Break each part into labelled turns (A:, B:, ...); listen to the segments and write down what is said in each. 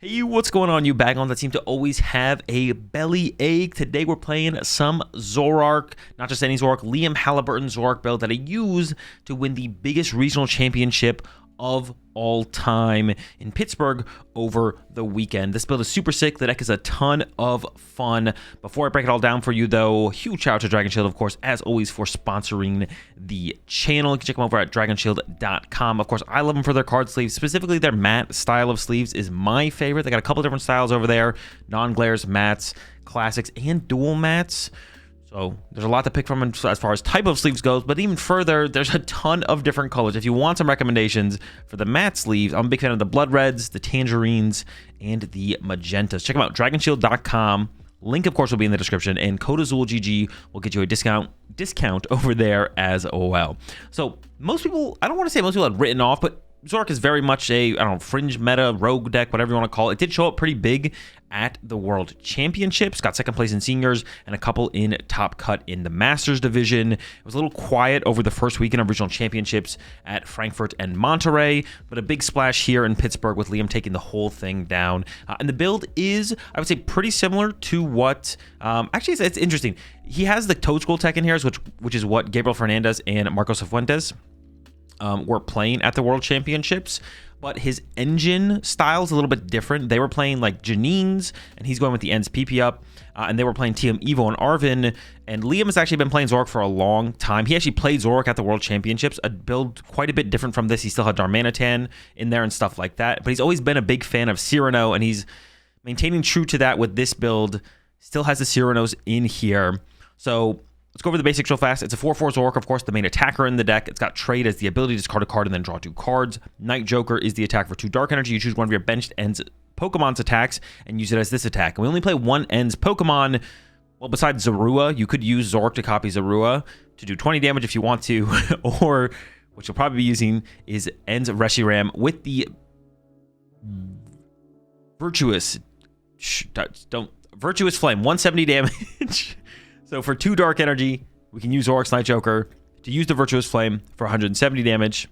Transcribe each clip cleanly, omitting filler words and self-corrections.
A: Hey, what's going on, you bagons that seem to always have a belly ache? Today we're playing some Zoroark, not just any Zoroark, Liam Halliburton Zoroark build that I use to win the biggest regional championship of all time in Pittsburgh over the weekend. This build is super sick. The deck is a ton of fun. Before I break it all down for you, though, huge shout out to Dragon Shield, of course, as always, for sponsoring the channel. You can check them over at dragonshield.com. Of course, I love them for their card sleeves. Specifically, their matte style of sleeves is my favorite. They got a couple different styles over there: non-glares, mattes, classics, and dual mattes. So there's a lot to pick from as far as type of sleeves goes, but even further, there's a ton of different colors. If you want some recommendations for the matte sleeves, I'm a big fan of the blood reds, the tangerines, and the magentas. Check them out, dragonshield.com. Link, of course, will be in the description, and code AzulGG will get you a discount over there as well. So most people, I don't want to say most people had written off, but Zoroark is very much a, I don't know, fringe meta, rogue deck, whatever you want to call it. It did show up pretty big at the World Championships, got second place in seniors and a couple in top cut in the Masters division. It was a little quiet over the first weekend of regional championships at Frankfurt and Monterey, but a big splash here in Pittsburgh with Liam taking the whole thing down. And the build is, I would say, pretty similar to what, actually, it's interesting. He has the Toad School tech in here, which is what Gabriel Fernandez and Marcos Fuentes were playing at the World Championships, but his engine style is a little bit different. They were playing like Janine's, and he's going with the ends PP up, and they were playing TM Evo and Arvin, and Liam has actually been playing Zoroark for a long time. He actually played Zoroark at the World Championships, a build quite a bit different from this. He still had Darmanitan in there and stuff like that, but he's always been a big fan of Cyrano, and he's maintaining true to that with this build. Still has the Cyranos in here. So let's go over the basics real fast. It's a 4/4 Zoroark, of course, the main attacker in the deck. It's got Trade as the ability to discard a card and then draw 2 cards. Night Joker is the attack for 2 dark energy. You choose one of your benched ends Pokemon's attacks and use it as this attack. And we only play one ends Pokemon. Well, besides Zorua, you could use Zoroark to copy Zorua to do 20 damage if you want to, or what you'll probably be using is ends Reshiram with the Virtuous Flame, 170 damage. So for 2 dark energy, we can use Zoroark's Night Joker to use the Virtuous Flame for 170 damage.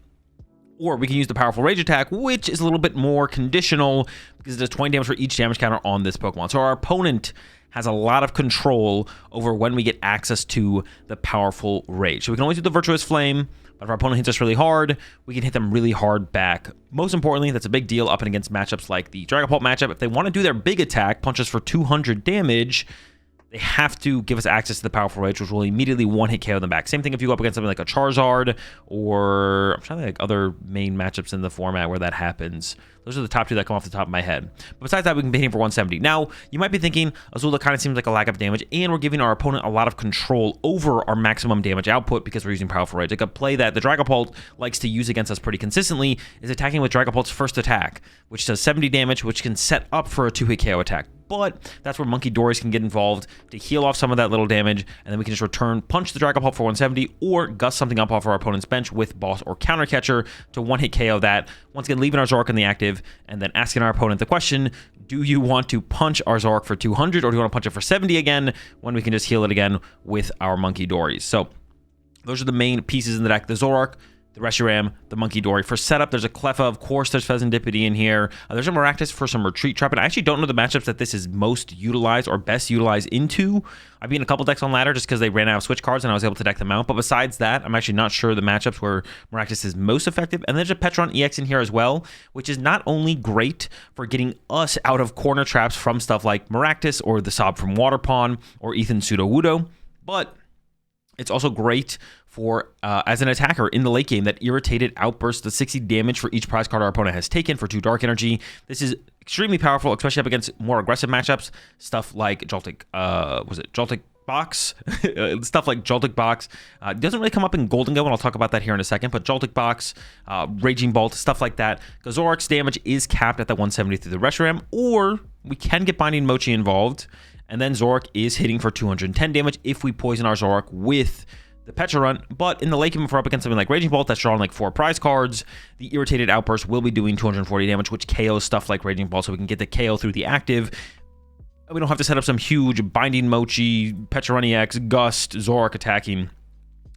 A: Or we can use the Powerful Rage attack, which is a little bit more conditional because it does 20 damage for each damage counter on this Pokemon. So our opponent has a lot of control over when we get access to the Powerful Rage. So we can always do the Virtuous Flame, but if our opponent hits us really hard, we can hit them really hard back. Most importantly, that's a big deal up and against matchups like the Dragapult matchup. If they want to do their big attack, punch us for 200 damage, they have to give us access to the Powerful Rage, which will immediately one-hit KO them back. Same thing if you go up against something like a Charizard, or I'm trying to think other main matchups in the format where that happens. Those are the top 2 that come off the top of my head. But besides that, we can be hitting for 170. Now, you might be thinking, Azul, that kind of seems like a lack of damage, and we're giving our opponent a lot of control over our maximum damage output because we're using Powerful Rage. Like a play that the Dragapult likes to use against us pretty consistently is attacking with Dragapult's first attack, which does 70 damage, which can set up for a 2-hit KO attack. But that's where Monkey Dories can get involved to heal off some of that little damage, and then we can just return punch the Dragapult for 170, or gust something up off our opponent's bench with Boss or Counter Catcher to one-hit KO that. Once again, leaving our Zoroark in the active, and then asking our opponent the question, do you want to punch our Zoroark for 200, or do you want to punch it for 70 again, when we can just heal it again with our Monkey Dories? So those are the main pieces in the deck. The Zoroark, the Reshiram, the Monkey Dory. For setup, there's a Cleffa, of course, there's Pheasantipity in here. There's a Maractus for some Retreat Trap, and I actually don't know the matchups that this is most utilized or best utilized into. I've been in a couple decks on ladder just because they ran out of switch cards and I was able to deck them out, but besides that, I'm actually not sure the matchups where Maractus is most effective. And there's a Petron EX in here as well, which is not only great for getting us out of corner traps from stuff like Maractus or the Sob from Waterpawn or Ethan Sudowoodo, but it's also great for as an attacker in the late game. That Irritated Outburst, the 60 damage for each prize card our opponent has taken for 2 dark energy. This is extremely powerful, especially up against more aggressive matchups. Stuff like Joltik, Joltik Box? Stuff like Joltik Box. It doesn't really come up in Golden Go, and I'll talk about that here in a second, but Joltik Box, Raging Bolt, stuff like that. Because Zoroark's damage is capped at that 170 through the Reshiram, or we can get Binding Mochi involved, and then Zoroark is hitting for 210 damage if we poison our Zoroark with the Petra Run. But in the late game, if we're up against something like Raging Bolt that's drawing like 4 prize cards, the Irritated Outburst will be doing 240 damage, which KOs stuff like Raging Bolt, so we can get the KO through the active. We don't have to set up some huge Binding Mochi, Petra Run EX, Gust, Zoroark attacking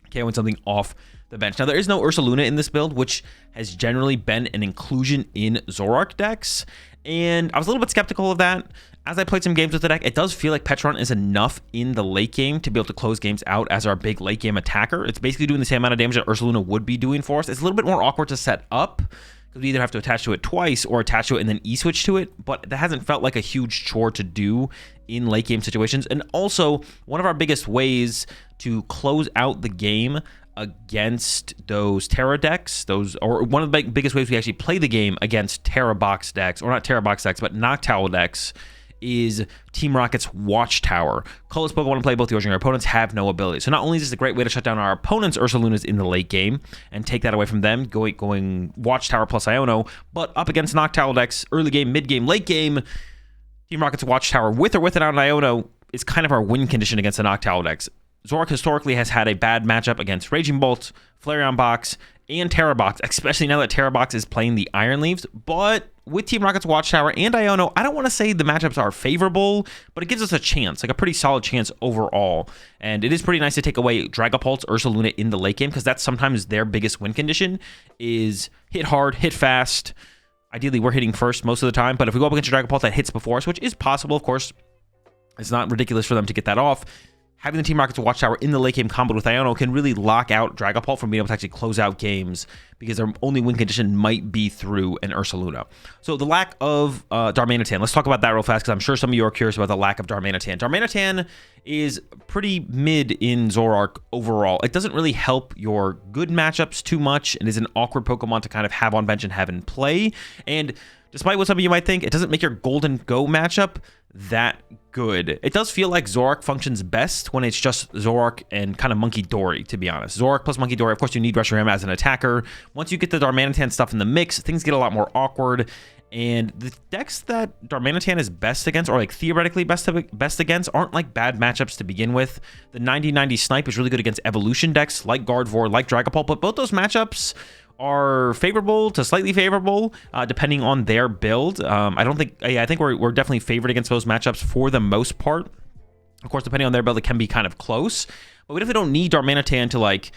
A: KOing something off the bench. Now, there is no Ursaluna in this build, which has generally been an inclusion in Zoroark decks, and I was a little bit skeptical of that. As I played some games with the deck, it does feel like Petron is enough in the late game to be able to close games out as our big late game attacker. It's basically doing the same amount of damage that Ursaluna would be doing for us. It's a little bit more awkward to set up, because we either have to attach to it twice or attach to it and then E-switch to it, but that hasn't felt like a huge chore to do in late game situations. And also, one of our biggest ways to close out the game against those Terra decks, or one of the biggest ways we actually play the game against Terra box decks, or not Terra box decks, but Noctowl decks, is Team Rocket's Watchtower. Colorless Pokemon to play both yours and your opponents have no ability. So not only is this a great way to shut down our opponent's Ursalunas in the late game and take that away from them, going Watchtower plus Iono, but up against Noctowl decks, early game, mid game, late game, Team Rocket's Watchtower with or without an Iono is kind of our win condition against the Noctowl decks. Zoroark historically has had a bad matchup against Raging Bolt, Flareon Box, and Terra Box, especially now that Terra Box is playing the Iron Leaves. But with Team Rocket's Watchtower and Iono, I don't want to say the matchups are favorable, but it gives us a chance, like a pretty solid chance overall. And it is pretty nice to take away Dragapult's Ursaluna in the late game, because that's sometimes their biggest win condition, is hit hard, hit fast. Ideally, we're hitting first most of the time, but if we go up against a Dragapult that hits before us, which is possible, of course, it's not ridiculous for them to get that off. Having the Team Rocket's Watchtower in the late game comboed with Iono can really lock out Dragapult from being able to actually close out games, because their only win condition might be through an Ursaluna. So the lack of Darmanitan, let's talk about that real fast, because I'm sure some of you are curious about the lack of Darmanitan. Darmanitan is pretty mid in Zoroark overall. It doesn't really help your good matchups too much, and is an awkward Pokemon to kind of have on bench and have in play. And despite what some of you might think, it doesn't make your Golden Go matchup that good. It does feel like Zoroark functions best when it's just Zoroark and kind of Monkey Dory, to be honest. Zoroark plus Monkey Dory, of course you need Reshiram as an attacker. Once you get the Darmanitan stuff in the mix, things get a lot more awkward. And the decks that Darmanitan is best against, or like theoretically best against, aren't like bad matchups to begin with. The 90-90 Snipe is really good against evolution decks like Gardevoir, like Dragapult, but both those matchups are favorable to slightly favorable, depending on their build. I think we're definitely favored against those matchups for the most part. Of course, depending on their build, it can be kind of close. But we definitely don't need Darmanitan to like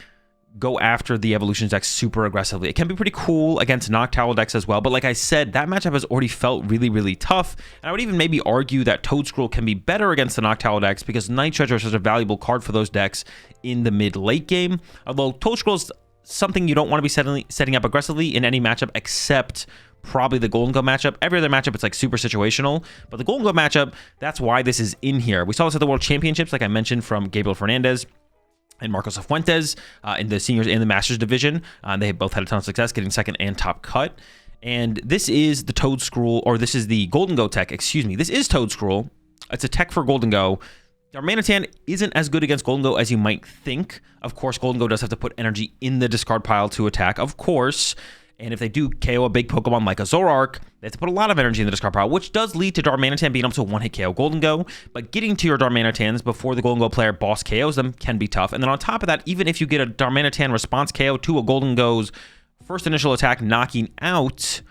A: go after the evolution decks super aggressively. It can be pretty cool against Noctowl decks as well. But like I said, that matchup has already felt really, really tough. And I would even maybe argue that Toedscruel can be better against the Noctowl decks, because Night Treasure is such a valuable card for those decks in the mid-late game. Although Toedscruel is something you don't want to be setting up aggressively in any matchup, except probably the Golden Go matchup. Every other matchup, it's like super situational. But the Golden Go matchup, that's why this is in here. We saw this at the World Championships, like I mentioned, from Gabriel Fernandez and Marcos Fuentes in the seniors and the masters division. They both had a ton of success getting second and top cut. And this is the Toedscruel, or this is the Golden Go tech, excuse me. This is Toedscruel. It's a tech for Golden Go. Darmanitan isn't as good against Golden Go as you might think. Of course, Golden Go does have to put energy in the discard pile to attack, of course. And if they do KO a big Pokemon like a Zoroark, they have to put a lot of energy in the discard pile, which does lead to Darmanitan being able to one-hit KO Golden Go. But getting to your Darmanitans before the Golden Go player boss KOs them can be tough. And then on top of that, even if you get a Darmanitan response KO to a Golden Go's first initial attack, knocking out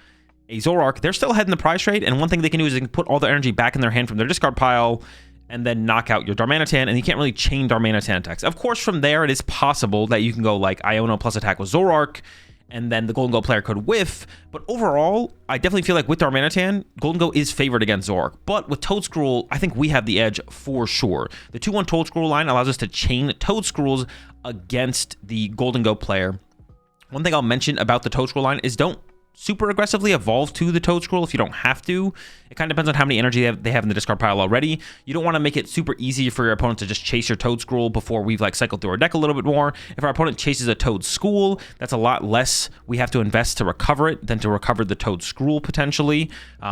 A: a Zoroark, they're still ahead in the prize trade. And one thing they can do is they can put all the energy back in their hand from their discard pile and then knock out your Darmanitan, and you can't really chain Darmanitan attacks. Of course, from there, it is possible that you can go like Iono plus attack with Zoroark, and then the Golden Go player could whiff. But overall, I definitely feel like with Darmanitan, Golden Go is favored against Zoroark. But with Toedscruel, I think we have the edge for sure. The 2-1 Toedscruel line allows us to chain Toedscruels against the Golden Go player. One thing I'll mention about the Toedscruel line is don't super aggressively evolve to the Toedscruel if you don't have to. It kind of depends on how many energy they have in the discard pile already. You don't want to make it super easy for your opponent to just chase your Toedscruel before we've like cycled through our deck a little bit more. If our opponent chases a Toedscool, that's a lot less we have to invest to recover it than to recover the Toedscruel potentially.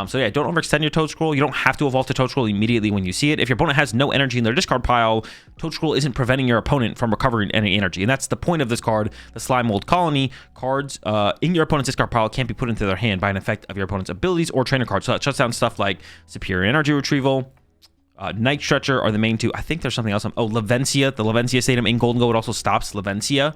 A: So yeah, don't overextend your Toedscruel. You don't have to evolve to Toedscruel immediately when you see it. If your opponent has no energy in their discard pile, Toedscruel isn't preventing your opponent from recovering any energy. And that's the point of this card, the Slime Mold Colony. Cards in your opponent's discard pile can't be put into their hand by an effect of your opponent's abilities or trainer cards. So that shuts down stuff like Superior Energy Retrieval, Night Stretcher are the main two. I think there's something else. Lavencia. The Lavencia Stadium in Golden Go, it also stops Lavencia.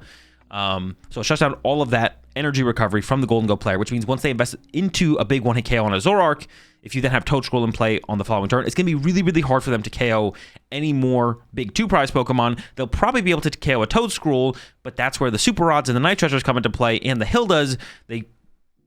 A: So it shuts down all of that energy recovery from the Golden Go player, which means once they invest into a big one-hit KO on a Zoroark, if you then have Toad Scroll in play on the following turn, it's going to be really, really hard for them to KO any more big 2-prize Pokemon. They'll probably be able to KO a Toad Scroll, but that's where the Super Rods and the Night Treasures come into play, and the Hildas, they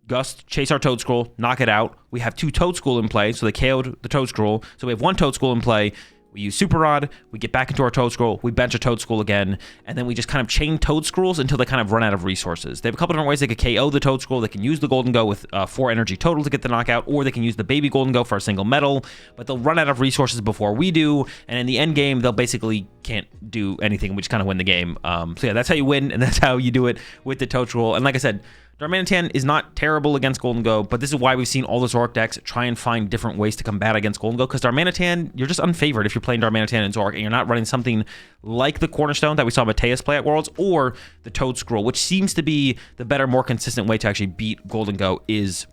A: Gust, chase our Toad Scroll, knock it out. We have 2 Toad Scroll in play, so they KO'd the Toad Scroll. So we have 1 Toad Scroll in play. We use Super Rod, we get back into our Toad Scroll, we bench a Toad Scroll again, and then we just kind of chain Toad Scrolls until they kind of run out of resources. They have a couple different ways they could KO the Toad Scroll. They can use the Golden Go with 4 energy total to get the knockout, or they can use the Baby Golden Go for a single medal, but they'll run out of resources before we do, and in the end game, they'll basically can't do anything. We just kind of win the game. So yeah, that's how you win, and that's how you do it with the Toad Scroll. And like I said, Darmanitan is not terrible against Golden Go, but this is why we've seen all the Zoroark decks try and find different ways to combat against Golden Go, because Darmanitan, you're just unfavored if you're playing Darmanitan and Zoroark, and you're not running something like the Cornerstone that we saw Mateus play at Worlds, or the Toad Scroll, which seems to be the better, more consistent way to actually beat Golden Go is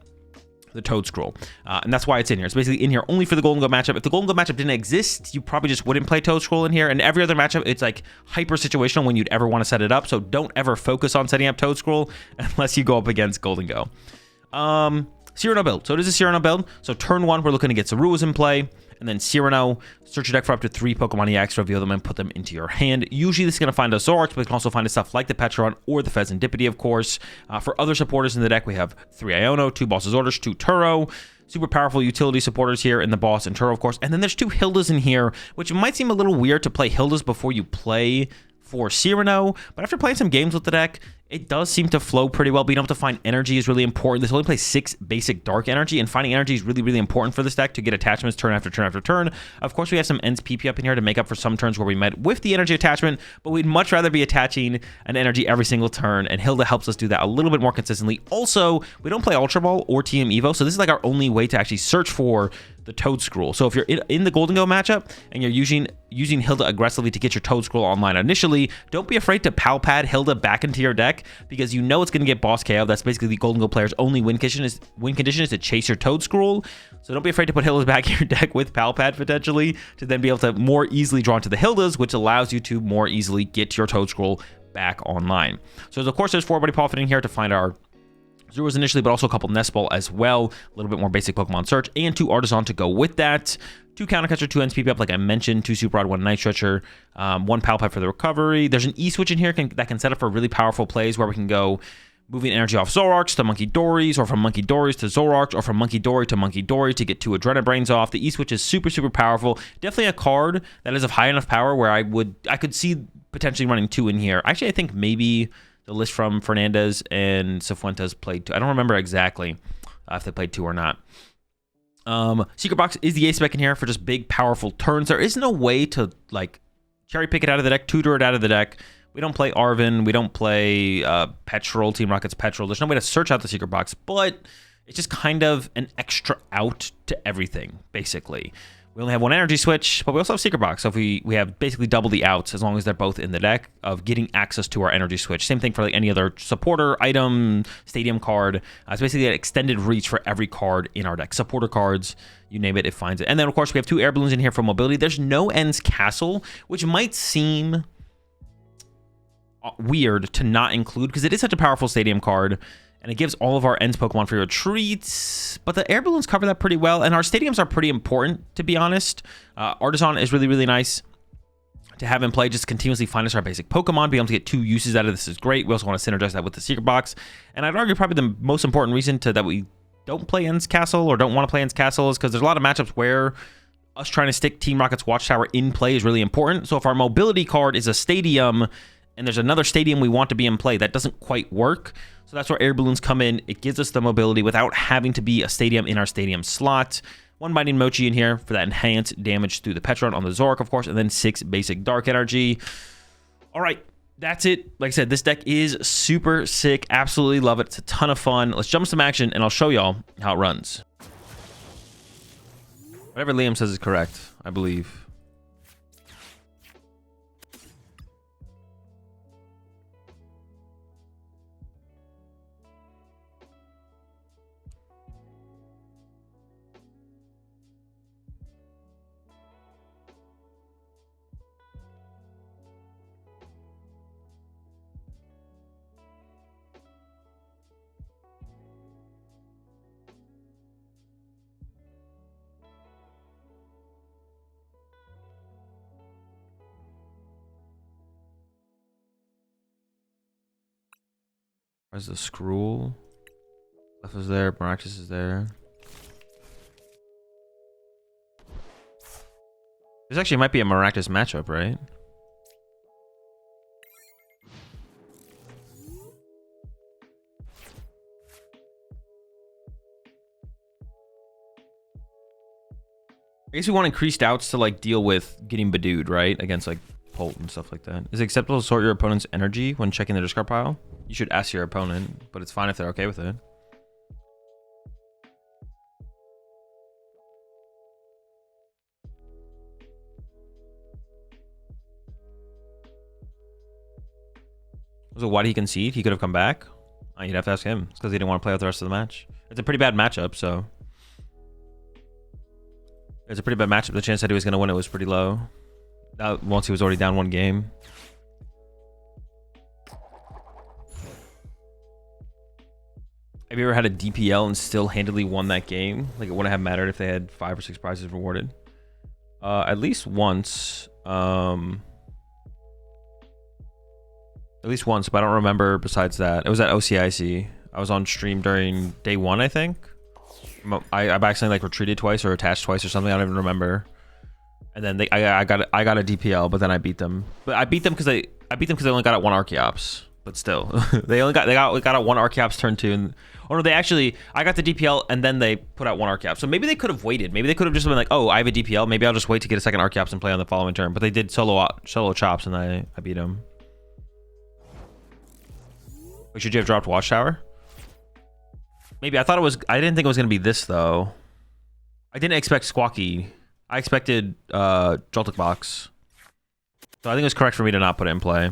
A: the Toad Scroll. And that's why it's in here. It's basically in here only for the Golden Go matchup. If the Golden Go matchup didn't exist, you probably just wouldn't play Toad Scroll in here. And every other matchup, it's like hyper situational when you'd ever want to set it up. So don't ever focus on setting up Toad Scroll unless you go up against Golden Go. Cyrano build. So it is a Cyrano build. So turn 1, we're looking to get Zaruas in play. And then Cyrano, search your deck for up to 3 Pokemon EX, reveal them, and put them into your hand. Usually this is going to find us Zoroark, but we can also find us stuff like the Petron or the Pheasantipity, of course. For other supporters in the deck, we have 3 Iono, 2 Boss's Orders, 2 Turo. Super powerful utility supporters here in the Boss and Turo, of course. And then there's 2 Hildas in here, which might seem a little weird to play Hildas before you play for Cyrano, but after playing some games with the deck, it does seem to flow pretty well. Being able to find energy is really important. This only plays 6 basic dark energy, and finding energy is really, really important for this deck to get attachments turn after turn after turn. Of course, we have some Ends PP up in here to make up for some turns where we met with the energy attachment, but we'd much rather be attaching an energy every single turn, and Hilda helps us do that a little bit more consistently. Also, we don't play Ultra Ball or TM Evo, so this is like our only way to actually search for the Toad Scroll. So if you're in the Golden Go matchup and you're using Hilda aggressively to get your Toad Scroll online initially, don't be afraid to Pal Pad Hilda back into your deck, because you know it's going to get Boss KO. That's basically the Golden Go player's only win condition is to chase your Toad Scroll. So don't be afraid to put Hildas back in your deck with Pal Pad potentially, to then be able to more easily draw into the Hildas, which allows you to more easily get your Toad Scroll back online. So of course there's 4 Buddy Paw in here to find our Zeros initially, but also a couple Nest Ball as well. A little bit more basic Pokemon search, and 2 Artisan to go with that. 2 Counter Catcher, 2 Ends PP up, like I mentioned, 2 Super Rod, 1 Night Stretcher, 1 Pal Pad for the recovery. There's an E-Switch in here that can set up for really powerful plays where we can go moving energy off Zoroarks to Monkey Dories, or from Monkey Dories to Zoroarks, or from Monkey Dory to Monkey Dory to get 2 Adrenabrains off. The E-Switch is super, super powerful. Definitely a card that is of high enough power where I could see potentially running 2 in here. Actually, I think maybe the list from Fernandez and Cifuentes played 2. I don't remember exactly if they played 2 or not. Secret Box is the ace spec in here for just big, powerful turns. There is no way to like cherry pick it out of the deck, tutor it out of the deck. We don't play Arvin. We don't play Petrol, Team Rocket's Petrol. There's no way to search out the Secret Box, but it's just kind of an extra out to everything, basically. We only have 1 energy switch, but we also have Secret Box. So if we have basically double the outs as long as they're both in the deck of getting access to our energy switch. Same thing for like any other supporter, item, stadium card. It's basically an extended reach for every card in our deck. Supporter cards, you name it, it finds it. And then of course we have 2 air balloons in here for mobility. There's no Ends Castle, which might seem weird to not include because it is such a powerful stadium card. And it gives all of our Ends Pokemon free retreats, but the air balloons cover that pretty well, and our stadiums are pretty important, to be honest. Artisan is really, really nice to have in play, just continuously find us our basic Pokemon. Being able to get 2 uses out of this is great. We also want to synergize that with the Secret Box. And I'd argue probably the most important reason that we don't play Ends Castle or don't want to play Ends Castle is because there's a lot of matchups where us trying to stick Team Rocket's Watchtower in play is really important. So if our mobility card is a stadium and there's another stadium we want to be in play, that doesn't quite work. So that's where air balloons come in. It gives us the mobility without having to be a stadium in our stadium slot. 1 Biting Mochi in here for that enhanced damage through the Petron on the Zoroark, of course, and then 6 basic dark energy. All right, that's it. Like I said, this deck is super sick. Absolutely love it. It's a ton of fun. Let's jump some action, and I'll show y'all how it runs. Whatever Liam says is correct, I believe. Where's the Skrull? Left is there. Maractus is there. This actually might be a Maractus matchup, right? I guess we want increased outs to like deal with getting Badooed, right? Against like Polt and stuff like that. Is it acceptable to sort your opponent's energy when checking the discard pile? You should ask your opponent, but it's fine if they're okay with it. So why did he concede? He could have come back. You'd have to ask him. It's because he didn't want to play out the rest of the match. It's a pretty bad matchup, so. It's a pretty bad matchup. The chance that he was going to win it was pretty low. Once he was already down one game. Have you ever had a DPL and still handily won that game? Like, it wouldn't have mattered if they had 5 or 6 prizes rewarded. At least once. At least once, but I don't remember besides that. It was at OCIC. I was on stream during day 1, I think. I've accidentally like retreated twice or attached twice or something. I don't even remember. And then I got a DPL, but then I beat them. But I beat them because they only got out 1 Archeops. But still, they got out 1 Archeops turn 2. And oh no, I got the DPL and then they put out 1 Archeops. So maybe they could have waited. Maybe they could have just been like, oh, I have a DPL. Maybe I'll just wait to get a second Archeops and play on the following turn. But they did solo chops and I beat them. Wait, should you have dropped Watchtower? Maybe. I didn't think it was going to be this, though. I didn't expect Squawky. I expected Joltik Box. So I think it was correct for me to not put it in play.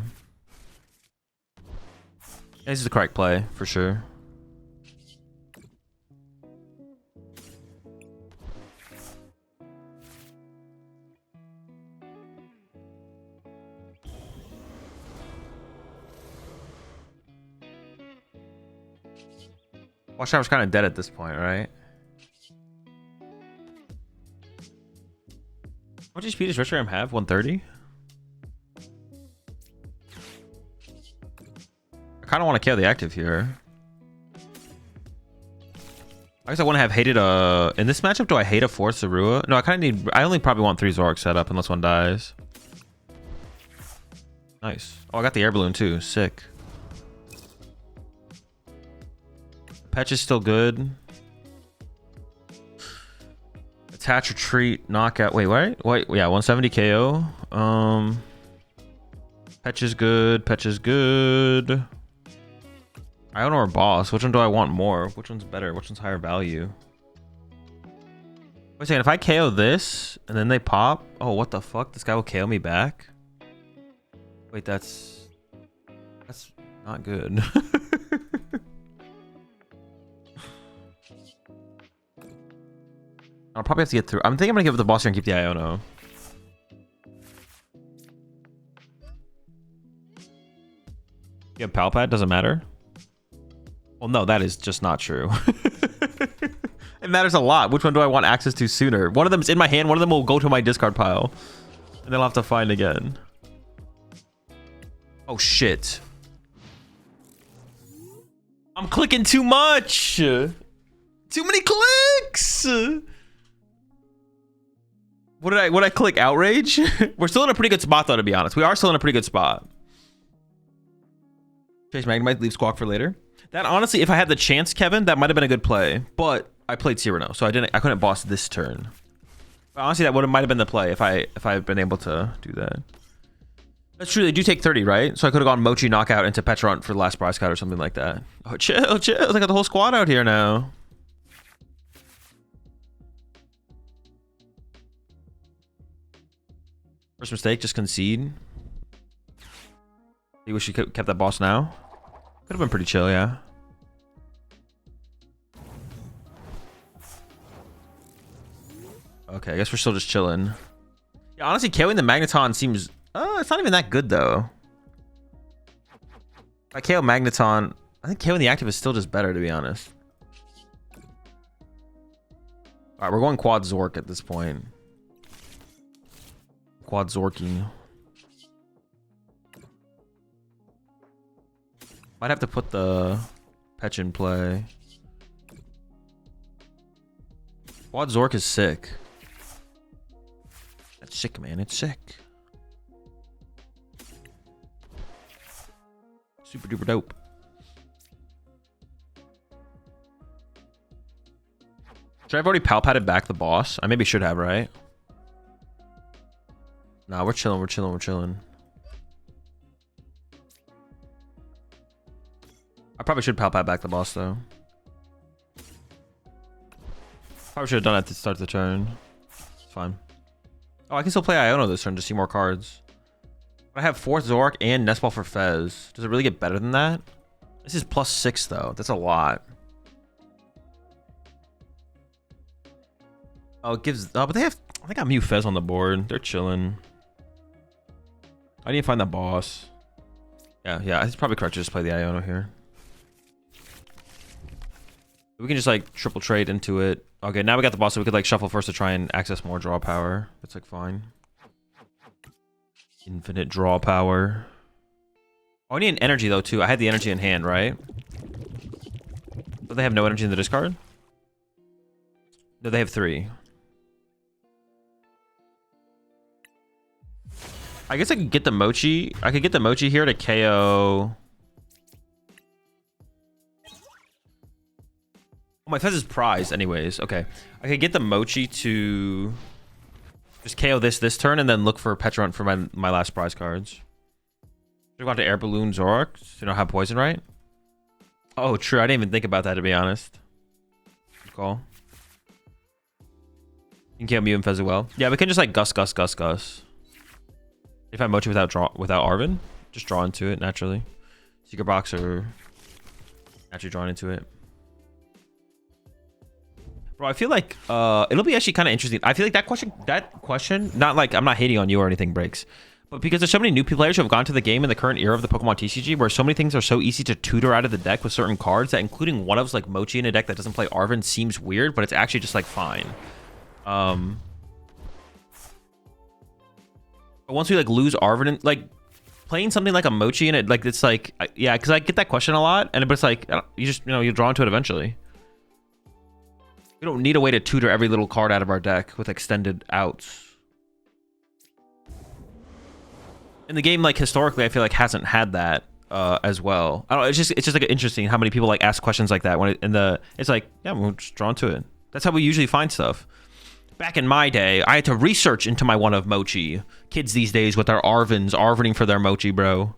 A: This is the correct play, for sure. Watchtower's kind of dead at this point, right? How much HP does Retrogram have? 130? I kind of want to KO the active here. I guess I want to have hated in this matchup, do I hate a 4th Zorua? No, I only probably want 3 Zoroark set up unless one dies. Nice. Oh, I got the air balloon too. Sick. Patch is still good. Attach, retreat, knockout. Wait, wait, yeah, 170 KO. Patch is good. Patch is good. Ion or boss? Which one do I want more? Which one's better? Which one's higher value? Wait a second. If I KO this and then they pop, oh, what the fuck? This guy will KO me back. Wait, that's not good. I'll probably have to get through. I'm thinking I'm gonna give it the boss here and keep the Iono. You have Palpad? Doesn't matter? Well, no, that is just not true. It matters a lot. Which one do I want access to sooner? One of them is in my hand. One of them will go to my discard pile. And then I'll have to find again. Oh, shit. I'm clicking too much. Too many clicks. What did I click? Outrage? We're still in a pretty good spot, though, to be honest. We are still in a pretty good spot. Chase Magnemite, leave Squawk for later. That honestly, if I had the chance, Kevin, that might have been a good play. But I played Cyrano, so I couldn't boss this turn. But honestly, that might have been the play if I had been able to do that. That's true. They do take 30, right? So I could have gone Mochi knockout into Petrunt for the last prize cut or something like that. Oh, chill, chill. I got the whole squad out here now. First mistake, just concede. You wish you kept that boss now? Could have been pretty chill, yeah. Okay, I guess we're still just chilling. Yeah, honestly, KOing the Magneton seems... it's not even that good, though. If I KO Magneton, I think KOing the active is still just better, to be honest. Alright, we're going quad Zork at this point. Quad Zorking. Might have to put the Petch in play. Quad Zork is sick. That's sick, man. It's sick. Super duper dope. Should I have already palpated back the boss? I maybe should have, right? Nah, we're chilling, we're chilling, we're chilling. I probably should palpate back the boss, though. Probably should have done it at the start of the turn. It's fine. Oh, I can still play Iono this turn to see more cards. I have 4th Zoroark and Nest Ball for Fez. Does it really get better than that? This is +6, though. That's a lot. Oh, it gives... Oh, but they have... They got Mew Fez on the board. They're chilling. I need to find the boss. Yeah. It's probably correct to just play the Iono here. We can just, like, triple trade into it. Okay, now we got the boss, so we could, like, shuffle first to try and access more draw power. That's, like, fine. Infinite draw power. Oh, I need an energy, though, too. I had the energy in hand, right? But they have no energy in the discard? No, they have 3. I guess I could get the Mochi. I could get the Mochi here to KO. Oh, my Fez is prized anyways. Okay. I could get the Mochi to just KO this turn and then look for Petron for my last prize cards. Should have gone to Air Balloon Zoroark so you don't have poison, right? Oh, true. I didn't even think about that, to be honest. Good call. You can KO Mew and Fez as well. Yeah, we can just like Gus. If I Mochi without Arven, just draw into it naturally. Secret Box or naturally drawn into it. Bro, I feel like it'll be actually kind of interesting. I feel like that question, not like I'm not hating on you or anything, Breaks, but because there's so many new players who have gone to the game in the current era of the Pokemon TCG, where so many things are so easy to tutor out of the deck with certain cards that including one of like Mochi in a deck that doesn't play Arven seems weird, but it's actually just like fine. But once we like lose Arven and like playing something like a Mochi in it, like it's like yeah, because I get that question a lot, and it's like you just you draw into it eventually. We don't need a way to tutor every little card out of our deck with extended outs. And the game, like historically, I feel like hasn't had that as well. I don't know, it's just like interesting how many people like ask questions like that when it's like, yeah, we'll just draw into it. That's how we usually find stuff. Back in my day, I had to research into my one of Mochi. Kids these days with their Arvening for their Mochi, bro.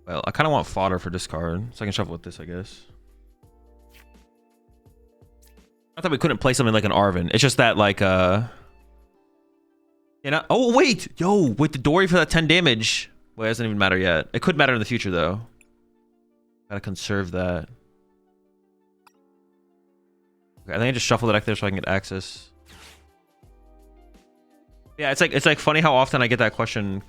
A: Well, I kind of want fodder for discard, so I can shuffle with this, I guess. I thought we couldn't play something like an Arven. It's just that, like, oh, wait! Yo, with the Dory for that 10 damage. Well, it doesn't even matter yet. It could matter in the future, though. Gotta conserve that. Okay, I think I just shuffle the deck there so I can get access. Yeah, it's like funny how often I get that question.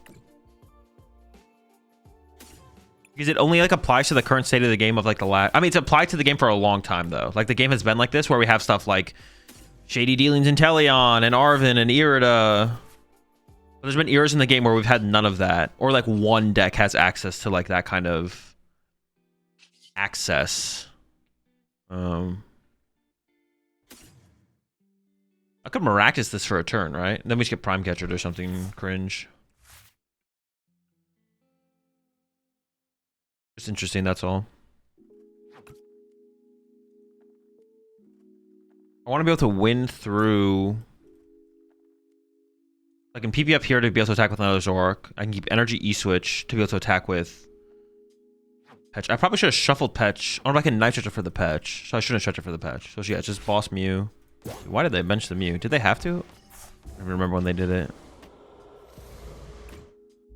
A: Because it only like applies to the current state of the game of like the last... I mean, it's applied to the game for a long time, though. Like, the game has been like this, where we have stuff like Shady Dealings in Teleon and Arven and Irida. But there's been eras in the game where we've had none of that. Or like one deck has access to like that kind of access. I could Miraculous this for a turn, right? And then we just get Prime Catcher or something cringe. Just interesting, that's all. I want to be able to win through... I can PB up here to be able to attack with another Zoroark. I can keep Energy E-Switch to be able to attack with Petch. I probably should have shuffled Petch. Or I can Night Stretcher for the Petch. So I shouldn't have Stretcher for the Petch. So yeah, just Boss Mew. Why did they bench the Mew? Did they have to? I don't remember when they did it.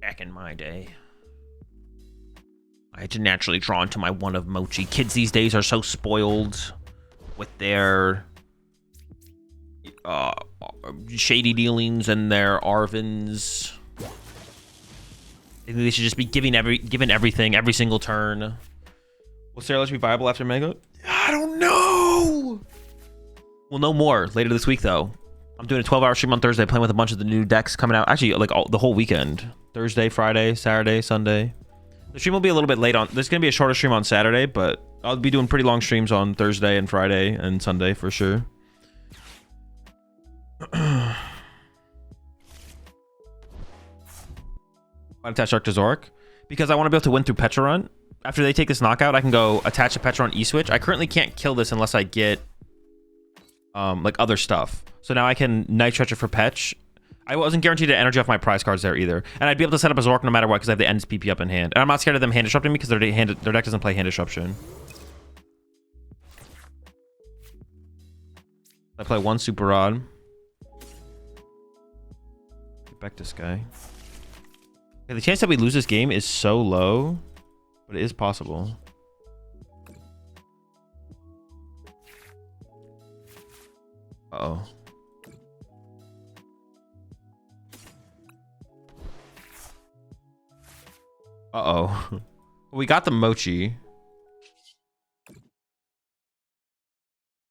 A: Back in my day. I had to naturally draw into my one of Mochi. Kids these days are so spoiled with their Shady Dealings and their Arvens. They should just be given everything every single turn. Will Sarah be viable after Mega? I don't know. We'll know more later this week, though. I'm doing a 12-hour stream on Thursday, playing with a bunch of the new decks coming out. Actually, like the whole weekend. Thursday, Friday, Saturday, Sunday. The stream will be a little bit late on. There's going to be a shorter stream on Saturday, but I'll be doing pretty long streams on Thursday and Friday and Sunday for sure. Why attach Shark to Zoroark? Because I want to be able to win through Petra Run. After they take this knockout, I can go attach a Petra on E-Switch. I currently can't kill this unless I get like other stuff. So now I can Night Stretcher for Petch. I wasn't guaranteed to energy off my prize cards there either. And I'd be able to set up a Zoroark no matter what because I have the End's PP up in hand. And I'm not scared of them hand disrupting me because their deck doesn't play hand disruption. I play one Super Rod. Get back this guy. Okay, the chance that we lose this game is so low, but it is possible. Uh-oh. Uh-oh. We got the Mochi.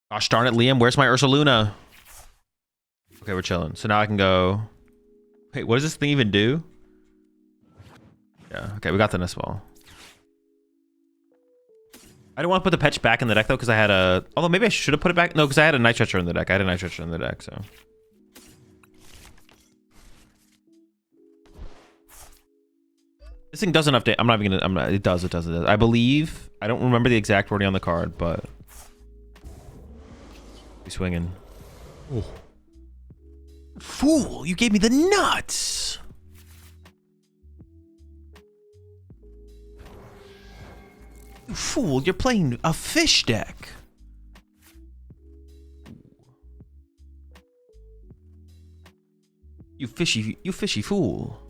A: Gosh darn it, Liam. Where's my Ursaluna? Okay, we're chilling. So now I can go... Wait, what does this thing even do? Yeah, okay, we got the Nest Ball. I don't want to put the Petch back in the deck, though, because I had a... Although, maybe I should have put it back. No, because I had a Night Stretcher in the deck. I had a Night Stretcher in the deck, so... This thing doesn't update. I'm not even gonna... It does. I believe... I don't remember the exact wording on the card, but... He's swinging. Oh. Fool! You gave me the nuts! You fool! You're playing a fish deck! You fishy fool.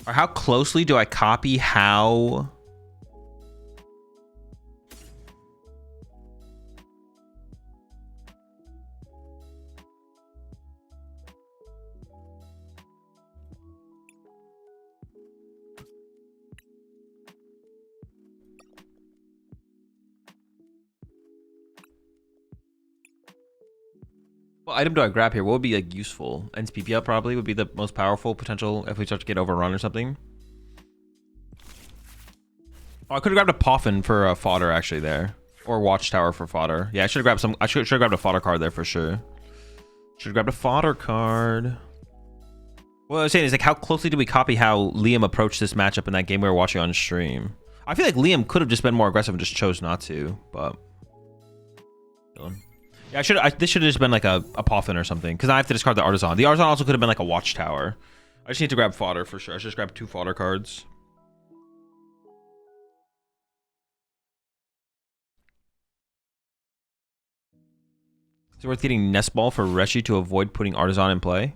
A: Or how closely do I copy how... What item do I grab here? What would be like useful? End's PP up probably would be the most powerful potential if we start to get overrun or something. Oh, I could have grabbed a Poffin for a fodder actually there, or Watchtower for fodder. Yeah, I should have grabbed some. I should have grabbed a fodder card there for sure. Should have grabbed a fodder card. What I was saying is like, how closely do we copy how Liam approached this matchup in that game we were watching on stream? I feel like Liam could have just been more aggressive and just chose not to, but. Yeah, this should have just been like a Poffin or something, because I have to discard the Artisan. The Artisan also could have been like a Watchtower. I just need to grab fodder for sure. I should just grab 2 fodder cards. Is it worth getting Nest Ball for Reshi to avoid putting Artisan in play?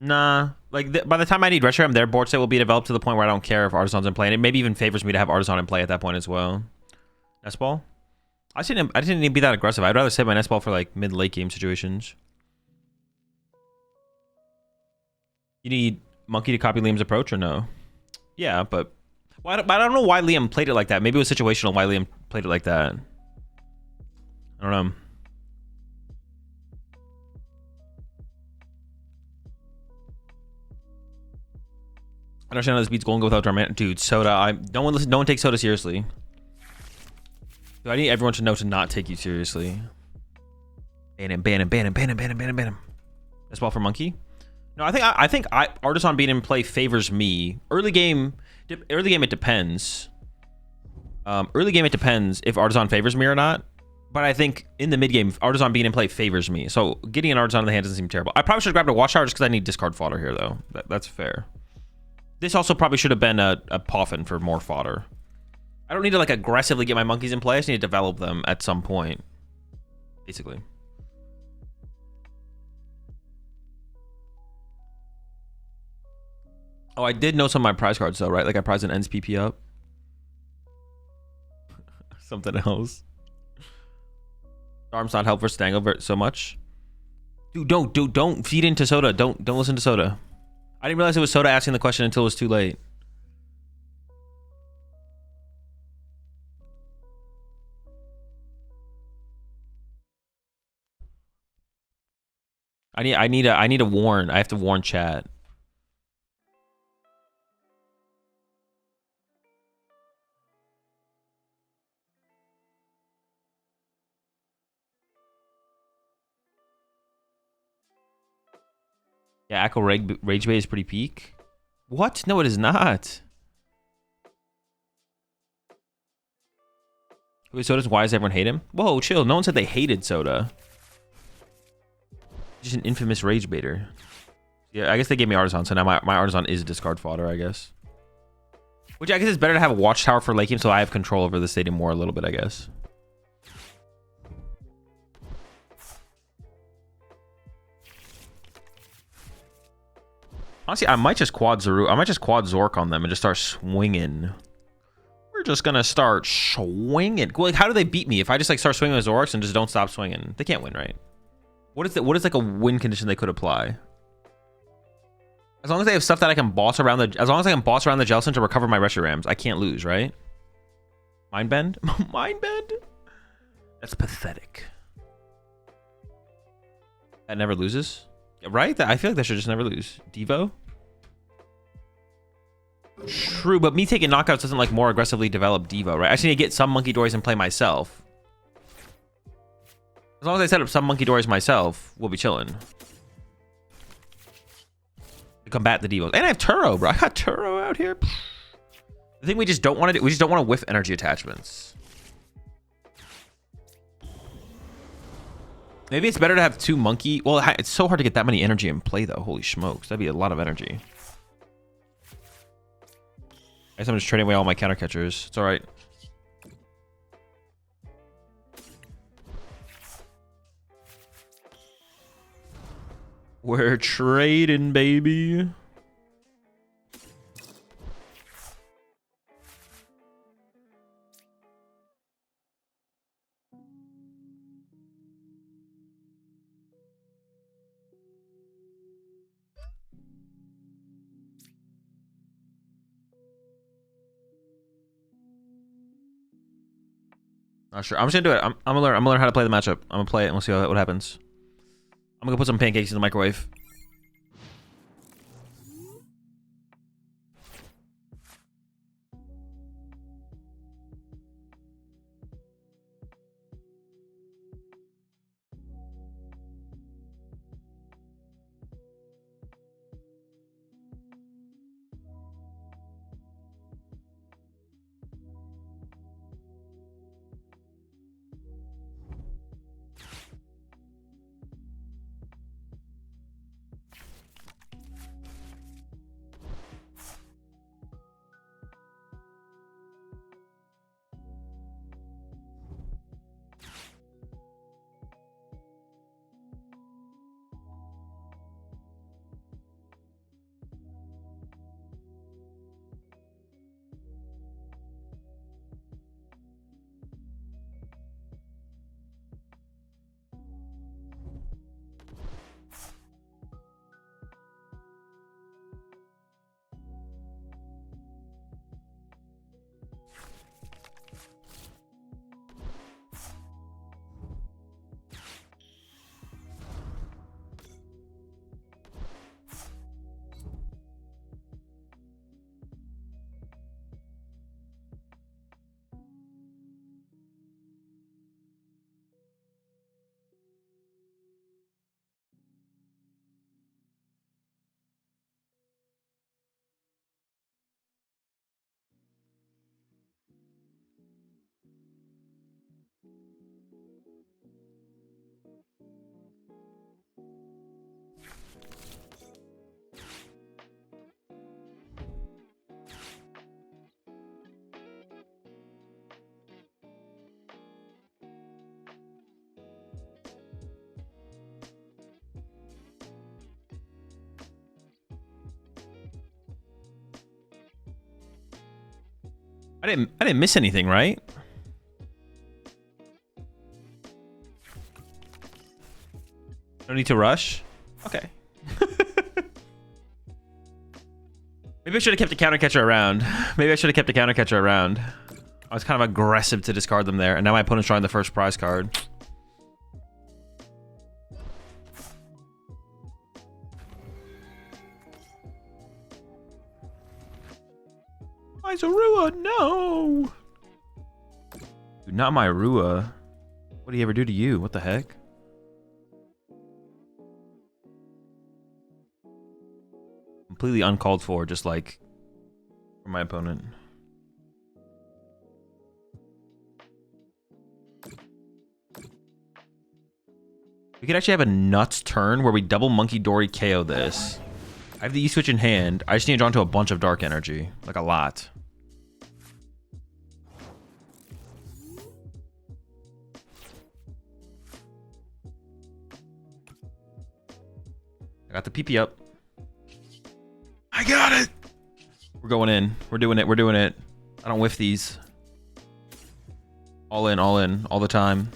A: Nah. Like, by the time I need Reshiram, their board state will be developed to the point where I don't care if Artisan's in play. And it maybe even favors me to have Artisan in play at that point as well. Nest Ball? I didn't even be that aggressive. I'd rather save my Nest Ball for like mid-late game situations. You need Monkey to copy Liam's approach or no? Yeah, but well, I don't know why Liam played it like that. Maybe it was situational why Liam played it like that. I don't know. I understand how this beats Golden Go without Darman. Dude, Soda. No one takes Soda seriously. Dude, I need everyone to know to not take you seriously. Ban him. That's ball for Monkey. No, I think Artisan being in play favors me. Early game it depends. Early game it depends if Artisan favors me or not. But I think in the mid game, Artisan being in play favors me. So getting an Artisan in the hand doesn't seem terrible. I probably should have grabbed a Watchtower just because I need discard fodder here, though. That's fair. This also probably should have been a Poffin for more fodder. I don't need to like aggressively get my monkeys in play. I just need to develop them at some point, basically. Oh, I did know some of my prize cards though, right? Like I prized an End's PP up. Something else. Arm's not help for Stango so much. Dude, don't feed into Soda. Don't listen to Soda. I didn't realize it was Soda asking the question until it was too late. I need to warn. I have to warn chat. Yeah, Echo Rage Bait is pretty peak. What? No, it is not. Wait, Soda's why does everyone hate him? Whoa, chill. No one said they hated Soda. Just an infamous rage baiter. Yeah, I guess they gave me Artisan, so now my Artisan is discard fodder, I guess. Which I guess it's better to have a watchtower for late game, so I have control over the stadium more a little bit, I guess. Honestly, I might just quad Zork on them and just start swinging. We're just gonna start swinging. Well, like, how do they beat me if I just like start swinging with Zoroarks and just don't stop swinging? They can't win, right? What is like a win condition they could apply? As long as they have stuff that I can boss around the Jellicent to recover my Reshirams, I can't lose, right? Mind Bend? Mind Bend? That's pathetic. That never loses? Right? I feel like that should just never lose. Devo? True, but me taking knockouts doesn't like more aggressively develop Devo, right? I just need to get some Monkey Dories and play myself. As long as I set up some Monkey Dories myself, we'll be chilling. Combat the Devos. And I have Turo, bro. I got Turo out here. The thing we just don't want to do, we just don't want to whiff energy attachments. Maybe it's better to have 2 monkey. Well, it's so hard to get that many energy in play, though. Holy smokes. That'd be a lot of energy. I guess I'm just trading away all my counter catchers. It's all right. We're trading, baby. Not sure. I'm just gonna do it. I'm gonna learn how to play the matchup. I'm gonna play it and we'll see what happens. I'm gonna put some pancakes in the microwave. I didn't miss anything, right? No need to rush. Okay. Maybe I should have kept the counter catcher around. Maybe I should have kept the counter catcher around. I was kind of aggressive to discard them there, and now my opponent's drawing the first prize card. My Zorua, no! Dude, not my Rua. What did he ever do to you? What the heck? Completely uncalled for, just like for my opponent. We could actually have a nuts turn where we double Monkey Dory KO this. I have the E-switch in hand. I just need to draw into a bunch of dark energy. Like a lot. I got the PP up. I got it! We're going in. We're doing it. We're doing it. I don't whiff these. All in, all the time.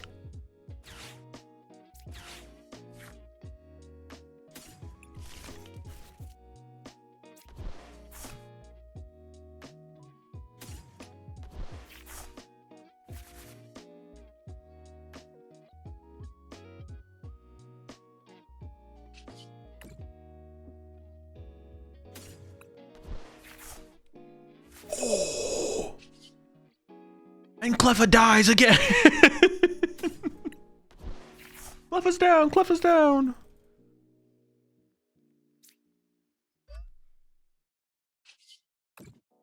A: Oh. And Cleffa dies again. Cleffa's down. Cleffa's down.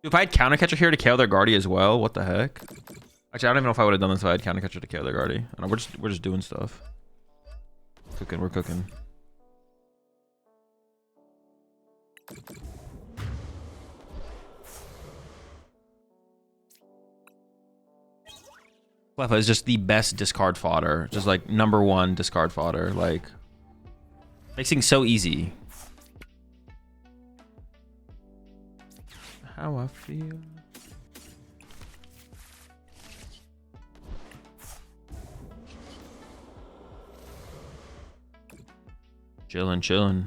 A: If I had counter catcher here to KO their Guardy as well, what the heck? Actually, I don't even know if I would have done this if I had counter catcher to KO their Guardy. I don't know, we're just doing stuff. Cooking, we're cooking. Cleffa is just the best discard fodder. Just like #1 discard fodder. Like, makes things so easy. How I feel. Chillin'.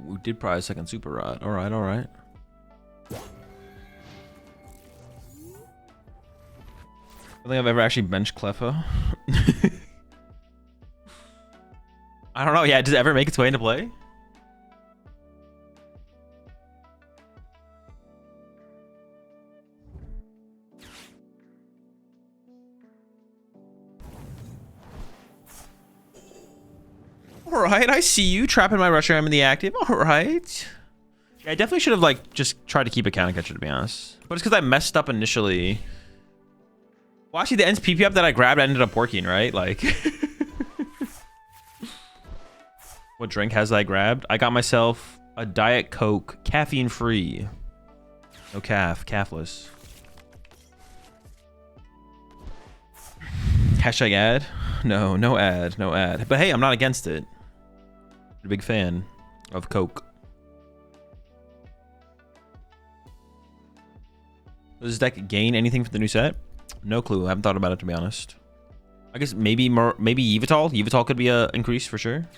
A: We did probably a second super rod. All right. I don't think I've ever actually benched Cleffa. I don't know. Yeah, does it ever make its way into play? All right, I see you trapping my Rusher. I'm in the active. All right. Yeah, I definitely should have like just tried to keep a counter catcher, to be honest. But it's because I messed up initially. Well, actually, the ends PP up that I grabbed ended up working, right? Like, what drink has I grabbed? I got myself a Diet Coke, caffeine free. No calfless. Hashtag ad? No ad. But hey, I'm not against it. I'm a big fan of Coke. Does this deck gain anything for the new set? No clue. I haven't thought about it, to be honest. I guess maybe Yveltal. Yveltal could be a increase for sure.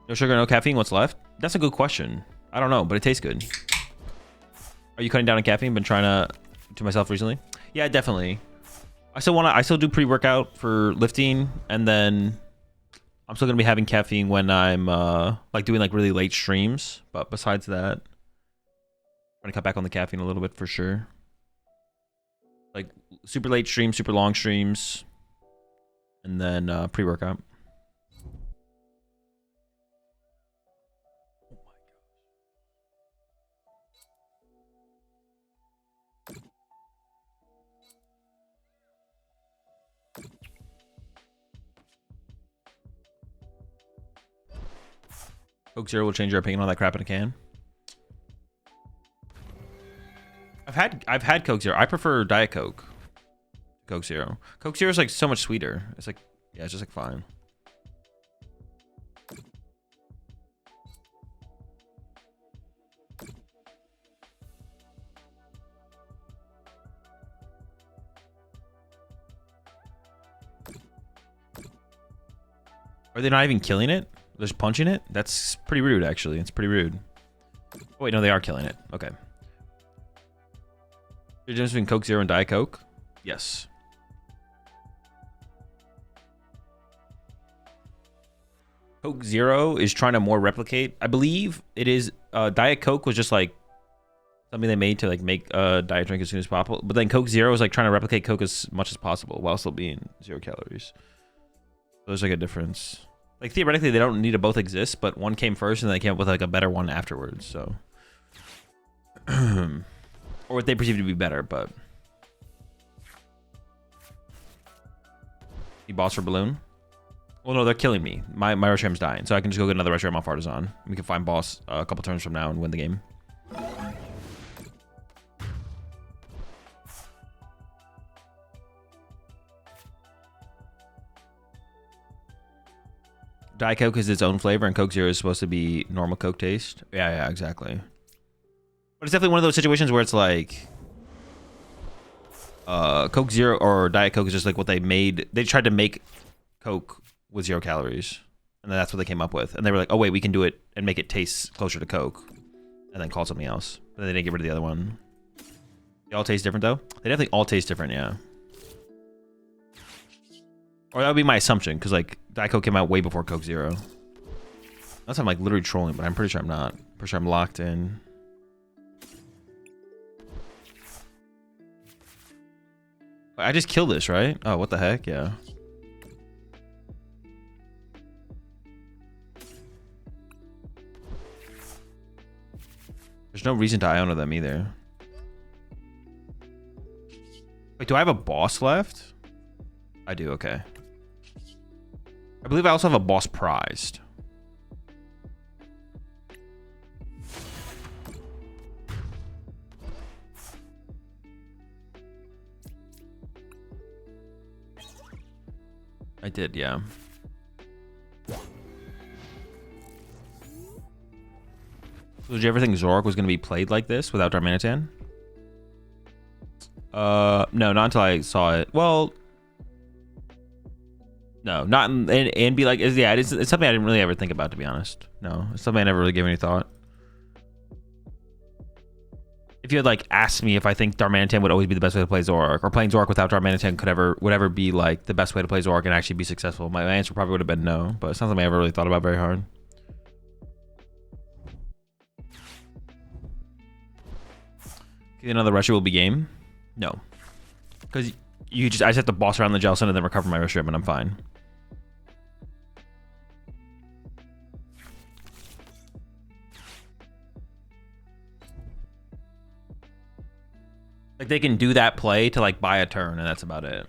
A: No sugar, no caffeine. What's left? That's a good question. I don't know, but it tastes good. Are you cutting down on caffeine? Been trying to myself recently. Yeah, definitely. I still do pre-workout for lifting, and then I'm still gonna be having caffeine when I'm like doing like really late streams. But besides that, I'm gonna cut back on the caffeine a little bit for sure. Like super late streams, super long streams, and then pre-workout. Coke Zero will change your opinion on that crap in a can. I've had Coke Zero. I prefer Diet Coke. Coke Zero. Coke Zero is like so much sweeter. It's like, yeah, it's just like fine. Are they not even killing it? They're just punching it? That's pretty rude, actually. It's pretty rude. Oh, wait, no, they are killing it. Okay. The difference between Coke Zero and Diet Coke? Yes. Coke Zero is trying to more replicate. I believe it is. Diet Coke was just like something they made to like make a diet drink as soon as possible. But then Coke Zero is like trying to replicate Coke as much as possible while still being 0 calories. So there's like a difference. Like theoretically, they don't need to both exist, but one came first and they came up with like a better one afterwards. So, or what they perceive to be better, but. You boss for balloon? Well, no, they're killing me. My Reshram's dying, so I can just go get another Reshram off Artisan. We can find boss a couple turns from now and win the game. Diet Coke is its own flavor, and Coke Zero is supposed to be normal Coke taste. Yeah, exactly. But it's definitely one of those situations where it's like Coke Zero or Diet Coke is just like what they made. They tried to make Coke with 0 calories, and then that's what they came up with. And they were like, oh wait, we can do it and make it taste closer to Coke, and then call it something else. But they didn't get rid of the other one. They all taste different though? They definitely all taste different, yeah. Or that would be my assumption, because like Diet Coke came out way before Coke Zero. Unless I'm like literally trolling, but I'm pretty sure I'm not. Pretty sure I'm locked in. I just killed this, right? Oh, what the heck? Yeah. There's no reason to Iona them either. Wait, do I have a boss left? I do, okay. I believe I also have a boss prized. I did, yeah. So did you ever think Zoroark was going to be played like this without Darmanitan? No, not until I saw it. Well, no, not and be like, yeah, it's something I didn't really ever think about, to be honest. No, it's something I never really gave any thought. If you had like asked me if I think Darmanitan would always be the best way to play Zoroark, or playing Zoroark without Darmanitan would ever be like the best way to play Zoroark and actually be successful, my answer probably would have been no. But it's not something I ever really thought about very hard. Another Reshiram will be game? No, because I just have to boss around the Jellicent and then recover my Reshiram and I'm fine. Like they can do that play to like buy a turn and that's about it.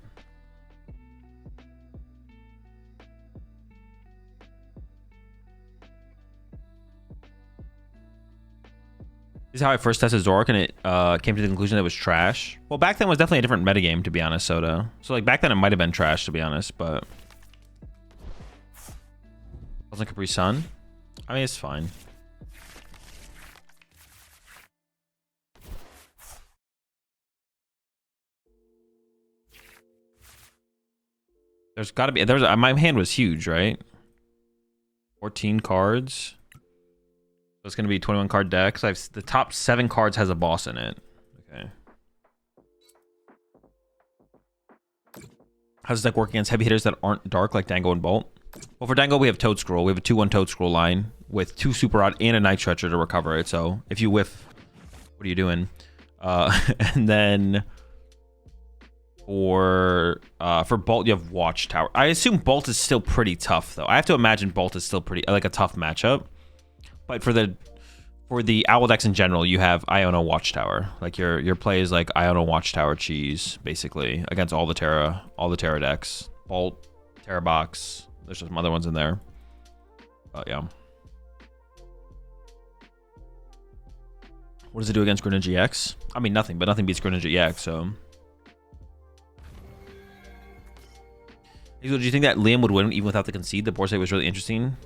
A: This is how I first tested Zoroark, and it came to the conclusion that it was trash. Well, back then was definitely a different metagame, to be honest, Soda. So like back then it might have been trash, to be honest, but wasn't Capri Sun? I mean, it's fine. There's got to be. My hand was huge, right? 14 cards. So it's going to be 21 card deck. So the top 7 cards has a boss in it. Okay. How's this deck work against heavy hitters that aren't dark like Dango and Bolt? Well, for Dango, we have Toad Scroll. We have a 2/1 Toad Scroll line with 2 Super Rod and a Night Stretcher to recover it. So if you whiff, what are you doing? And then for Bolt, you have Watchtower. I assume Bolt is still pretty tough, though. I have to imagine Bolt is still pretty like a tough matchup. But for the Owl decks in general, you have Iona Watchtower. Like your play is like Iona Watchtower cheese, basically, against all the Terra decks. Bolt, Terra Box. There's just some other ones in there. But yeah. What does it do against Greninja EX? I mean, nothing, but nothing beats Greninja EX, so. Do you think that Liam would win even without the concede? The board state was really interesting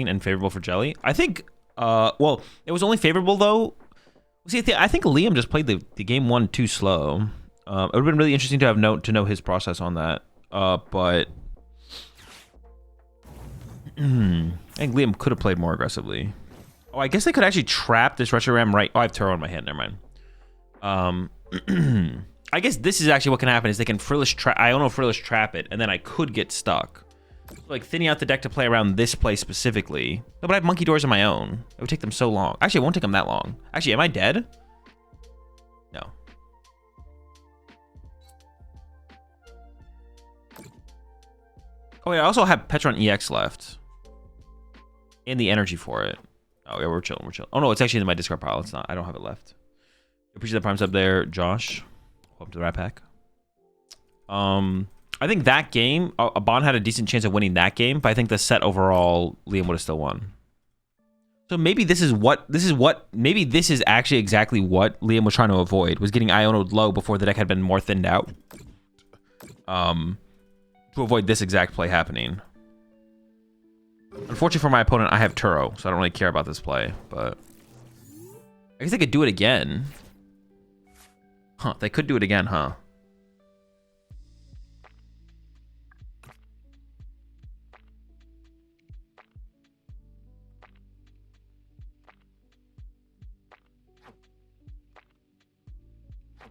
A: and favorable for Jelly. I think, well, it was only favorable though. See, I think Liam just played the game 1 too slow. It would have been really interesting to know his process on that. But I think Liam could have played more aggressively. Oh, I guess they could actually trap this Reshiram right. Oh, I have Turo in my hand. Never mind. I guess this is actually what can happen is they can Frillish trap. I don't know Frillish trap it, and then I could get stuck. Like thinning out the deck to play around this play specifically. No, but I have monkey doors of my own. It would take them so long. Actually, it won't take them that long. Actually, am I dead? No. Oh, wait, I also have Petron EX left. And the energy for it. Oh, yeah, we're chilling, we're chilling. Oh, no, it's actually in my discard pile. It's not. I don't have it left. Appreciate the primes up there, Josh. Welcome to the Rat Pack. I think that game, Bond had a decent chance of winning that game, but I think the set overall, Liam would have still won. So maybe this is actually exactly what Liam was trying to avoid, was getting Iono'd low before the deck had been more thinned out. To avoid this exact play happening. Unfortunately for my opponent, I have Turo, so I don't really care about this play, but I guess they could do it again. Huh, they could do it again, huh?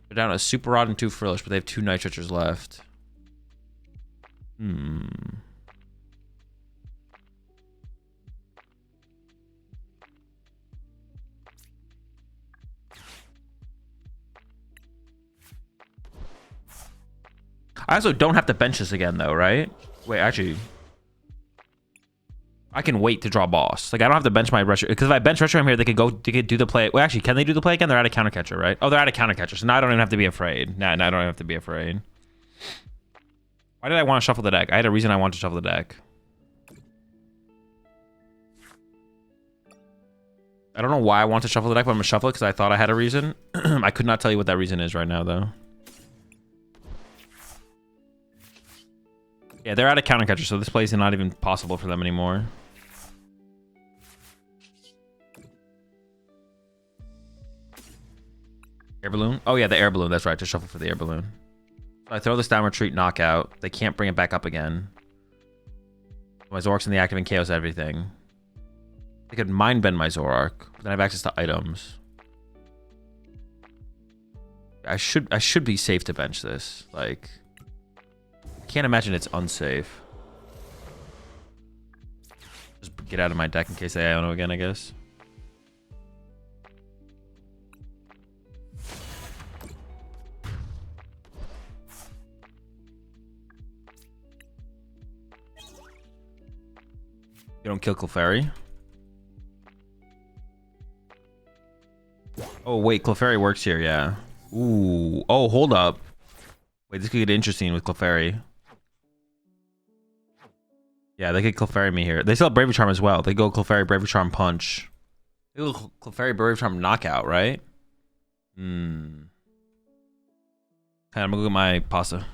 A: They're down a Super Rod and 2 Frillish, but they have 2 Night Stretchers left. I also don't have to bench this again, though, right? Wait, actually, I can wait to draw boss. Like, I don't have to bench my Retro, because if I bench Retro here, they could do the play. Well, actually, can they do the play again? They're out of counter catcher, right? Oh, they're out of counter catcher, so now I don't even have to be afraid. Now I don't have to be afraid. Why did I want to shuffle the deck? I had a reason I wanted to shuffle the deck. I don't know why I want to shuffle the deck, but I'm going to shuffle it because I thought I had a reason. I could not tell you what that reason is right now, though. Yeah, they're out of counter catcher, so this play is not even possible for them anymore. Air balloon? Oh yeah, the air balloon. That's right. Just shuffle for the air balloon. So I throw this down, retreat, knockout. They can't bring it back up again. My Zoroark's in the active and KOs everything. They could mind bend my Zoroark, but then I have access to items. I should be safe to bench this. Like, can't imagine it's unsafe. Just get out of my deck in case I Iono again, I guess. You don't kill Clefairy? Oh, wait, Clefairy works here, yeah. Ooh. Oh, hold up. Wait, this could get interesting with Clefairy. Yeah, they could Clefairy me here. They still have Bravery Charm as well. They go Clefairy, Bravery Charm, Punch. They go Clefairy, Bravery Charm, Knockout, right? Okay, I'm gonna go get my pasta.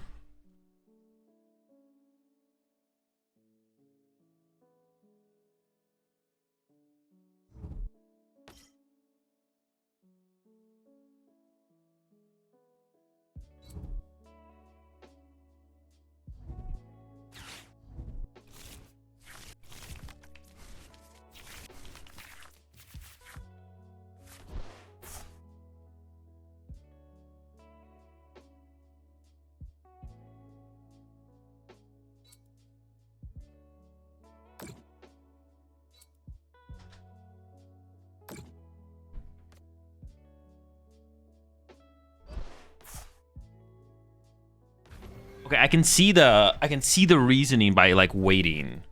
A: Okay, I can see the reasoning by like waiting.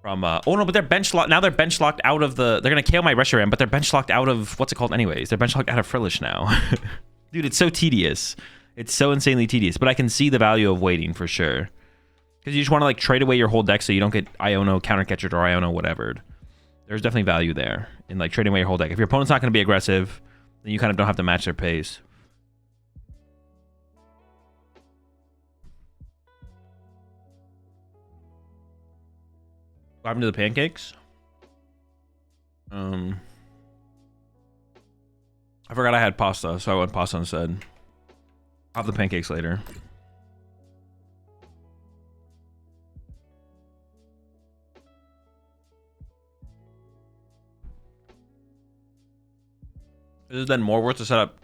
A: From oh no, but they're bench locked now. They're bench locked out of the. They're gonna KO my Reshiram, but they're bench locked out of what's it called anyways? They're bench locked out of Frillish now. Dude, it's so tedious. It's so insanely tedious. But I can see the value of waiting for sure. Because you just want to like trade away your whole deck so you don't get Iono countercatchered or Iono whatever. There's definitely value there in like trading away your whole deck. If your opponent's not going to be aggressive, then you kind of don't have to match their pace. What happened to the pancakes? I forgot I had pasta, so I went pasta instead. I'll have the pancakes later. Is it then more worth to set up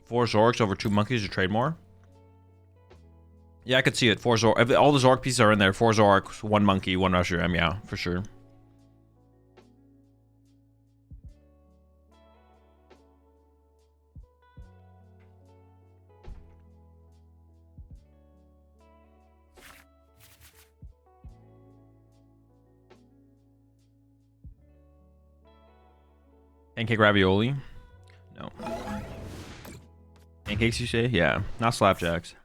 A: 4 Zoroarks over 2 monkeys to trade more? Yeah, I could see it. 4 Zoroark. If all the Zoroark pieces are in there. 4 Zoroark, 1 Monkey, 1 Reshiram. Yeah, for sure. Pancake ravioli? No. Pancakes, you say? Yeah, not slapjacks.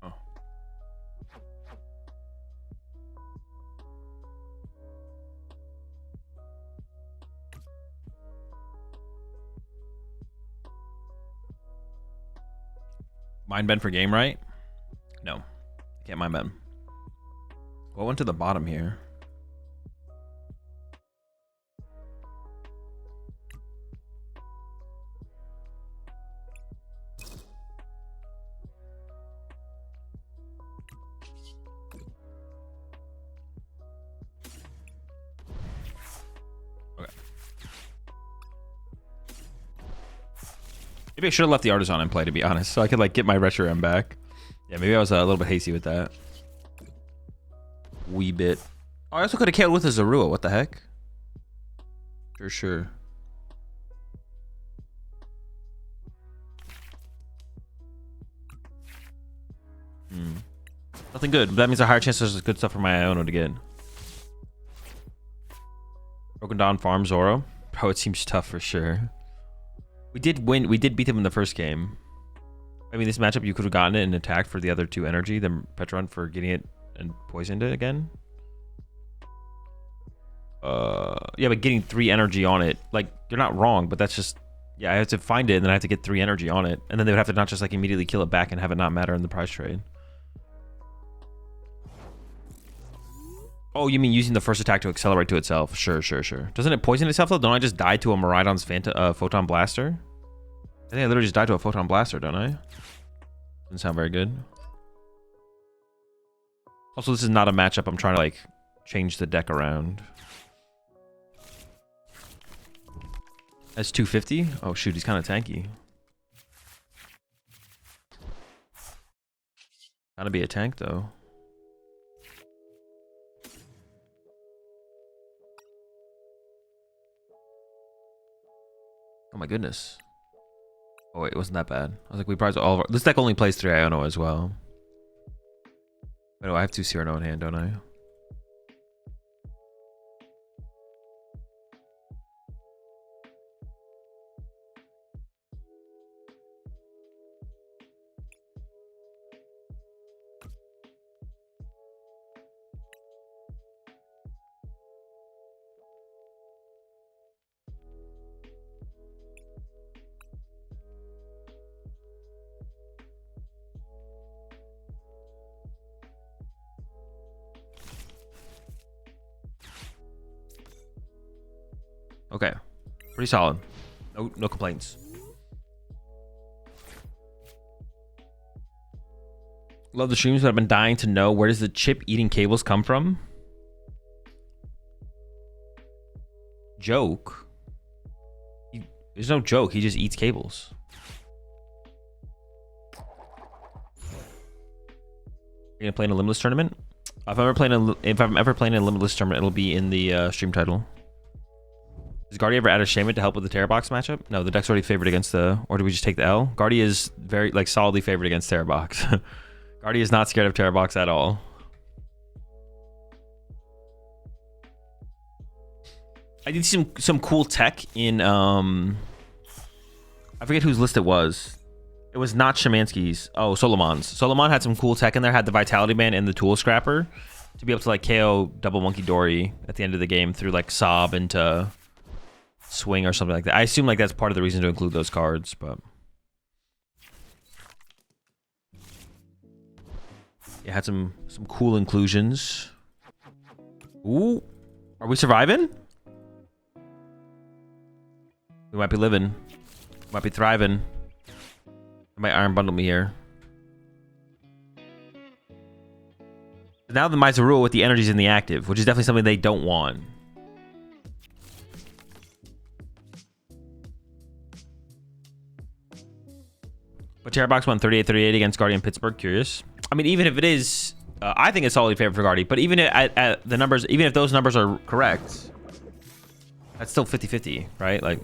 A: Oh. Mind bend for game, right? No. I can't mind bend. What went to the bottom here? Okay. Maybe I should have left the artisan in play, to be honest, so I could like get my Reshiram back. Yeah, maybe I was a little bit hasty with that. Wee bit. Oh, I also could have killed with a Zorua. What the heck? Sure. Nothing good. That means a higher chance there's good stuff for my Iono to get. Broken Dawn farm Zoro. Bro, it seems tough for sure. We did win. We did beat him in the first game. I mean, this matchup, you could have gotten it and attacked for the other 2 energy, then Petron for getting it and poisoned it again. Yeah, but getting 3 energy on it, like, you're not wrong, but that's just, yeah, I have to find it and then I have to get 3 energy on it, and then they would have to not just like immediately kill it back and have it not matter in the prize trade. Oh, you mean using the first attack to accelerate to itself? Sure. Doesn't it poison itself though? Don't I just die to a Miraidon's Photon Blaster? I think I literally just died to a Photon Blaster, don't I? Doesn't sound very good. Also, this is not a matchup I'm trying to like change the deck around. That's 250? Oh shoot, he's kind of tanky. Gotta be a tank though. Oh my goodness. Oh wait, it wasn't that bad. I was like, we probably all of our... This deck only plays 3 Iono as well. Wait, no, I have 2 Cyrano in hand, don't I? Okay, pretty solid. No complaints. Love the streams, but I've been dying to know, where does the chip eating cables come from? Joke? There's no joke. He just eats cables. You're gonna play in a limitless tournament? If I'm ever playing a limitless tournament, it'll be in the stream title. Does Guardy ever add a Shaman to help with the Terror Box matchup? No, the deck's already favored against the... Or do we just take the L? Guardy is very, like, solidly favored against Terror Box. Guardy is not scared of Terror Box at all. I did see some cool tech in... I forget whose list it was. It was not Shemansky's. Oh, Solomon's. Solomon had some cool tech in there. Had the Vitality Band and the Tool Scrapper to be able to, like, KO double Monkey Dory at the end of the game through, like, Sob into... Swing or something like that. I assume like that's part of the reason to include those cards, but it had some cool inclusions. Ooh, are we surviving? We might be living. We might be thriving. They might iron bundle me here. Now the Azul with the energies in the active, which is definitely something they don't want. But Terrorbox won 38-38 against Guardian Pittsburgh. Curious. I mean, even if it is, I think it's solidly favored for Guardi. But even at the numbers, even if those numbers are correct, that's still 50-50, right? Like,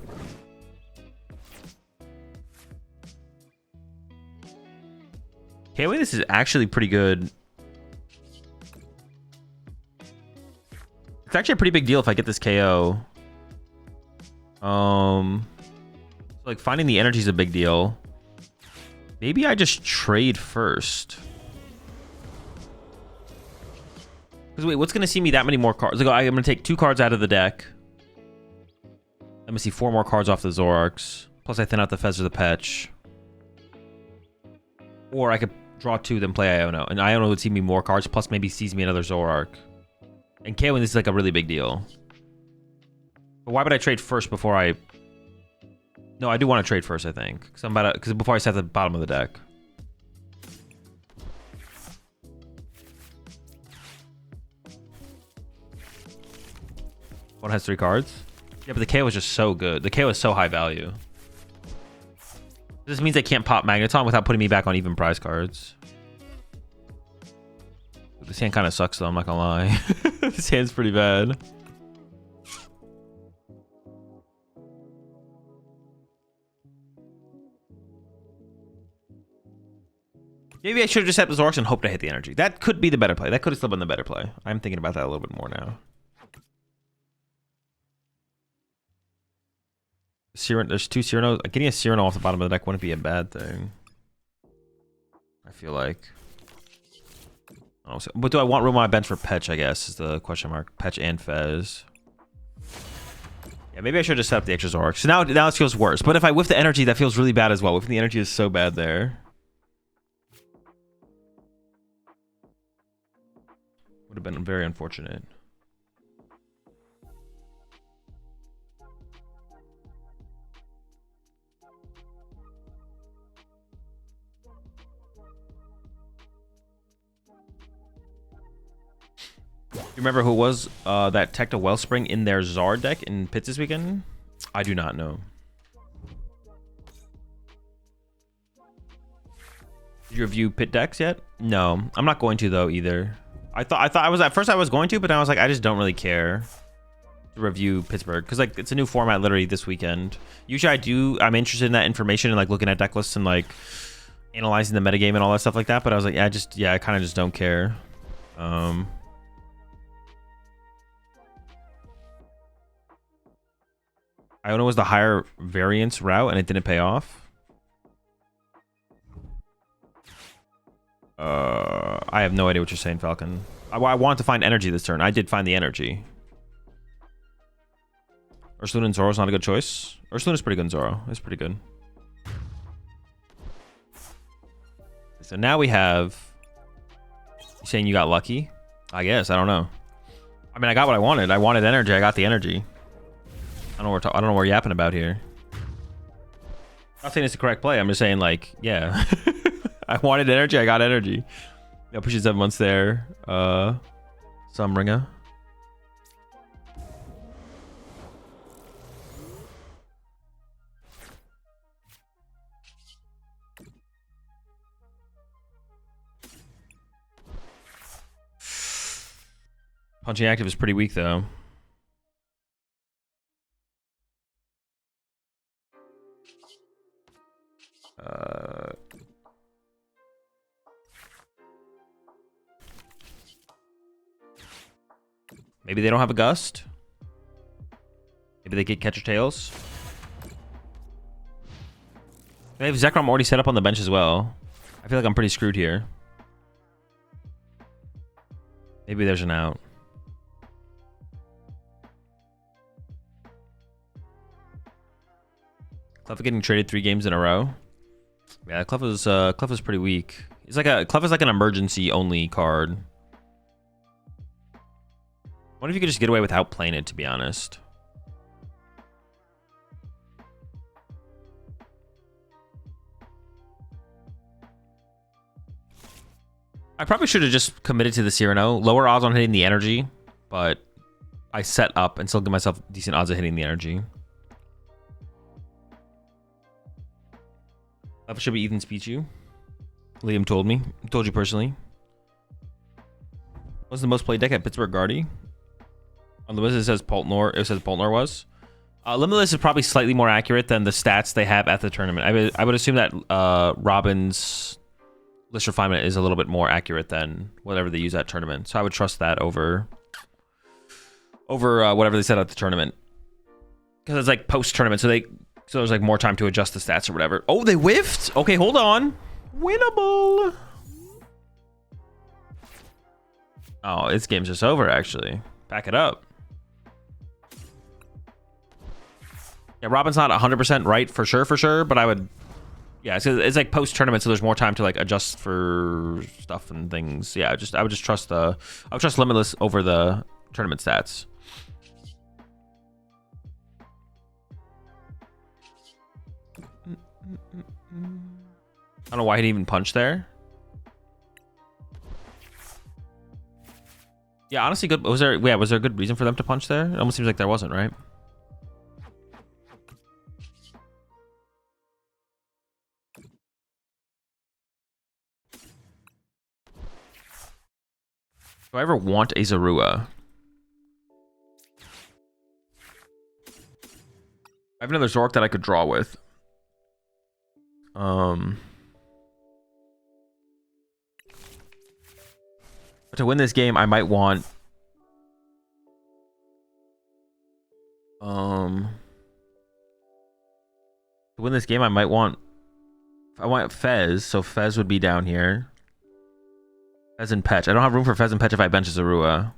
A: okay, wait, this is actually pretty good. It's actually a pretty big deal if I get this KO. Like finding the energy is a big deal. Maybe I just trade first. Because wait, what's going to see me that many more cards? Like, I'm going to take 2 cards out of the deck. Let me see 4 more cards off the Zoroarks. Plus I thin out the Fez or the Petch. Or I could draw 2, then play Iono. And Iono would see me more cards, plus maybe sees me another Zoroark. And KOing this is like a really big deal. But why would I trade first before I... No, I do want to trade first, I think. Because before I set the bottom of the deck. One has 3 cards. Yeah, but the KO is just so good. The KO is so high value. This means I can't pop Magneton without putting me back on even prize cards. This hand kind of sucks though, I'm not gonna lie. This hand's pretty bad. Maybe I should have just set the Zoroarks and hoped to hit the energy. That could be the better play. That could have still been the better play. I'm thinking about that a little bit more now. There's 2 Cyrano. Getting a Cyrano off the bottom of the deck wouldn't be a bad thing. I feel like. But do I want room on my bench for Petch, I guess, is the question mark. Petch and Fez. Yeah, maybe I should just set up the extra Zoroark. So now it feels worse. But if I whiff the energy, that feels really bad as well. Whiffing the energy is so bad there. Would have been very unfortunate. You remember who was that Tecta Wellspring in their Zar deck in Pits this weekend? I do not know. Did you review Pit decks yet? No, I'm not going to though either. I thought I was at first I was going to, but then I was like, I just don't really care to review Pittsburgh because like it's a new format literally this weekend. Usually I'm interested in that information and like looking at deck lists and like analyzing the metagame and all that stuff like that. But I was like, I kind of just don't care. Iono was the higher variance route and it didn't pay off. I have no idea what you're saying, Falcon. I want to find energy this turn. I did find the energy. Ursaluna and Zoro's not a good choice. Ursaluna's pretty good in Zoro. It's pretty good. So now we have... You saying you got lucky? I guess. I don't know. I mean, I got what I wanted. I wanted energy. I got the energy. I don't know what we're yapping about here. I'm not saying it's the correct play. I'm just saying, like, yeah. I wanted energy. I got energy. Yeah, appreciate 7 months there. Sumringer. Punching active is pretty weak, though. Maybe they don't have a gust. Maybe they get catcher tails. They have Zekrom already set up on the bench as well. I feel like I'm pretty screwed here. Maybe there's an out. Clef getting traded 3 games in a row. Yeah, Clef is pretty weak. It's like Clef is like an emergency only card. What if you could just get away without playing it, to be honest? I probably should have just committed to the Cyrano. Lower odds on hitting the energy, but I set up and still give myself decent odds of hitting the energy. That should be Ethan's Pichu. Liam told me. Told you personally. What's the most played deck at Pittsburgh Guardy? On the list it says Poltnor. It says Poltnor was. Limitless is probably slightly more accurate than the stats they have at the tournament. I would assume that Robin's list refinement is a little bit more accurate than whatever they use at tournament. So I would trust that over whatever they said at the tournament. Because it's like post-tournament, so there's like more time to adjust the stats or whatever. Oh, they whiffed? Okay, hold on. Winnable. Oh, this game's just over, actually. Back it up. Yeah, Robin's not 100% right for sure, but I would... Yeah, it's like post-tournament, so there's more time to like adjust for stuff and things. Yeah, I would just trust Limitless over the tournament stats. I don't know why he'd even punch there. Yeah, honestly, good. Was there a good reason for them to punch there? It almost seems like there wasn't, right? Do I ever want a Zorua? I have another Zoroark that I could draw with. But to win this game, I might want... To win this game, I want Fez, so Fez would be down here. Fez and Petch. I don't have room for Fez and Petch if I bench Zorua.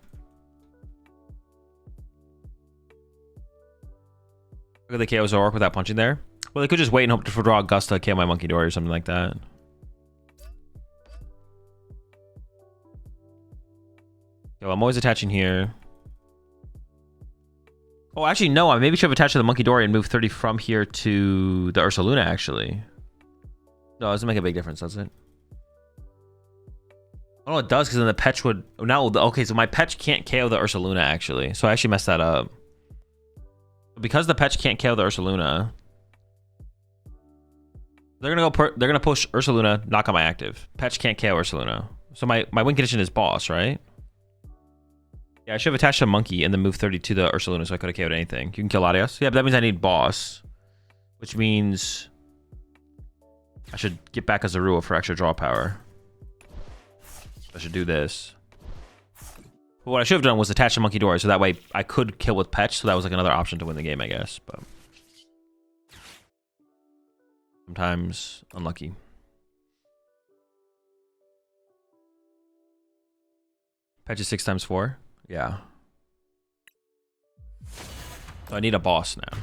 A: Look at the KO Zoroark without punching there. Well, they could just wait and hope to draw Augusta, KO my Monkey Dory or something like that. So I'm always attaching here. Oh, actually, no. I maybe should have attached to the Monkey Dory and moved 30 from here to the Ursaluna, actually. No, it doesn't make a big difference, does it? Oh, it does, because then the Petch would... Now, okay, so my Petch can't KO the Ursaluna, actually. So I actually messed that up. Because the Petch can't KO the Ursaluna... They're gonna push Ursaluna, knock out my active. Petch can't KO Ursaluna. So my win condition is boss, right? Yeah, I should have attached a monkey and then moved 30 to the Ursaluna so I could have KO'd anything. You can kill Latias. Yeah, but that means I need boss. Which means I should get back a Zorua for extra draw power. I should do this. But what I should have done was attach the Monkey Dory so that way I could kill with Petch, so that was like another option to win the game, I guess. But sometimes unlucky. Petch is 6 times 4. Yeah. So I need a boss now.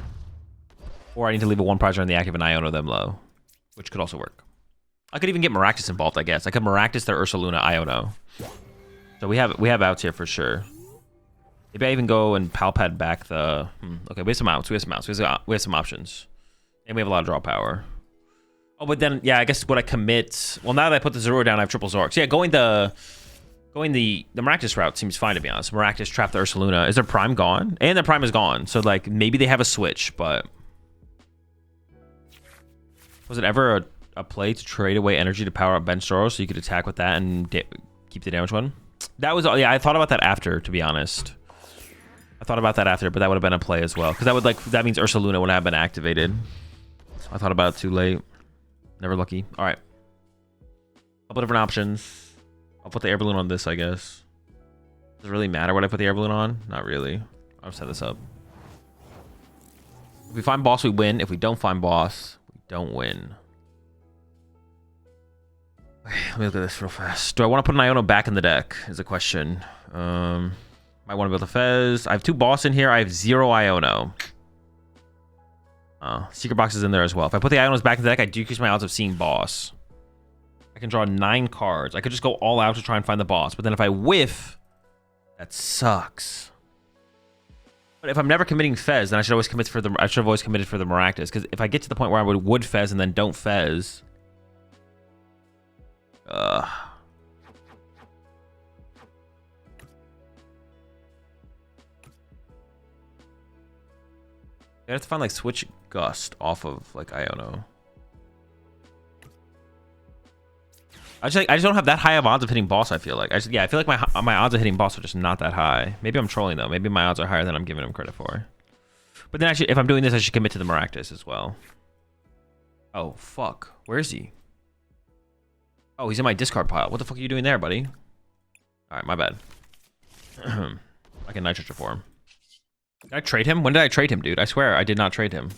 A: Or I need to leave a 1 prizer on the active and Iono them low. Which could also work. I could even get Maractus involved, I guess. I could Maractus their Ursaluna Iono. So we have outs here for sure. Maybe I even go and Palpad back the... Okay, we have some outs. We have some options. And we have a lot of draw power. Oh, but then, yeah, I guess would I commit... Well, now that I put the Zorua down, I have triple Zoroark. So yeah, going the Maractus route seems fine, to be honest. Maractus trap the Ursaluna. Is their Prime gone? And their Prime is gone. So, like, maybe they have a switch, but... Was it ever a play to trade away energy to power up bench Zoro so you could attack with that and keep the damage one? That was... Yeah, I thought about that after, to be honest. I thought about that after, but that would have been a play as well. Because that means Ursaluna would have been activated. I thought about it too late. Never lucky. All right. A couple different options. I'll put the air balloon on this, I guess. Does it really matter what I put the air balloon on? Not really. I'll set this up. If we find boss, we win. If we don't find boss, we don't win. Okay, let me look at this real fast. Do I want to put an Iono back in the deck? Is the question. Might want to build a Fez. I have 2 boss in here. I have 0 Iono. Secret box is in there as well. If I put the Ionos back in the deck, I decrease my odds of seeing boss. I can draw 9 cards. I could just go all out to try and find the boss. But then if I whiff, that sucks. But if I'm never committing Fez, then I should always commit for the... I should have always committed for the Maractus. Because if I get to the point where I would Fez and then don't Fez... I have to find like switch Gust off of like Iono. I just don't have that high of odds of hitting boss. I feel like I feel like my odds of hitting boss are just not that high. Maybe I'm trolling though. Maybe my odds are higher than I'm giving them credit for. But then actually, if I'm doing this, I should commit to the Maractus as well. Oh fuck, where is he? Oh, he's in my discard pile. What the fuck are you doing there, buddy? All right, my bad. I can nitrogen for him. Did I trade him? When did I trade him, dude? I swear I did not trade him.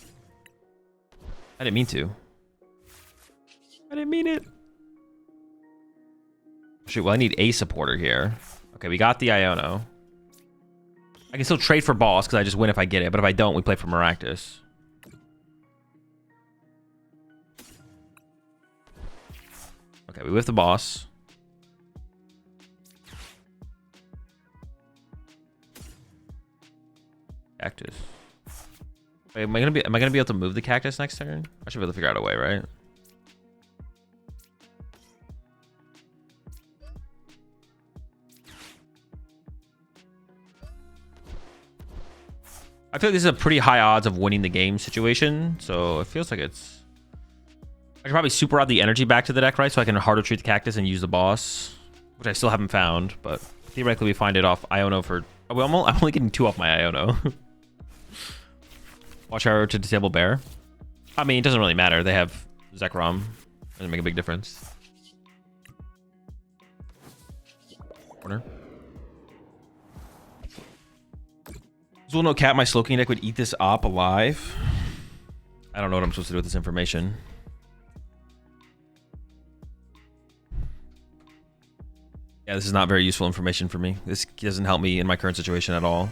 A: I didn't mean to. I didn't mean it. Shoot, well, I need a supporter here. Okay, we got the Iono. I can still trade for boss because I just win if I get it. But if I don't, we play for Maractus. Okay, we whiff the boss. Cactus. Wait, am I gonna be able to move the cactus next turn? I should be able to figure out a way, right? I feel like this is a pretty high odds of winning the game situation, so it feels like it's... I should probably super add the energy back to the deck, right? So I can harder treat the cactus and use the boss, which I still haven't found, but theoretically we find it off Iono for... Oh, I'm only getting 2 off my Iono. Watch Arrow to disable bear. I mean, it doesn't really matter. They have Zekrom. Doesn't make a big difference. Corner. Azul no cat, my Slowking deck would eat this op alive. I don't know what I'm supposed to do with this information. Yeah, this is not very useful information for me. This doesn't help me in my current situation at all.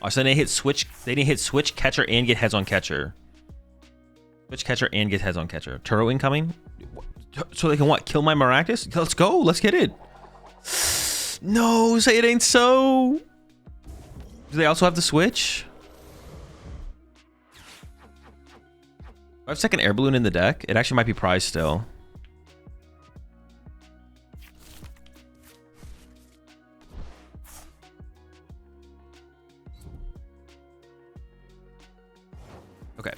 A: Oh, so they didn't hit switch. They didn't hit switch catcher and get heads on catcher. Switch catcher and get heads on catcher. Turo incoming. So they can what? Kill my Maractus? Let's go. Let's get it. No, say it ain't so. Do they also have the switch? I have second air balloon in the deck. It actually might be prized still. Okay.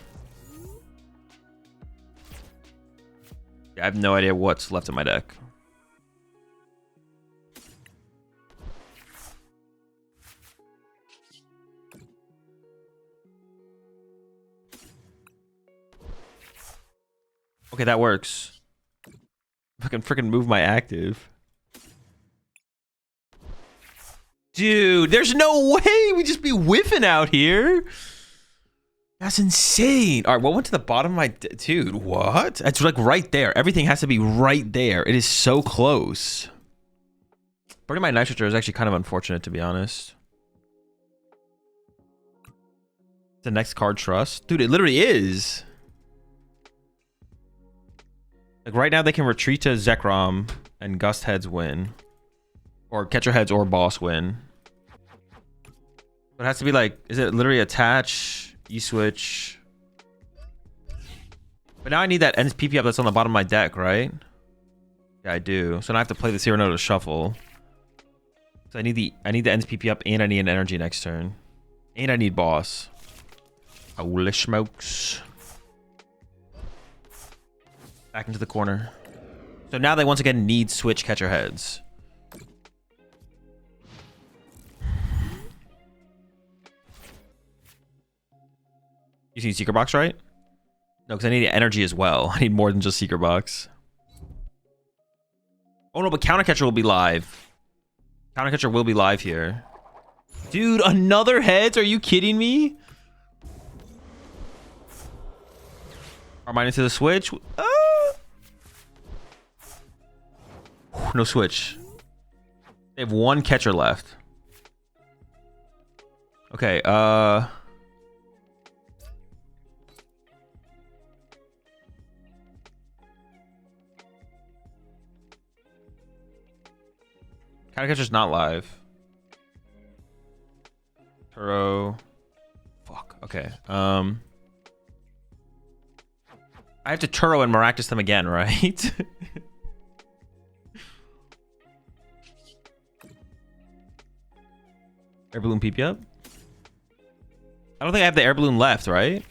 A: Yeah, I have no idea what's left in my deck. Okay, that works. I can freaking move my active. Dude, there's no way we just be whiffing out here. That's insane. All right, what went to the bottom of my... Dude, what? It's like right there. Everything has to be right there. It is so close. Burning my nitrogen is actually kind of unfortunate, to be honest. The next card, Trust. Dude, it literally is. Like right now, they can retreat to Zekrom and Gust Heads win. Or Catcher Heads or Boss win. But it has to be like... Is it literally attach... E-switch. But now I need that ends PP up that's on the bottom of my deck, right? Yeah, I do. So now I have to play the Cyrano to shuffle. So I need the ends PP up and I need an energy next turn. And I need boss. Holy smokes. Back into the corner. So now they once again need switch catcher heads. You see Secret Box, right? No, because I need energy as well. I need more than just Secret Box. Oh no, but Counter Catcher will be live. Counter Catcher will be live here. Dude, another heads? Are you kidding me? Armine into the switch. No switch. They have one catcher left. Okay, Counter Catcher's not live. Turo. Fuck. Okay. I have to Turo and Maractus them again, right? Air Balloon PP up. I don't think I have the air balloon left, right?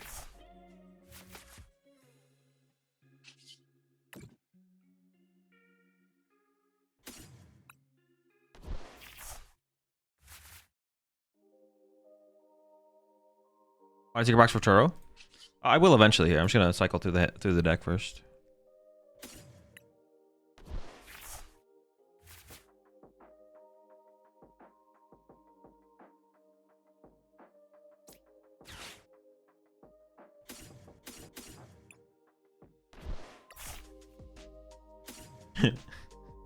A: Want a secret box for Turo? I will eventually here. I'm just gonna cycle through the deck first.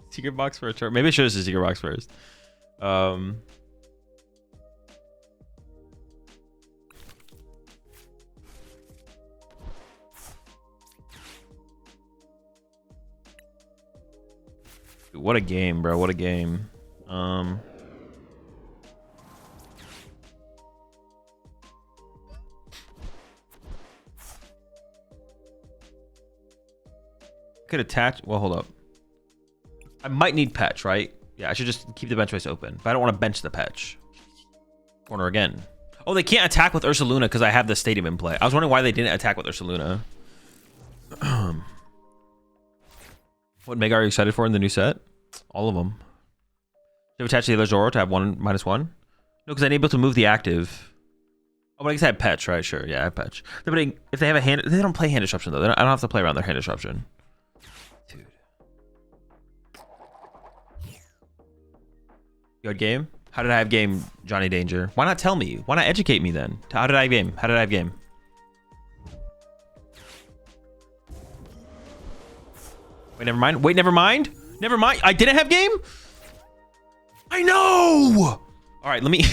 A: Secret box for a Turo. Maybe I should have said secret box first. What a game, bro. What a game. Could attach. Well, hold up. I might need Petch, right? Yeah, I should just keep the bench base open. But I don't want to bench the Petch. Corner again. Oh, they can't attack with Ursaluna because I have the stadium in play. I was wondering why they didn't attack with Ursaluna. What Mega are you excited for in the new set? All of them. Should have attached the other Zoro to have 1/-1? No, because I'm able to move the active. Oh, but I guess I have Petch, right? Sure, yeah, I have Petch. If they have a hand, they don't play hand disruption though. I don't have to play around their hand disruption. Dude. You had game? How did I have game, Johnny Danger? Why not tell me? Why not educate me then? How did I have game? How did I have game? Wait, never mind. Wait, never mind. Never mind. I didn't have game? I know! All right, let me...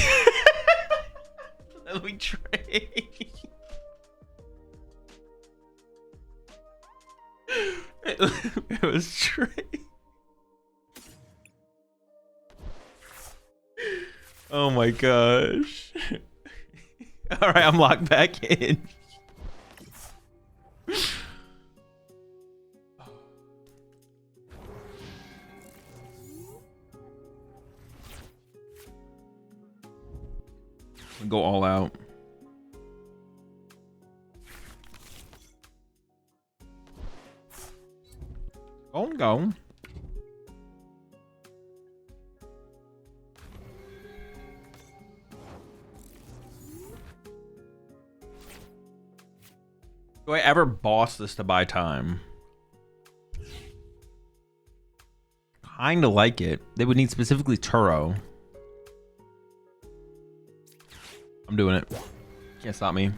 A: let me trade. It was trade. Oh my gosh. All right, I'm locked back in. Go all out. Go. Do I ever boss this to buy time? Kinda like it. They would need specifically Turo. I'm doing it. Can't stop me.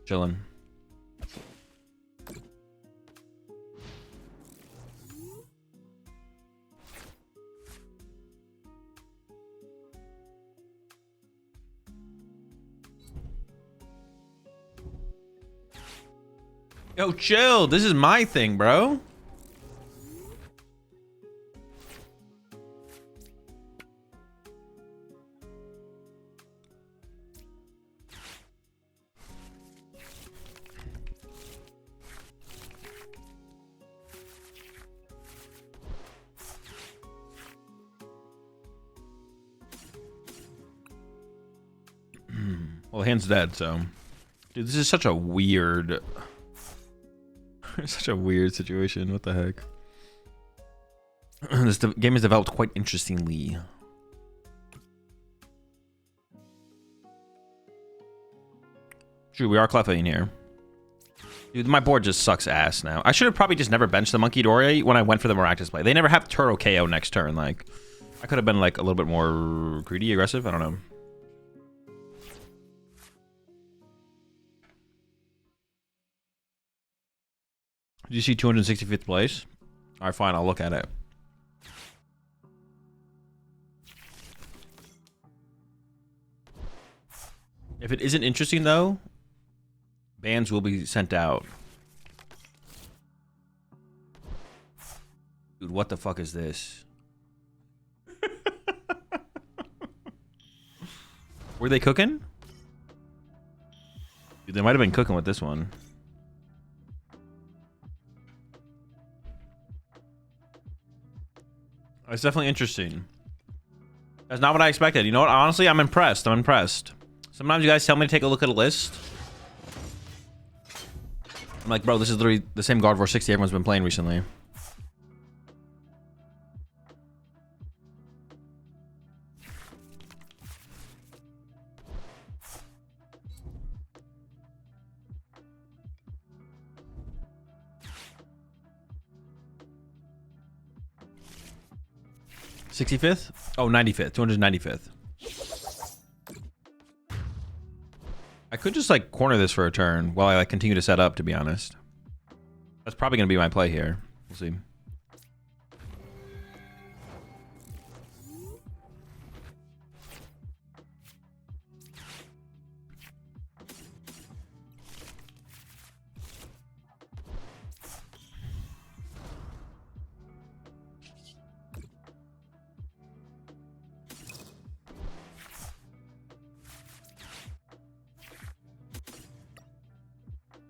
A: Chilling. Yo, chill. This is my thing, bro. Well, hand's dead, so... Dude, this is such a weird... such a weird situation. What the heck? This game is developed quite interestingly. True, we are clefting here. Dude, my board just sucks ass now. I should have probably just never benched the Monkey Doria when I went for the Miraculous play. They never have Turo KO next turn. Like, I could have been like a little bit more greedy, aggressive. I don't know. Did you see 265th place? All right, fine. I'll look at it. If it isn't interesting, though, bans will be sent out. Dude, what the fuck is this? Were they cooking? Dude, they might have been cooking with this one. It's definitely interesting. That's not what I expected. You know what? Honestly, I'm impressed. I'm impressed. Sometimes you guys tell me to take a look at a list. I'm like, bro, this is literally the same Gardevoir 60 everyone's been playing recently. $65th? Oh, 95th. 295th. I could just like corner this for a turn while I like continue to set up, to be honest. That's probably going to be my play here. We'll see.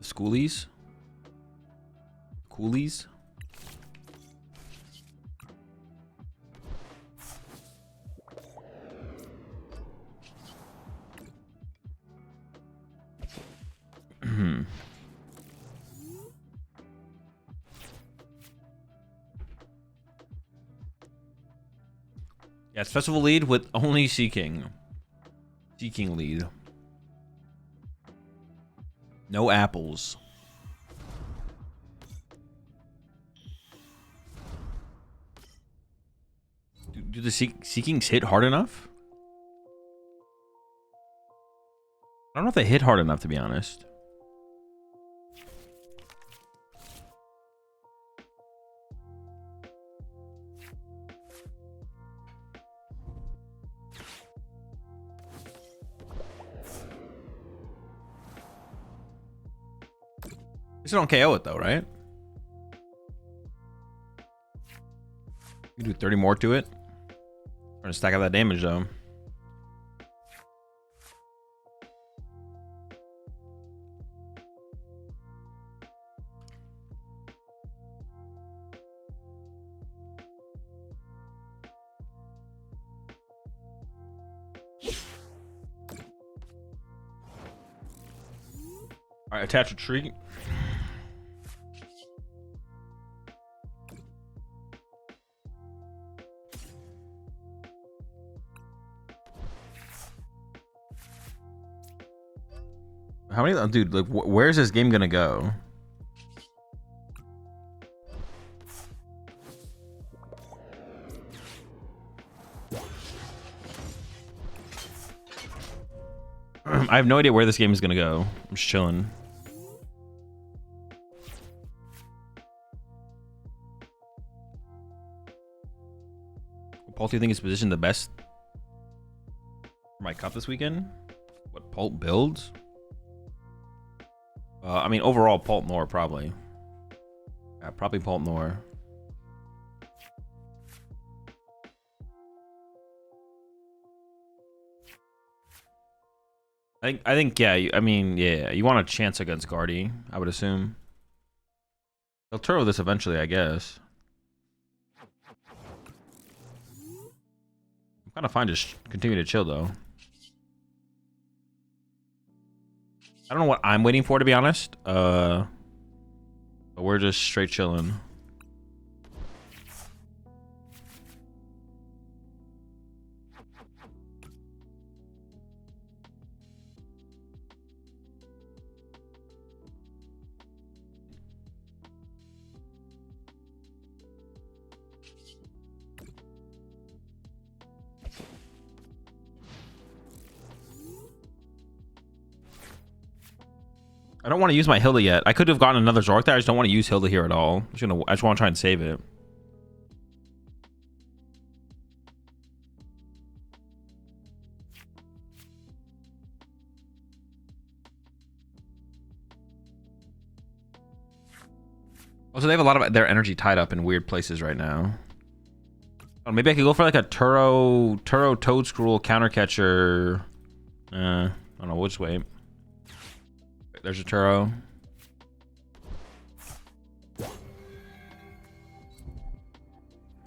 A: Schoolies? Coolies? Yeah, it's festival lead with only Seeking. Seeking lead. No apples. Do the Seekings hit hard enough? I don't know if they hit hard enough, to be honest. They still don't KO it though, right? You can do 30 more to it. Trying to stack up that damage though. All right, attach retreat. How many, dude, like, where's this game gonna go? I have no idea where this game is gonna go. I'm just chilling. Paul, do you think is positioned the best for my cup this weekend? What Pult builds? I mean, overall, Pult Nor, probably. Yeah, probably Pult Nor. I think, yeah. I mean, yeah. You want a chance against Guardy, I would assume. They'll turbo this eventually, I guess. I'm kind of fine just continue to chill, though. I don't know what I'm waiting for, to be honest. But we're just straight chilling. I don't want to use my Hilda yet. I could have gotten another Zoroark there. I just don't want to use Hilda here at all. I just want to try and save it. Also, they have a lot of their energy tied up in weird places right now. Oh, maybe I could go for like a Turo Toadscruel counter catcher. I don't know. We'll just wait. There's a Turo.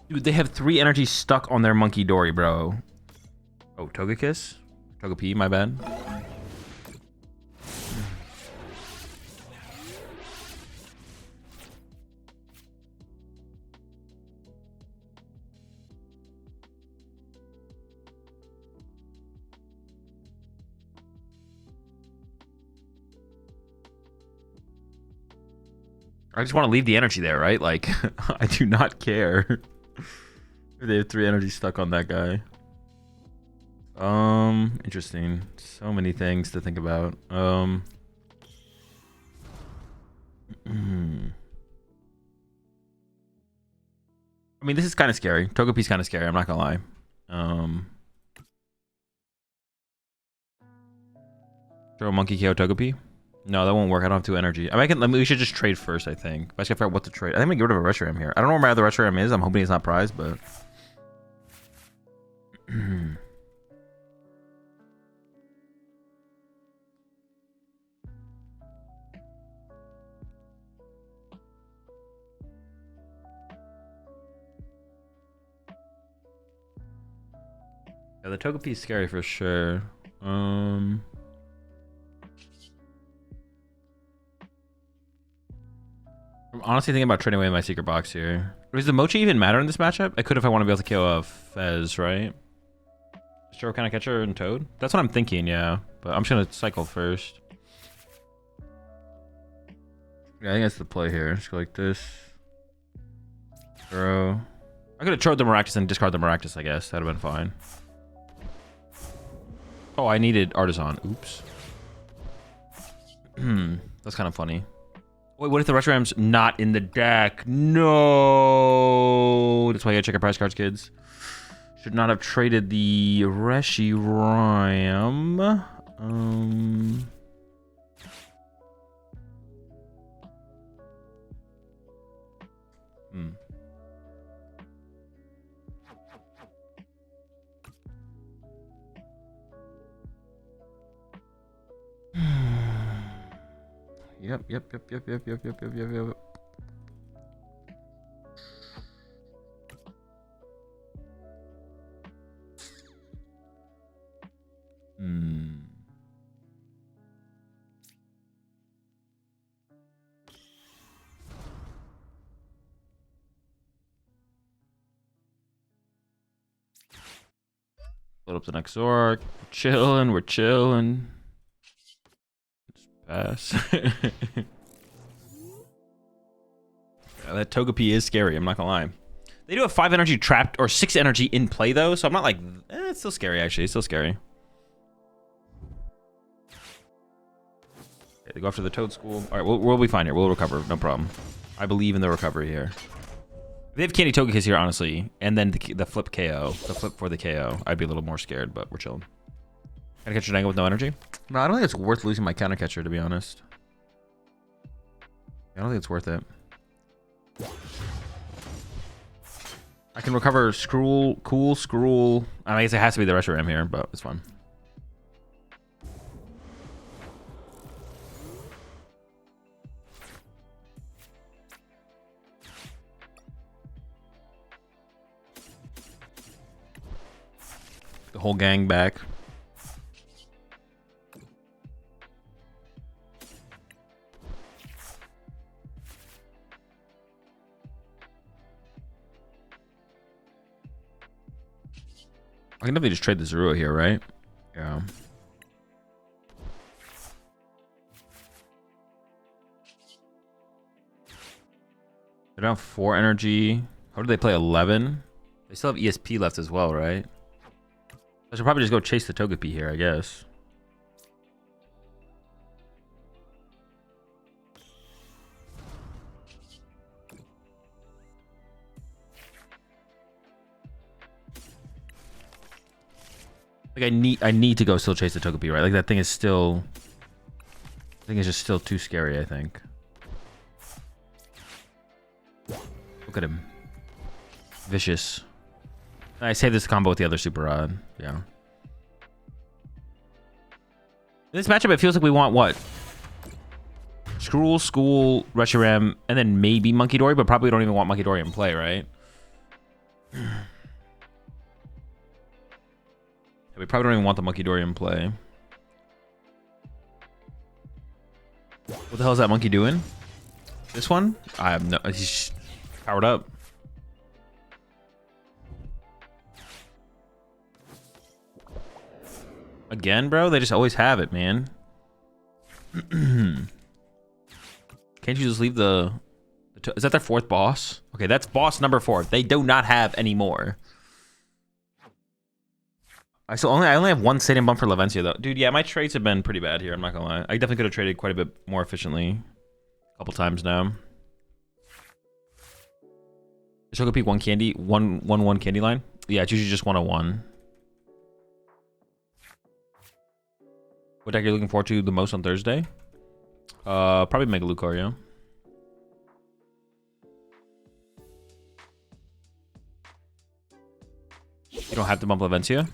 A: Dude, they have 3 energy stuck on their Monkey Dory, bro. Oh, Togekiss? Togepi, my bad. I just want to leave the energy there, right? Like, I do not care. They have 3 energy stuck on that guy. Interesting. So many things to think about. I mean, this is kind of scary. Togepi's kind of scary, I'm not gonna lie. Throw a Monkey KO Togepi? No, that won't work. I don't have 2 energy. I mean, we should just trade first, I think. I just gotta figure out what to trade. I think I'm gonna get rid of a Reshiram here. I don't know where my other Reshiram is. I'm hoping it's not prized, but... Yeah, the Togepi is scary for sure. I'm honestly thinking about trading away my secret box here. Does the Mochi even matter in this matchup? I could if I want to be able to kill a Fez, right? Sure, kind of catcher and Toad? That's what I'm thinking, yeah. But I'm just gonna cycle first. Yeah, I think that's the play here. Just go like this. Throw. I could have tried the Maractus and discard the Maractus, I guess. That'd have been fine. Oh, I needed Artisan. Oops. That's kind of funny. Wait, what if the Reshiram's not in the deck? No. That's why you gotta check your prize cards, kids. Should not have traded the Reshiram. Yep. Load up the next Zoroark. We're chilling. Just pass. Yeah, that Togepi is scary, I'm not gonna lie. They do have 5 energy trapped, or 6 energy in play though, so I'm not like, it's still scary actually, it's still scary. Okay, they go after the Toad School. Alright, we'll be fine here, we'll recover, no problem. I believe in the recovery here. If they have Candy Togekiss here, honestly, and then the flip KO, the flip for the KO, I'd be a little more scared, but we're chilling. Counter catcher Dango with no energy? No, I don't think it's worth losing my counter catcher, to be honest. I don't think it's worth it. I can recover Skrull, cool, Skrull. I guess it has to be the Reshiram here, but it's fine. The whole gang back. I can definitely just trade the Zorua here, right? Yeah. They're down 4 energy. How do they play 11? They still have ESP left as well, right? I should probably just go chase the Togepi here, I guess. Like I need to go still chase the Togepi, right? Like that thing is still, I think it's just still too scary, I think. Look at him. Vicious. I saved this combo with the other Super Rod. Yeah. In this matchup, it feels like we want what? Skrull, School, Reshiram, and then maybe Monkey Dory, but probably don't even want Monkey Dory in play, right? We probably don't even want the Monkey Dory in play. What the hell is that monkey doing? This one? I have no... He's powered up. Again, bro? They just always have it, man. Can't you just leave the is that their 4th boss? Okay, that's boss number 4. They do not have any more. I only have 1 stadium bump for Lavencia though. Dude, yeah, my trades have been pretty bad here, I'm not gonna lie. I definitely could have traded quite a bit more efficiently. A couple times now. Choco Peak 1 candy, 1 candy line. Yeah, it's usually just 101. What deck are you looking forward to the most on Thursday? Probably Mega Lucario. You don't have to bump Lavencia?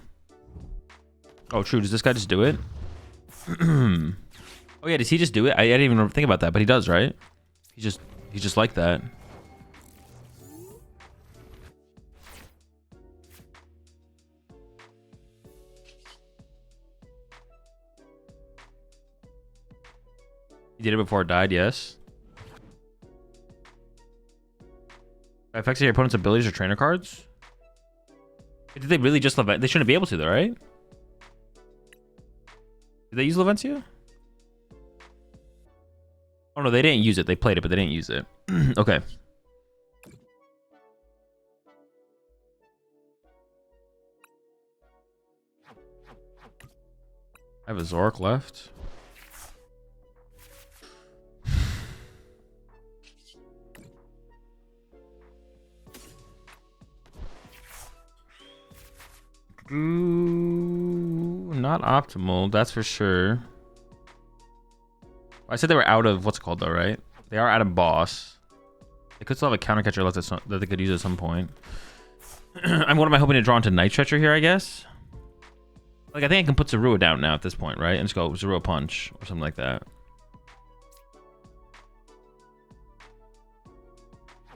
A: Oh, true. Does this guy just do it? Oh yeah, does he just do it? I didn't even think about that, but he does, right? He's just like that. He did it before it died, yes. Affects your opponent's abilities or trainer cards? Did they really just Lavencia? They shouldn't be able to though, right? Did they use Lavencia? Oh no, they didn't use it. They played it, but they didn't use it. Okay. I have a Zoroark left. Not optimal, that's for sure. I said they were out of what's it called though, right? They are out of boss. They could still have a counter catcher left that they could use at some point. What am I hoping to draw into Night Stretcher here, I guess? Like, I think I can put Zorua down now at this point, right? And just go Zorua Punch or something like that.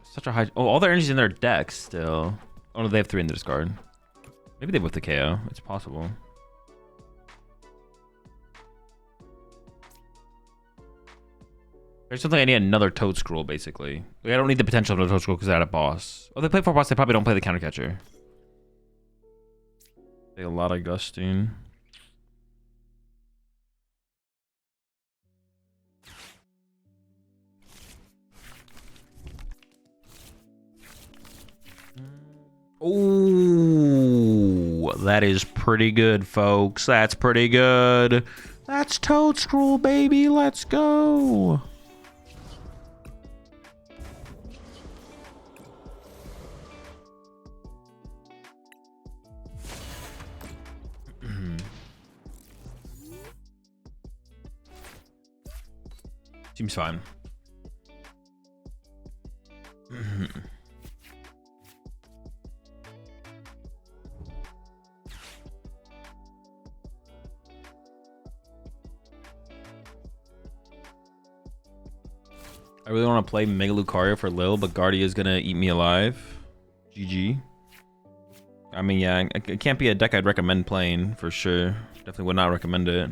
A: Such a high... Oh, all their energy's in their deck still. Oh, no, they have 3 in the discard. Maybe they whip the KO. It's possible. There's something I need another Toad Scroll, basically. Like, I don't need the potential of a Toad Scroll because they're at a boss. Oh, they play 4 boss, they probably don't play the counter catcher. Take a lot of Gusting. Oh, that is pretty good, folks. That's pretty good. That's Toad Scroll, baby. Let's go. Seems fine. I really want to play Mega Lucario for Lil, but Guardia is gonna eat me alive. GG. I mean, yeah, it can't be a deck I'd recommend playing for sure. Definitely would not recommend it.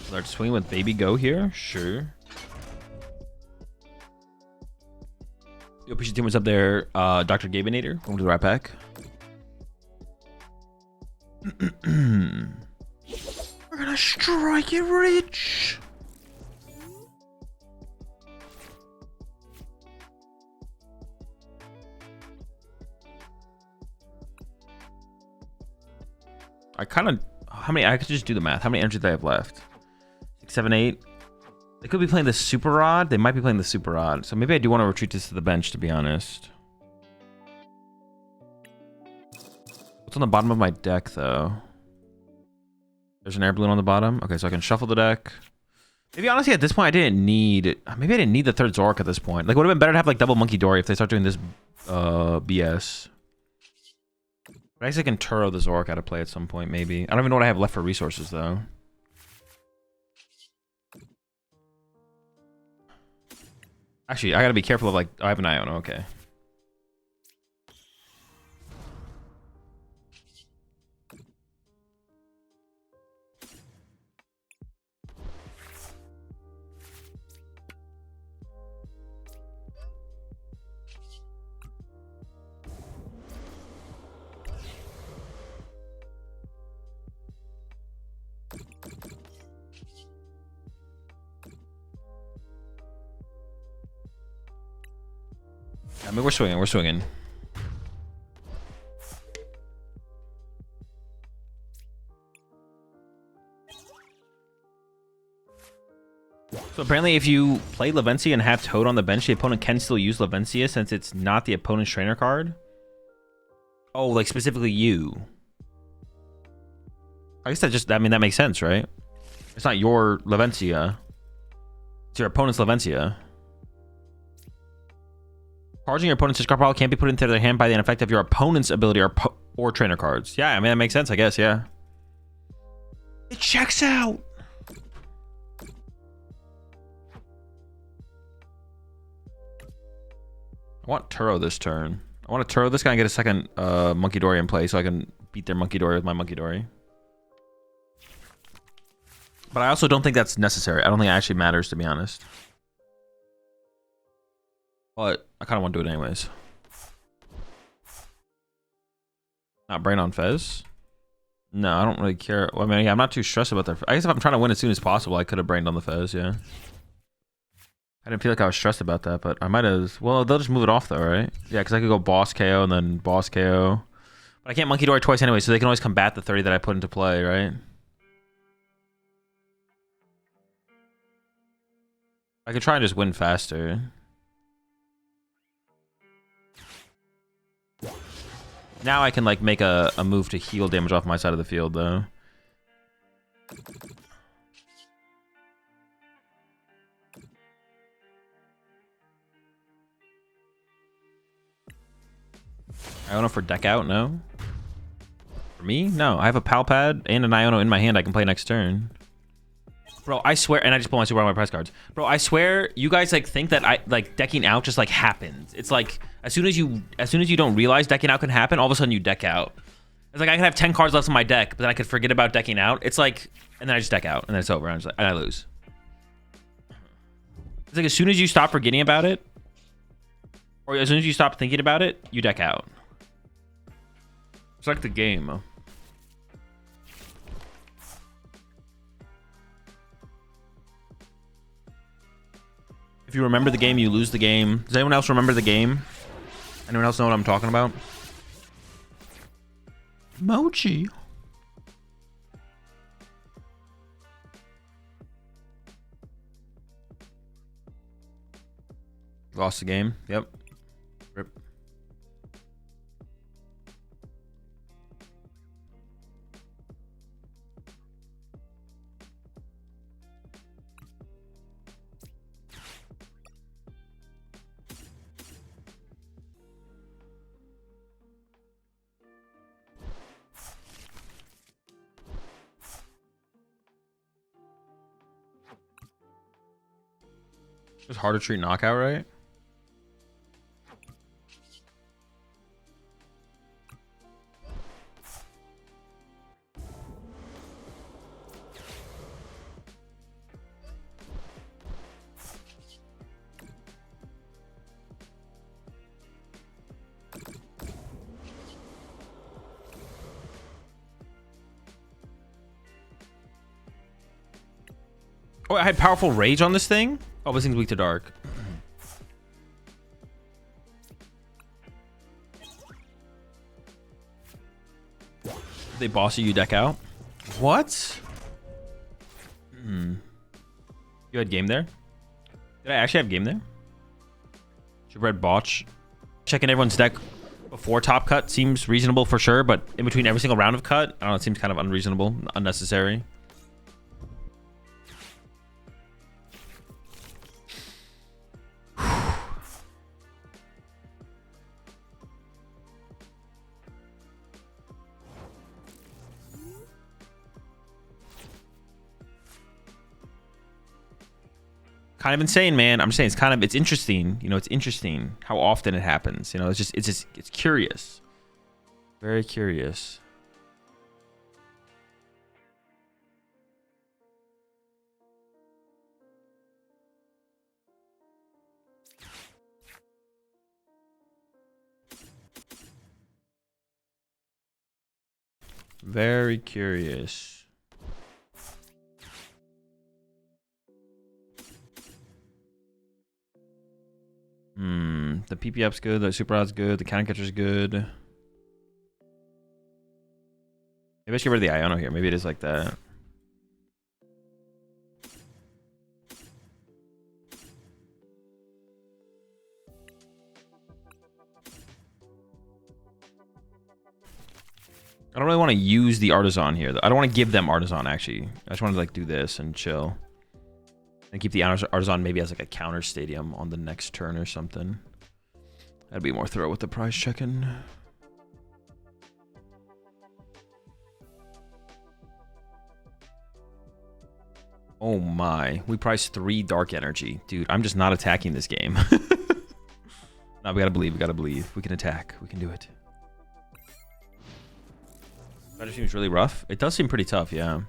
A: Start swinging with Baby Go here? Sure. Yo, appreciate too much up there, Dr. Gabinator. Welcome to the Rat Pack. We're gonna strike it rich. I kind of... How many... I could just do the math. How many energy do I have left? 6, 7, 8. They could be playing the Super Rod. They might be playing the Super Rod. So maybe I do want to retreat this to the bench, to be honest. What's on the bottom of my deck, though? There's an air balloon on the bottom. Okay, so I can shuffle the deck. Maybe honestly at this point I didn't need. Maybe I didn't need the third Zoroark at this point. Like it would have been better to have like double Monkey Dory if they start doing this BS. But I guess I can Turo the Zoroark out of play at some point, maybe. I don't even know what I have left for resources, though. Actually, I gotta be careful of, like... I have an Iono, okay. I mean, we're swinging, we're swinging. So apparently if you play Lavencia and have Toad on the bench, the opponent can still use Lavencia since it's not the opponent's trainer card. Oh, like specifically you. I guess that just, I mean, that makes sense, right? It's not your Lavencia. It's your opponent's Lavencia. Cards in your opponent's discard pile can't be put into their hand by the effect of your opponent's ability or trainer cards. Yeah, I mean, that makes sense, I guess, yeah. It checks out. I want Turo this turn. I want to Turo this guy and get a second Monkey Dory in play so I can beat their Monkey Dory with my Monkey Dory. But I also don't think that's necessary. I don't think it actually matters, to be honest. But I kind of want to do it anyways. Not Brain on Fez? No, I don't really care. Well, I mean, yeah, I'm not too stressed about that. I guess if I'm trying to win as soon as possible, I could have brained on the Fez, yeah. I didn't feel like I was stressed about that, but I might have... Well, they'll just move it off though, right? Yeah, because I could go Boss KO and then Boss KO. But I can't Monkey Dory twice anyway, so they can always combat the 30 that I put into play, right? I could try and just win faster. Now I can like make a move to heal damage off my side of the field though. Iono for deck out? No. For me? No. I have a Pal Pad and an Iono in my hand I can play next turn. Bro, I swear, and I just pull my super out of my prize cards. Bro, I swear, you guys like think that I like decking out just like happens. It's like as soon as you don't realize decking out can happen, all of a sudden you deck out. It's like I could have 10 cards left in my deck, but then I could forget about decking out. It's like, and then I just deck out, and then it's over, and I lose. It's like as soon as you stop forgetting about it, or as soon as you stop thinking about it, you deck out. It's like the game. If you remember the game, you lose the game. Does anyone else remember the game? Anyone else know what I'm talking about? Mochi. Lost the game. Yep. Rip. It's hard to treat knockout, right? Oh, I had powerful rage on this thing? Oh, this thing's weak to dark. They boss you deck out? What? You had game there? Did I actually have game there? Should read botch. Checking everyone's deck before top cut seems reasonable for sure, but in between every single round of cut, I don't know, it seems kind of unreasonable, unnecessary. kind of insane, man. I'm just saying it's interesting. You know, it's interesting how often it happens. You know, it's curious. Very curious. Very curious. The PP up's good, the super out's good, the counter catcher's good. Maybe I should get rid of the Iono here. Maybe it is like that. I don't really want to use the Artisan here. I don't want to give them Artisan, actually. I just want to like do this and chill. And keep the Artisan maybe as like a counter stadium on the next turn or something. That'd be more thorough with the price checking. Oh my. We priced 3 Dark Energy. Dude, I'm just not attacking this game. No, we gotta believe. We gotta believe. We can attack. We can do it. That just seems really rough. It does seem pretty tough, yeah.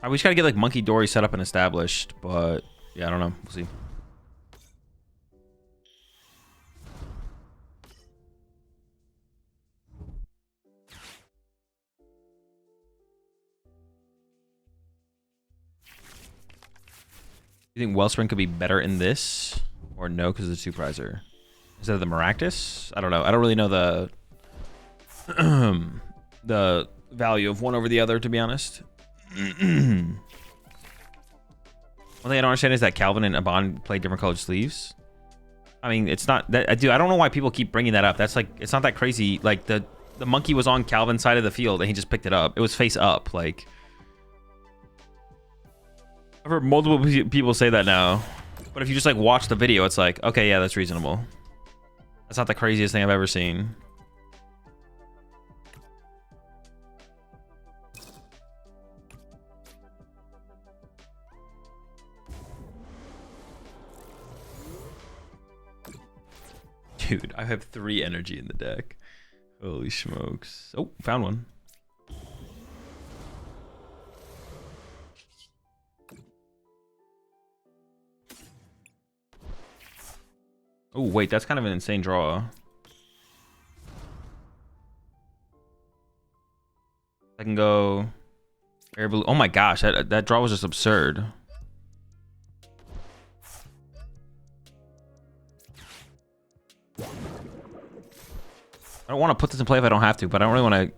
A: We just gotta get like Monkey Dory set up and established, but yeah, I don't know. We'll see. You think Wellspring could be better in this? Or no, because it's a two-prizer? Instead of the Maractus? I don't know. I don't really know the the value of one over the other, to be honest. One thing I don't understand is that Calvin and Aban play different colored sleeves. I mean, it's not that, dude. I don't know why people keep bringing that up. That's like, it's not that crazy. Like the monkey was on Calvin's side of the field and he just picked it up. It was face up. Like, I've heard multiple people say that now. But if you just like watch the video, it's like, okay, yeah, that's reasonable. That's not the craziest thing I've ever seen. Dude, I have 3 energy in the deck. Holy smokes. Oh, found one. Oh, wait, that's kind of an insane draw. I can go air blue. Oh my gosh, that draw was just absurd. I don't want to put this in play if I don't have to, but I don't really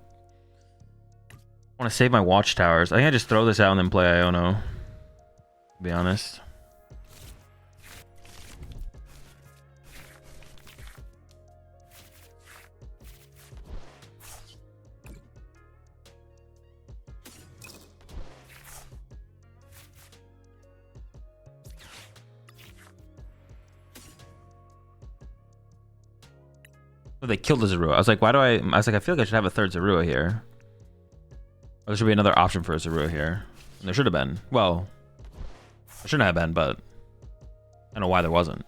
A: want to save my watchtowers. I think I just throw this out and then play Iono, to be honest. Oh, they killed the Zorua. I was like, I feel like I should have a third Zorua here. Or there should be another option for a Zorua here. And there should have been. Well, there shouldn't have been, but I don't know why there wasn't.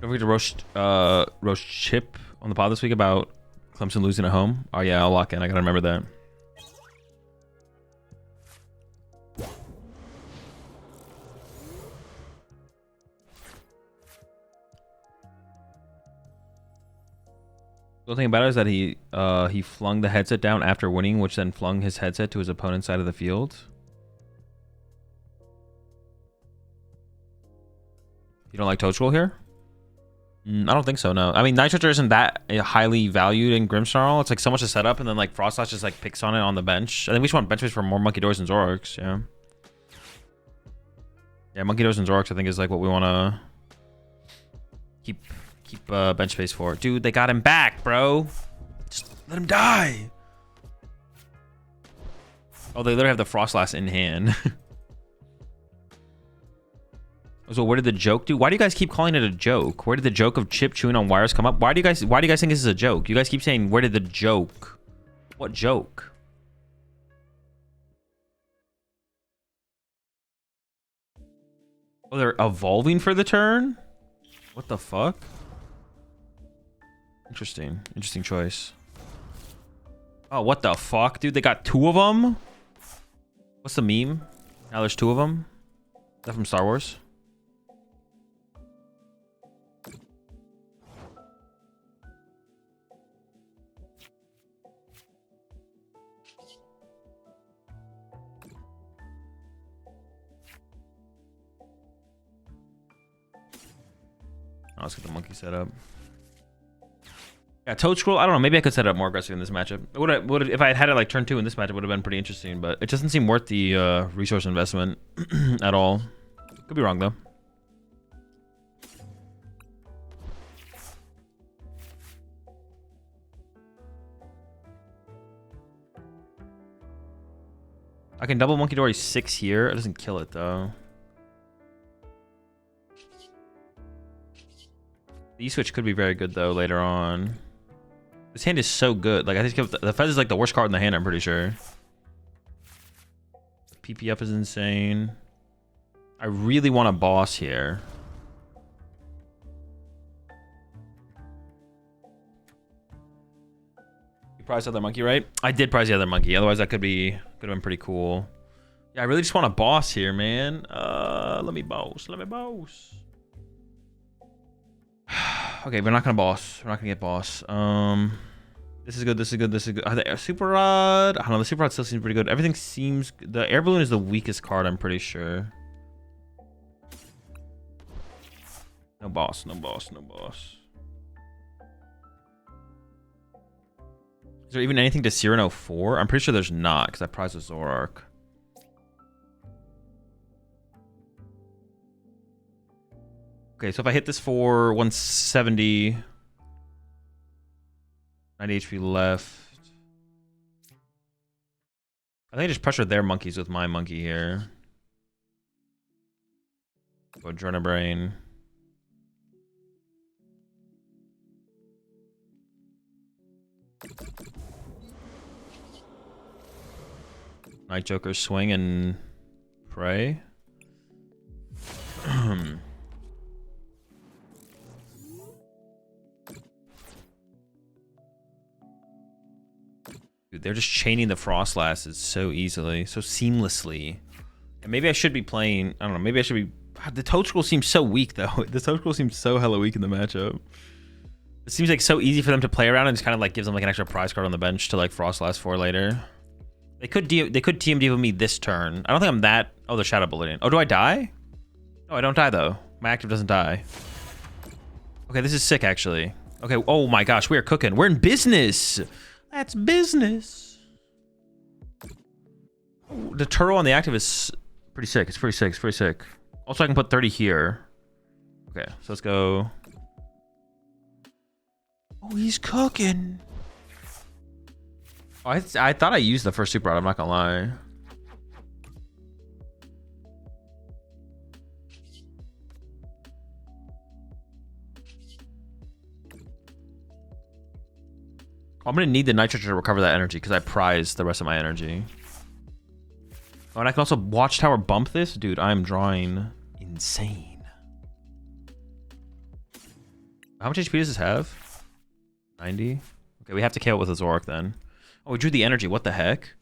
A: Don't forget to roast Chip on the pod this week about Clemson losing at home. Oh yeah, I'll lock in. I gotta remember that. The thing about it is that he flung the headset down after winning, which then flung his headset to his opponent's side of the field. You don't like Toadstool here? I don't think so, no. I mean, Night Charger isn't that highly valued in Grimmsnarl. It's like so much to set up, and then like Frostlash just like picks on it on the bench. I think we just want bench space for more Monkey Doors and Zoroarks, yeah. Yeah, Monkey Doors and Zoroarks I think is like what we want to keep bench space for. Dude, they got him back, bro. Just let him die. Oh, they literally have the Frostlash in hand. Azul, where did the joke do? Why do you guys keep calling it a joke? Where did the joke of Chip chewing on wires come up? Why do you guys think this is a joke? You guys keep saying, where did the joke? What joke? Oh, they're evolving for the turn? What the fuck? Interesting. Interesting choice. Oh, what the fuck, dude? They got 2 of them? What's the meme? Now there's 2 of them? Is that from Star Wars? Oh, let's get the monkey set up. Yeah, Toad Scroll. I don't know. Maybe I could set it up more aggressive in this matchup. Would if I had it like turn 2 in this matchup, would have been pretty interesting. But it doesn't seem worth the resource investment at all. Could be wrong though. I can double Monkey Dory 6 here. It doesn't kill it though. The E-switch could be very good though later on. This hand is so good. Like I think the Fez is like the worst card in the hand, I'm pretty sure. PP up is insane. I really want a boss here. You prized the other monkey, right? I did prize the other monkey. Otherwise that could have been pretty cool. Yeah, I really just want a boss here, man. Let me boss. Let me boss. Okay, we're not gonna boss. We're not gonna get boss. This is good. This is good. This is good. The Super Rod. I don't know. The Super Rod still seems pretty good. Everything seems. The Air Balloon is the weakest card. I'm pretty sure. No boss. No boss. No boss. Is there even anything to Cyrano 4? I'm pretty sure there's not because I prized a Zoroark. Okay, so if I hit this for 170, 90 HP left. I think I just pressure their monkeys with my monkey here. Go Adrena Brain. Night Joker swing and pray. Dude, they're just chaining the Frost Lasses so easily, so seamlessly. And maybe I should be playing, I don't know, maybe I should be... God, the Toad Scroll seems so weak, though. The Toad Scroll seems so hella weak in the matchup. It seems like so easy for them to play around and just kind of like gives them like an extra prize card on the bench to like Frost Last 4 later. They could TMD with me this turn. I don't think I'm that... Oh, they're Shadow Bulleting. Oh, do I die? No, I don't die, though. My active doesn't die. Okay, this is sick, actually. Okay, oh my gosh, we are cooking. We're in business! That's business. The Turo on the active is pretty sick. It's pretty sick. It's pretty sick. Also, I can put 30 here. Okay, so let's go. Oh, he's cooking. Oh, I thought I used the first super rod. I'm not gonna lie. I'm gonna need the nitrogen to recover that energy because I prize the rest of my energy. Oh, and I can also Watchtower bump this? Dude, I'm drawing insane. How much HP does this have? 90? Okay, we have to KO it with a Zoroark then. Oh, we drew the energy. What the heck?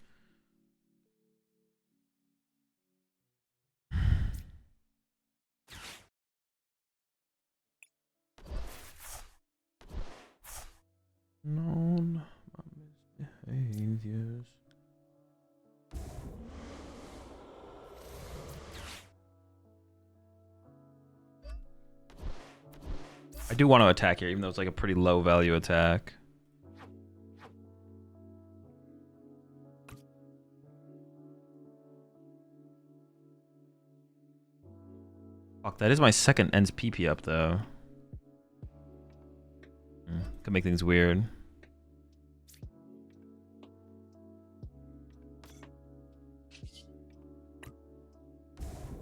A: Known misbehaviors. I do want to attack here, even though it's like a pretty low value attack. Fuck, that is my second ends PP up though. Could make things weird.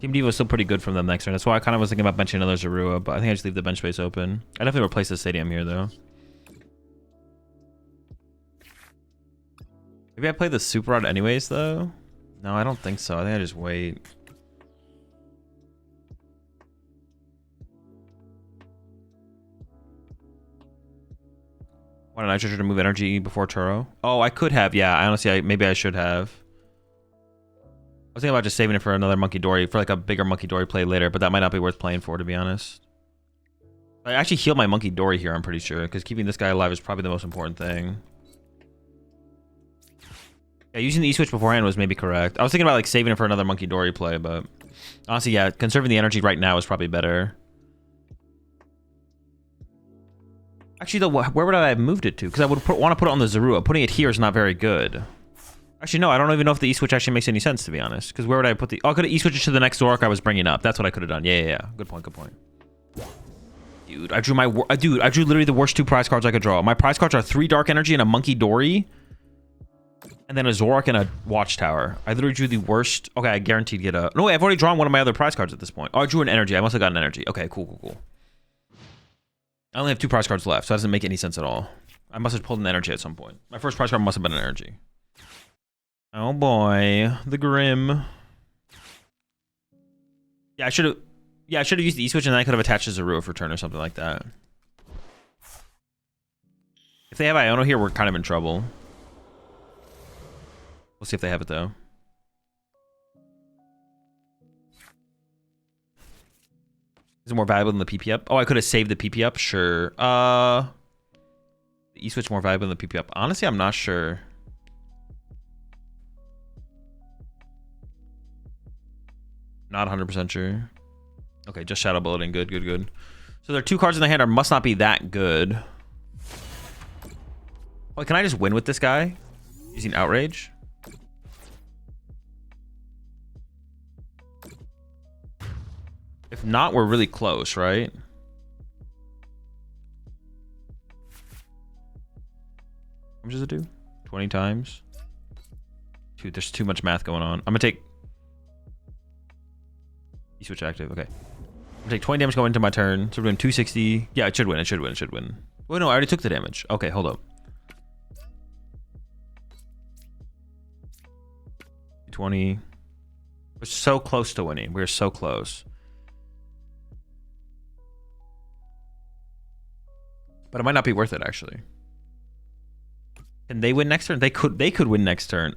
A: Team Diva was still pretty good from them next turn. That's why I kind of was thinking about benching another Zorua, but I think I just leave the bench space open. I definitely replace the stadium here, though. Maybe I play the Super Rod anyways, though? No, I don't think so. I think I just wait. Want a Nitro to move energy before Turo? Oh, I could have. Yeah, honestly, maybe I should have. I was thinking about just saving it for another Monkey Dory, for like a bigger Monkey Dory play later, but that might not be worth playing for, to be honest. I actually healed my Monkey Dory here, I'm pretty sure, because keeping this guy alive is probably the most important thing. Yeah, using the E-Switch beforehand was maybe correct. I was thinking about like saving it for another Monkey Dory play, but honestly, yeah, conserving the energy right now is probably better. Actually, though, where would I have moved it to? Because I would want to put it on the Zorua. Putting it here is not very good. Actually, no, I don't even know if the E-Switch actually makes any sense, to be honest. Because where would I put the... Oh, I could have E-Switched it to the next Zoroark I was bringing up. That's what I could have done. Yeah. Good point. Dude, I drew literally the worst 2 prize cards I could draw. My prize cards are 3 Dark Energy and a Monkey Dory. And then a Zoroark and a Watchtower. I literally drew the worst... Okay, I guaranteed get a... No, wait, I've already drawn one of my other prize cards at this point. Oh, I drew an Energy. I must have gotten Energy. Okay, cool. I only have 2 prize cards left, so that doesn't make any sense at all. I must have pulled an Energy at some point. My first prize card must have been an Energy. Oh boy, the Grim. Yeah, I should have used the E-Switch and then I could have attached a Zorua for turn or something like that. If they have Iono here, we're kind of in trouble. We'll see if they have it though. Is it more valuable than the PP up? Oh, I could have saved the PP up? Sure. The E-Switch more valuable than the PP up? Honestly, I'm not sure. Not 100% sure. Okay, just Shadow Bulleting. Good. So there are 2 cards in the hand must not be that good. Wait, can I just win with this guy? Using Outrage? If not, we're really close, right? How much does it do? 20 times? Dude, there's too much math going on. I'm gonna take... E-Switch active, okay. I'm gonna take 20 damage going into my turn. So we're doing 260. Yeah, it should win. Wait, no, I already took the damage. Okay, hold up. 20. We're so close to winning. We're so close. But it might not be worth it, actually. Can they win next turn? They could win next turn.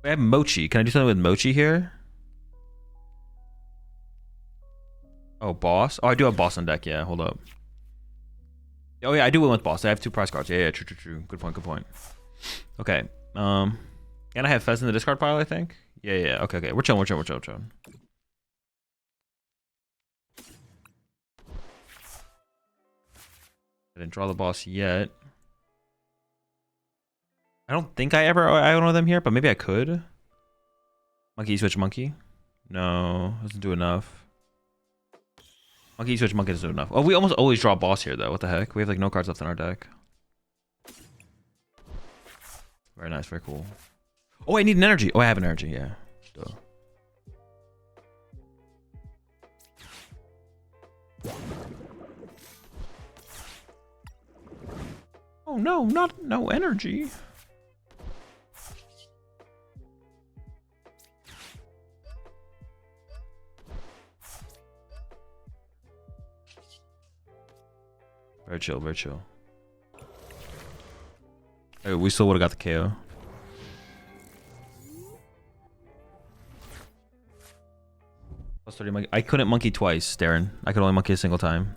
A: We have Mochi. Can I do something with Mochi here? Oh, boss? Oh, I do have boss on deck. Yeah, hold up. Oh, yeah, I do win with boss. I have 2 prize cards. Yeah, true. Good point. Okay. And I have Fez in the discard pile, I think. Yeah. Okay. We're chilling. I didn't draw the boss yet. I don't think I don't know them here, but maybe I could. Monkey switch monkey. No, doesn't do enough. Monkey switch monkey doesn't do enough. Oh, we almost always draw a boss here though. What the heck? We have like no cards left in our deck. Very nice, very cool. Oh, I need an energy. Oh, I have an energy, yeah. Duh. Oh no, no energy. Very chill, very chill. Hey, we still would have got the KO. Plus 30 monkey. I couldn't monkey twice, Darren. I could only monkey a single time.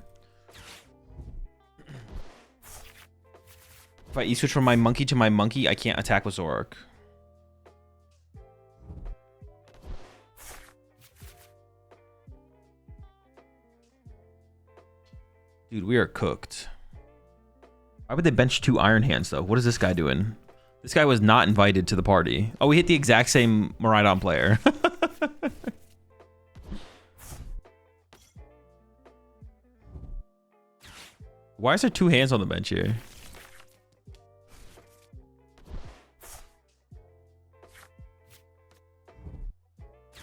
A: If I E-switch from my monkey to my monkey, I can't attack with Zoroark. Dude, we are cooked. Why would they bench 2 Iron Hands, though? What is this guy doing? This guy was not invited to the party. Oh, we hit the exact same Miraidon player. Why is there 2 hands on the bench here?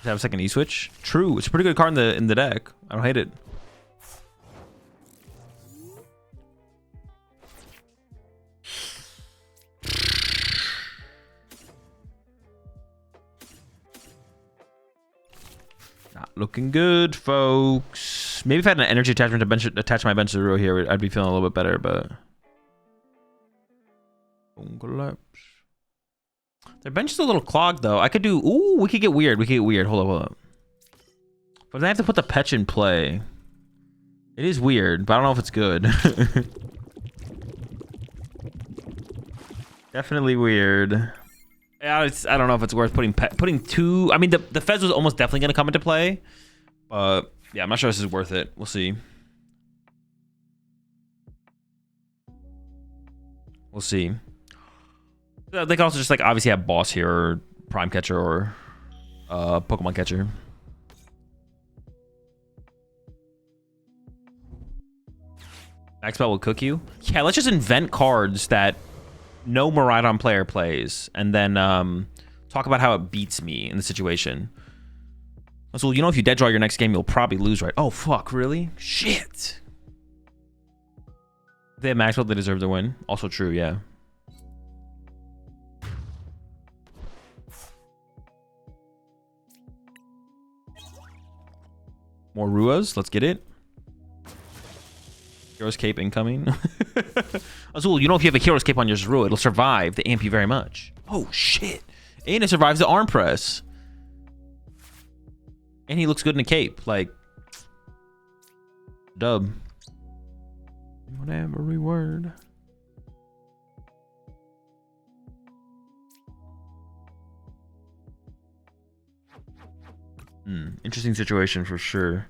A: have a second E-switch. True. It's a pretty good card in the deck. I don't hate it. Not looking good, folks. Maybe if I had an energy attachment to attach my bench to Zero here, I'd be feeling a little bit better, but... Collapse. Their bench is a little clogged, though. I could do... Ooh, we could get weird. We could get weird. Hold up. But then I have to put the Petch in play. It is weird, but I don't know if it's good. Definitely weird. Yeah, I don't know if it's worth putting two... I mean, the Fez was almost definitely going to come into play. But, yeah, I'm not sure this is worth it. We'll see. We'll see. They can also just, like, obviously have Boss here, or Prime Catcher, or Pokemon Catcher. Max Spell will cook you? Yeah, let's just invent cards that no Miraidon player plays, and then talk about how it beats me in the situation. So, you know, if you dead draw your next game, you'll probably lose, right? Oh, fuck, really? Shit. If they have Max Spell, they deserve to win. Also true, yeah. More Ruas, let's get it. Hero's Cape incoming. Azul, you know if you have a Hero's Cape on your Zorua, it'll survive the amp you very much. Oh, shit. And it survives the arm press. And he looks good in a cape. Like, dub. Whatever reward. Interesting situation for sure.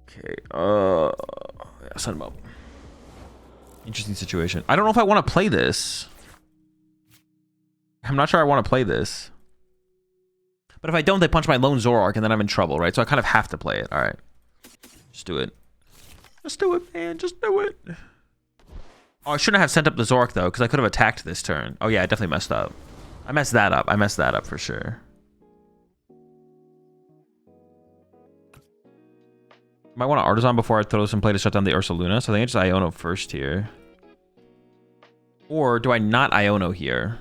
A: Okay, yeah, set him up. Interesting situation. I don't know if I want to play this. I'm not sure I want to play this. But if I don't, they punch my lone Zoroark, and then I'm in trouble, right? So I kind of have to play it. All right. Just do it. Just do it, man. Just do it. Oh, I shouldn't have sent up the Zoroark, though, because I could have attacked this turn. Oh, yeah, I definitely messed up. I messed that up. I messed that up for sure. Might want to Artisan before I throw some play to shut down the Ursaluna. So I think I just Iono first here. Or do I not Iono here?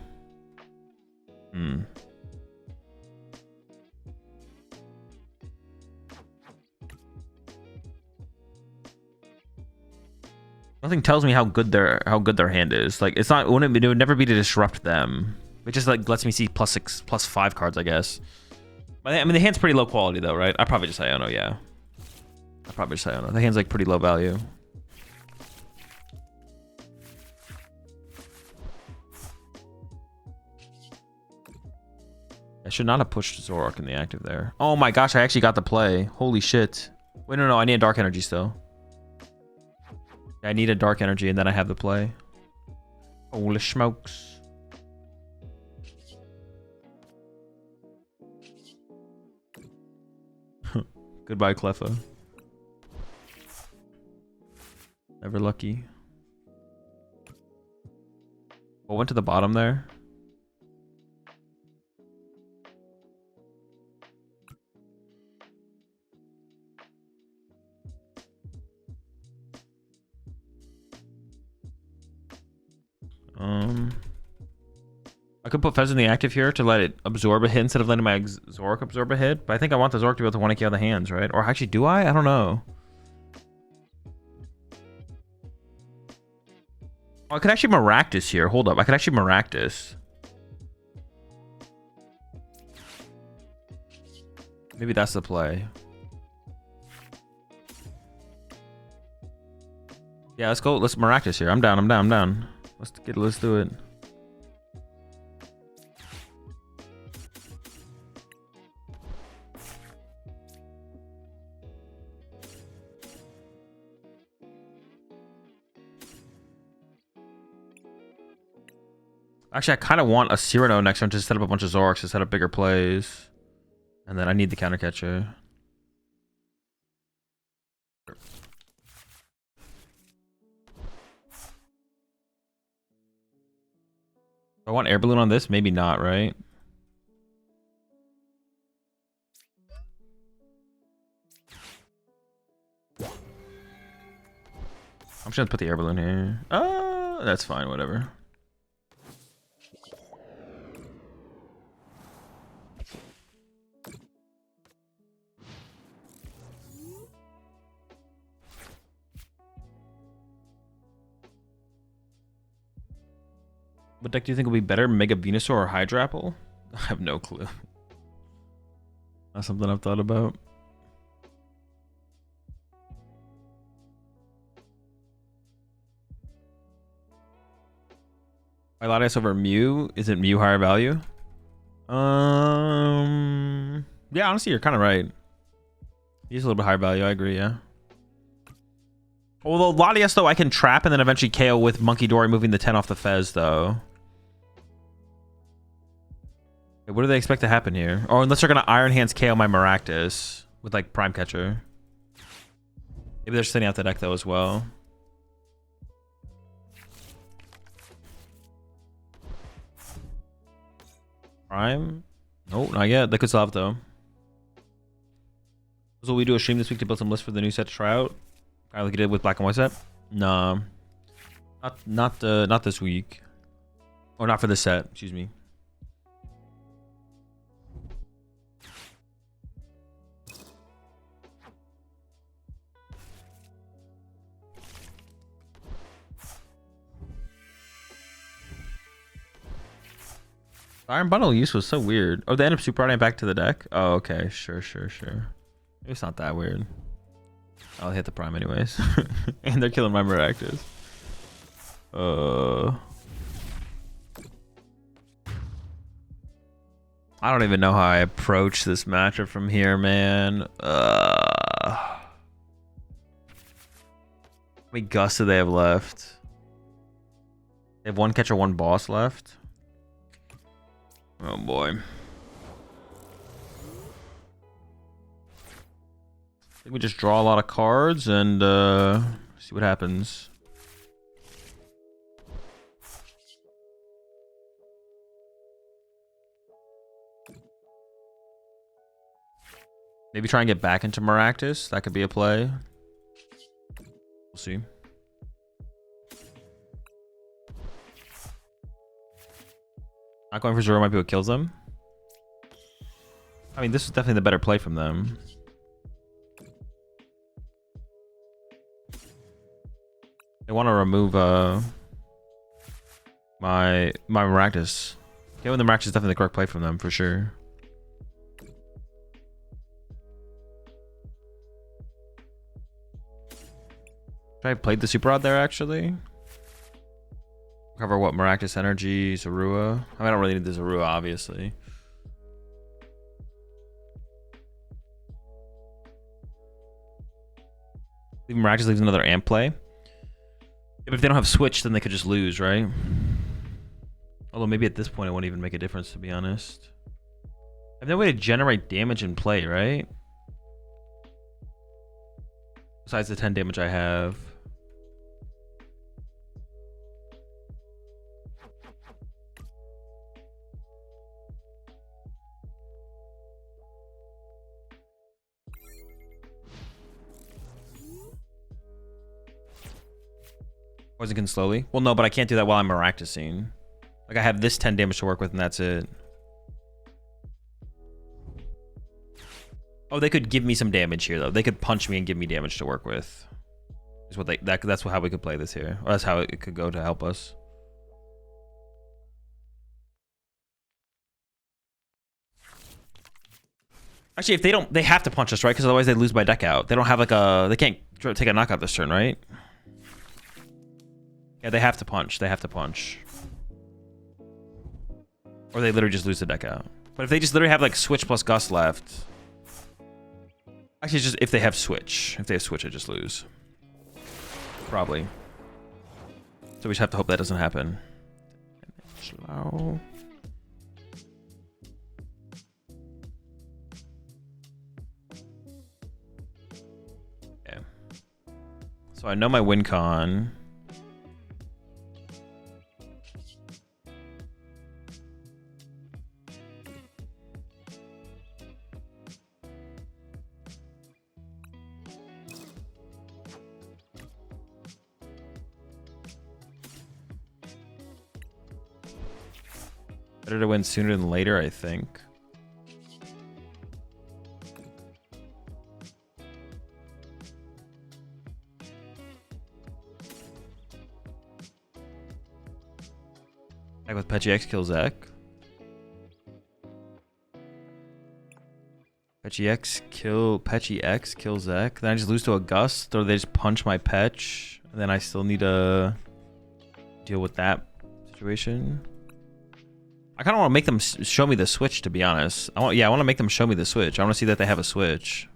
A: Nothing tells me how good their hand is. Like, it's not. It would never be to disrupt them. It just like lets me see +6, +5 cards, I guess. But I mean, the hand's pretty low quality though, right? I probably just Iono, yeah. I probably just Iono. The hand's like pretty low value. I should not have pushed Zoroark in the active there. Oh my gosh, I actually got the play. Holy shit. Wait, no, I need a Dark Energy still. I need a Dark Energy and then I have the play. Holy smokes. Goodbye, Cleffa. Never lucky. Oh, went to the bottom there. I could put Fez in the active here to let it absorb a hit instead of letting my Zoroark absorb a hit, but I think I want the Zoroark to be able to 1-KO the hands, right? Or actually, do I? I don't know. Oh, I could actually Maractus here. Hold up. I could actually Maractus. Maybe that's the play. Yeah, let's go. Let's Maractus here. I'm down. Let's do it. Actually, I kind of want a Cyrano next turn to set up a bunch of Zoroarks to set up bigger plays. And then I need the counter catcher. I want Air Balloon on this? Maybe not, right? I'm just gonna put the air balloon here. That's fine, whatever. What deck do you think will be better, Mega Venusaur or Hydrapple? I have no clue. That's something I've thought about. Latias over Mew. Isn't Mew higher value? Yeah, honestly, you're kind of right. He's a little bit higher value. I agree, yeah. Although Latias, though, I can trap and then eventually KO with Monkey Dory moving the 10 off the Fez, though. What do they expect to happen here? Or unless they're going to Iron Hands KO my Maractus with, like, Prime Catcher. Maybe they're sending out the deck, though, as well. Prime? Nope, not yet. They could still have, though. So we do a stream this week to build some lists for the new set to try out? Kind of like you did with Black and White set? Nah. Not this week. Or not for this set, excuse me. Iron Bundle use was so weird. Oh, they end up super routing back to the deck? Oh, okay. Sure. It's not that weird. I'll hit the Prime anyways. And they're killing my Maractus. I don't even know how I approach this matchup from here, man. How many Gusts do they have left? They have one catcher, one boss left. Oh boy. I think we just draw a lot of cards and see what happens. Maybe try and get back into Maractus. That could be a play. We'll see. Not going for Zoro might be what kills them. I mean, this is definitely the better play from them. They want to remove my Maractus. Getting the Maractus is definitely the correct play from them for sure. Should I have played the Super Rod there actually? Cover what? Maractus Energy, Zorua. I mean, I don't really need the Zorua, obviously. Maractus leaves another amp play. Yeah, but if they don't have Switch, then they could just lose, right? Although maybe at this point it won't even make a difference, to be honest. I have no way to generate damage in play, right? Besides the 10 damage I have. Poison slowly. Well, no, but I can't do that while I'm Maractusing. Like, I have this 10 damage to work with, and that's it. Oh, they could give me some damage here, though. They could punch me and give me damage to work with. Is what that's how we could play this here. Or that's how it could go to help us. Actually, if they don't, they have to punch us, right? Because otherwise they lose my deck out. They don't have like a, they can't take a knockout this turn, right? Yeah, they have to punch. They have to punch. Or they literally just lose the deck out. But if they just literally have like Switch plus Gust left. Actually, it's just if they have Switch. If they have Switch, I just lose. Probably. So we just have to hope that doesn't happen. Slow. Okay. So I know my win con. Better to win sooner than later, I think. Back with Petchy X kills Zek. Petchy X kills Zek. Then I just lose to a Gust, or they just punch my Petch. And then I still need to deal with that situation. I kind of want to make them show me the switch, to be honest. I want to make them show me the switch. I want to see that they have a switch.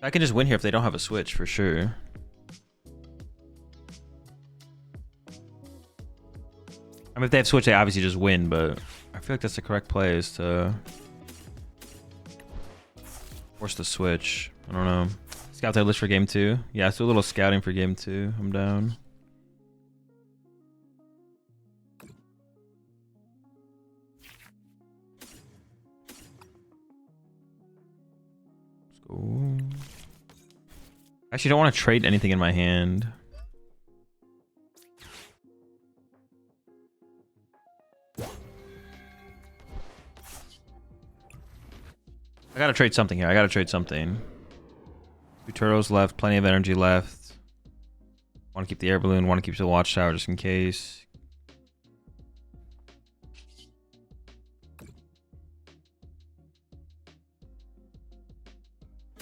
A: I can just win here if they don't have a switch, for sure. I mean, if they have switch, they obviously just win, but I feel like that's the correct play, is to force the switch. I don't know. Scout their list for game 2. Yeah, let's do a little scouting for game 2. I'm down. Let's go. Actually, don't want to trade anything in my hand. I gotta trade something here. I gotta trade something. 2 turtles left. Plenty of energy left. Want to keep the air balloon. Want to keep the watchtower just in case.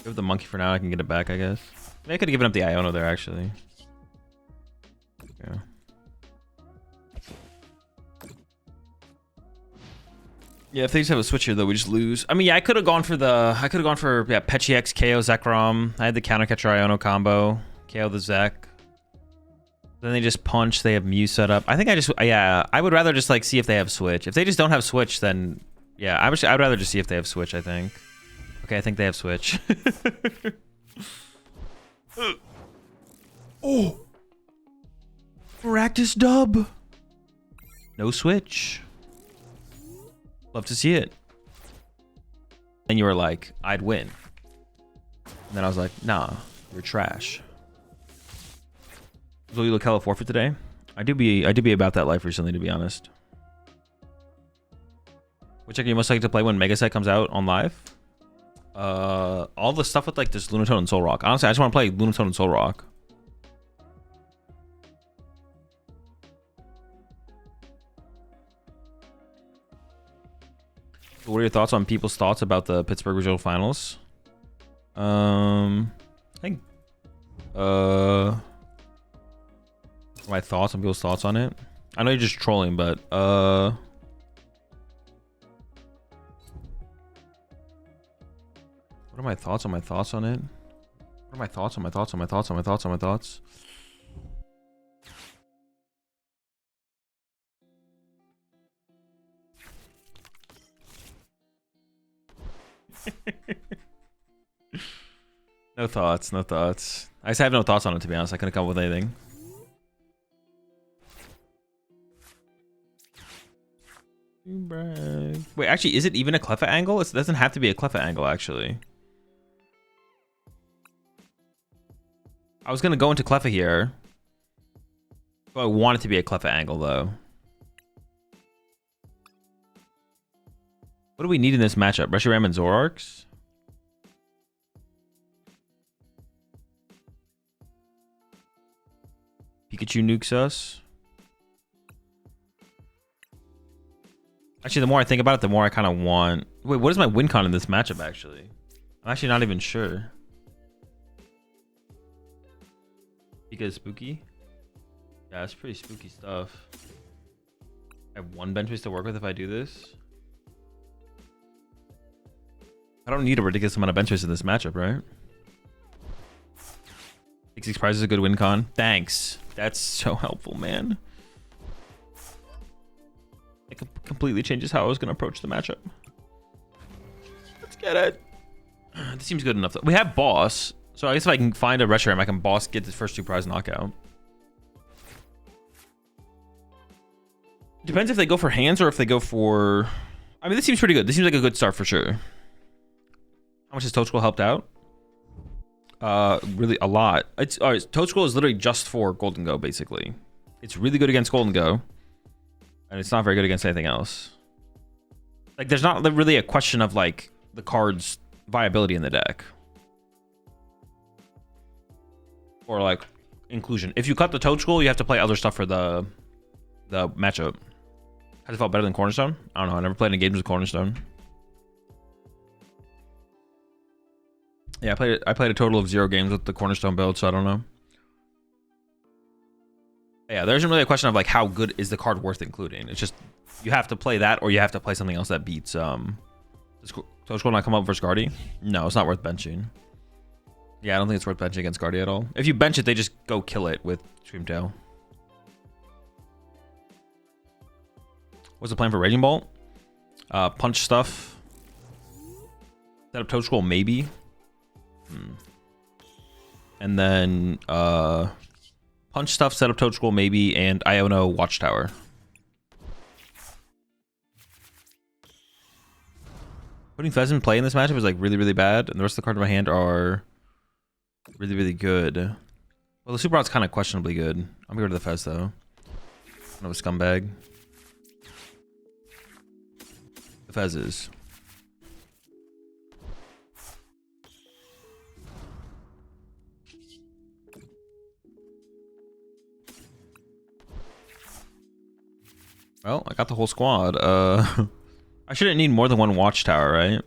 A: Give the monkey for now. I can get it back, I guess. Maybe I could have given up the Iono there, actually. Yeah. Yeah, if they just have a switch here, though, we just lose. I mean, yeah, I could have gone for Petchy X, KO Zekrom. I had the counter catcher Iono combo, KO the Zek. Then they just punch. They have Mew set up. I think I would rather just like see if they have switch. If they just don't have switch, then yeah, I'd rather just see if they have switch. I think. Okay, I think they have switch. Oh, practice dub. No switch. Love to see it. And you were like, I'd win. And then I was like, nah, you're trash. Will you look hella forfeit today? I do be about that life recently, to be honest. Which are you most likely to play when Mega Set comes out on live? All the stuff with like this Lunatone and Zoroark. Honestly, I just want to play Lunatone and Zoroark. What are your thoughts on people's thoughts about the Pittsburgh Regional Finals? I think my thoughts on people's thoughts on it. I know you're just trolling, but what are my thoughts on my thoughts on it? What are my thoughts on my thoughts on my thoughts on my thoughts on my thoughts? No thoughts, no thoughts. I just have no thoughts on it, to be honest. I couldn't come up with anything. Wait, actually, is it even a Cleffa angle? It doesn't have to be a Cleffa angle, actually. I was gonna go into Cleffa here, but I want it to be a Cleffa angle, though. What do we need in this matchup? Reshiram and Zoroarks? Pikachu nukes us. Actually, the more I think about it, the more I kind of want... Wait, what is my win con in this matchup, actually? I'm actually not even sure. Pika is spooky? Yeah, it's pretty spooky stuff. I have 1 bench boost to work with if I do this. I don't need a ridiculous amount of bench boost in this matchup, right? 6 prize is a good win con. Thanks. That's so helpful, man. It completely changes how I was going to approach the matchup. Let's get it. This seems good enough. We have boss. So I guess if I can find a Reshiram, I can boss get the first 2 prize knockout. Depends if they go for hands or if they go for... I mean, this seems pretty good. This seems like a good start for sure. How much has Toadstool helped out? Really a lot. It's Toadstool is literally just for Golden Go, basically. It's really good against Golden Go. and it's not very good against anything else. Like, there's not really a question of like the card's viability in the deck, or like inclusion. If you cut the Toadstool, you have to play other stuff for the matchup. Has it felt better than Cornerstone? I don't know. I never played any games with Cornerstone. Yeah, I played a total of 0 games with the Cornerstone build, so I don't know. Yeah, there isn't really a question of like how good is the card worth including. It's just you have to play that, or you have to play something else that beats does Toadstool not come up versus Guardy? No, it's not worth benching. Yeah, I don't think it's worth benching against Guardy at all. If you bench it, they just go kill it with Screamtail. What's the plan for Raging Bolt? Punch stuff. Set up Toadstool maybe. And then punch stuff, set up Toadstool maybe, and Iono Watchtower. Putting Fez in play in this matchup is like really, really bad, and the rest of the cards in my hand are really, really good. Well, the Super Out's kind of questionably good. I'm gonna go to the Fez though. Kind of a scumbag. The Fez is. Well, I got the whole squad. I shouldn't need more than one Watchtower, right?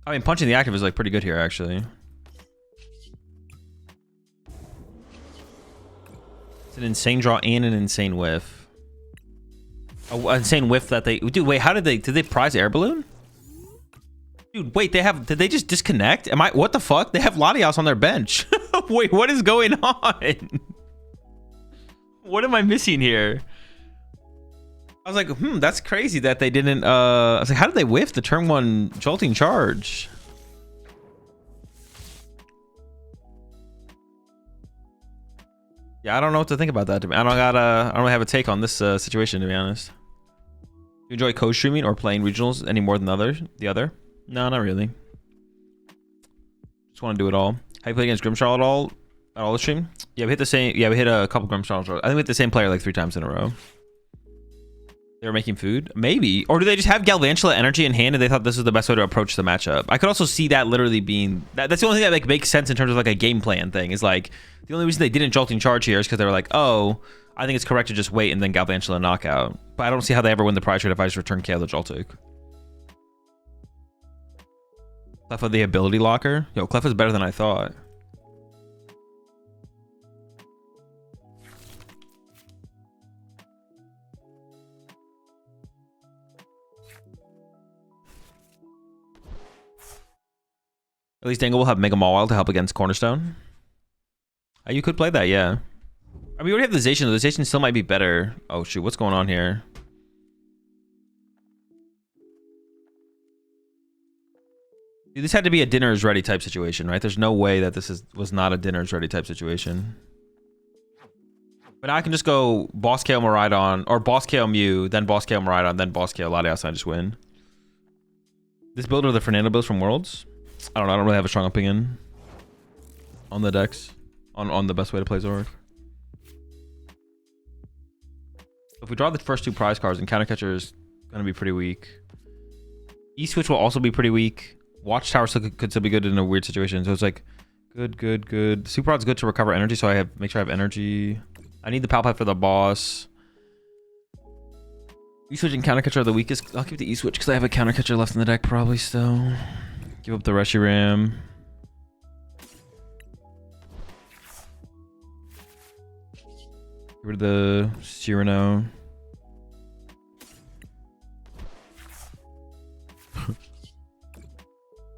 A: I mean, punching the active is like pretty good here, actually. It's an insane draw and an insane whiff. An insane whiff that they... Dude, wait, how did they prize Air Balloon? Dude, wait, did they just disconnect? What the fuck? They have Latias on their bench. Wait, what is going on? What am I missing here? I was like, that's crazy that they didn't, I was like, how did they whiff the turn 1 jolting charge? Yeah, I don't know what to think about that. I don't really have a take on this situation, to be honest. Do you enjoy co-streaming or playing regionals any more than the other? No, not really. Just want to do it all. Have you played against Grimsharl at all this stream? Yeah, we hit the same. Yeah, we hit a couple Grimsharls. I think we hit the same player like 3 times in a row. They were making food? Maybe. Or do they just have Galvantula energy in hand and they thought this was the best way to approach the matchup? I could also see that literally being... That's the only thing that like makes sense in terms of like a game plan thing. Is like, the only reason they didn't jolting charge here is because they were like, oh, I think it's correct to just wait and then Galvantula knockout. But I don't see how they ever win the prize trade if I just return KO the Joltik. Cleffa the ability locker? Yo, Cleffa's better than I thought. At least Dangle will have Mega Mawile to help against Cornerstone. You could play that, yeah. I mean, we already have the Zacian, though. The Zacian still might be better. Oh, shoot. What's going on here? Dude, this had to be a dinner's ready type situation, right? There's no way that this was not a dinner's ready type situation. But now I can just go Boss KO Miraidon, or Boss KO Mew, then Boss KO Miraidon, then Boss KO Latias, and I just win. This build or the Fernando builds from Worlds? I don't know. I don't really have a strong opinion on the decks, on the best way to play Zoroark. If we draw the first 2 prize cards, and Counter Catcher is going to be pretty weak. E-Switch will also be pretty weak. Watchtower could still be good in a weird situation. So it's like, good. Super Rod's good to recover energy, so I make sure I have energy. I need the Palpad for the boss. E-Switch and Counter Catcher are the weakest. I'll keep the E-Switch because I have a Counter Catcher left in the deck probably still. Give up the Reshiram. Get rid of the Cyrano.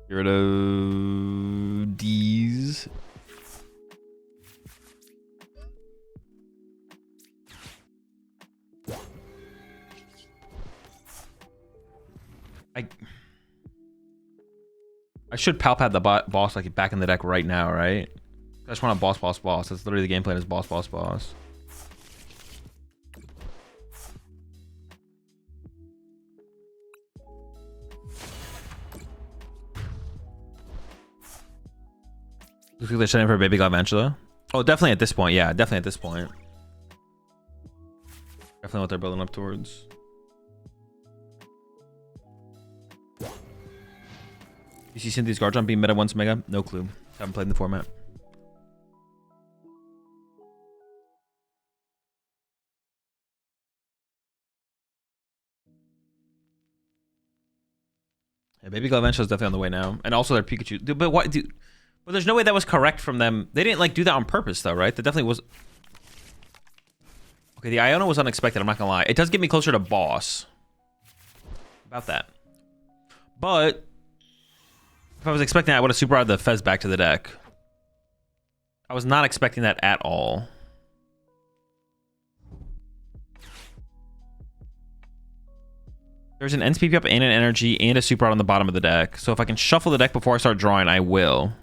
A: Get rid of D's. I should Palpad the boss like back in the deck right now, right? I just want a boss. That's literally the game plan is boss. Looks like they're setting for Baby Galvantula. Oh, definitely at this point. Yeah, definitely at this point. Definitely what they're building up towards. You see Cynthia's guard jump being meta once mega? No clue. Haven't played in the format. Yeah, Baby Galvantula is definitely on the way now. And also their Pikachu. Dude, but what, dude? But there's no way that was correct from them. They didn't like do that on purpose though, right? That definitely was. Okay, the Iono was unexpected, I'm not gonna lie. It does get me closer to boss. About that. But if I was expecting that, I would have super out the Fez back to the deck. I was not expecting that at all. There's an NSPP up and an energy and a super out on the bottom of the deck. So if I can shuffle the deck before I start drawing, I will.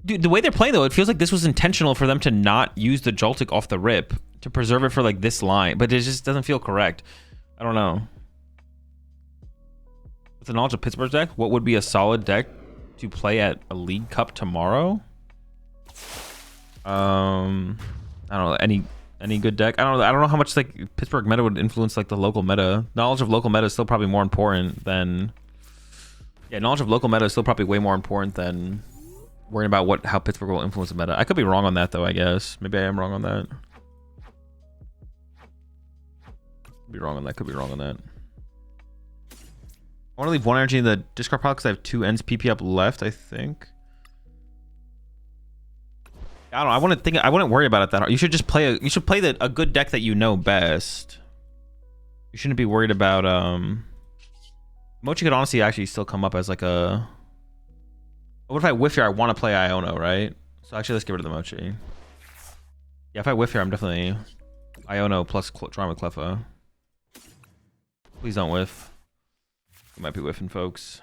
A: Dude, the way they're playing though, it feels like this was intentional for them to not use the Joltik off the rip to preserve it for like this line, but it just doesn't feel correct. I don't know. With the knowledge of Pittsburgh's deck, what would be a solid deck to play at a League Cup tomorrow? I don't know, any good deck. I don't know how much like Pittsburgh meta would influence like the local meta. Knowledge of local meta is still probably more important than knowledge of local meta is still probably way more important than worrying about how Pittsburgh will influence the meta. I could be wrong on that though, I guess. Maybe I am wrong on that. Could be wrong on that. Could be wrong on that. I want to leave one energy in the discard pile because I have 2 ends PP up left, I think. I don't know. I wouldn't worry about it that hard. You should just play a good deck that you know best. You shouldn't be worried about Mochi could honestly actually still come up as like a. What if I whiff here? I want to play Iono, right? So actually, let's get rid of the Mochi. Yeah, if I whiff here, I'm definitely Iono plus drawing with Cleffa. Please don't whiff. You might be whiffing, folks.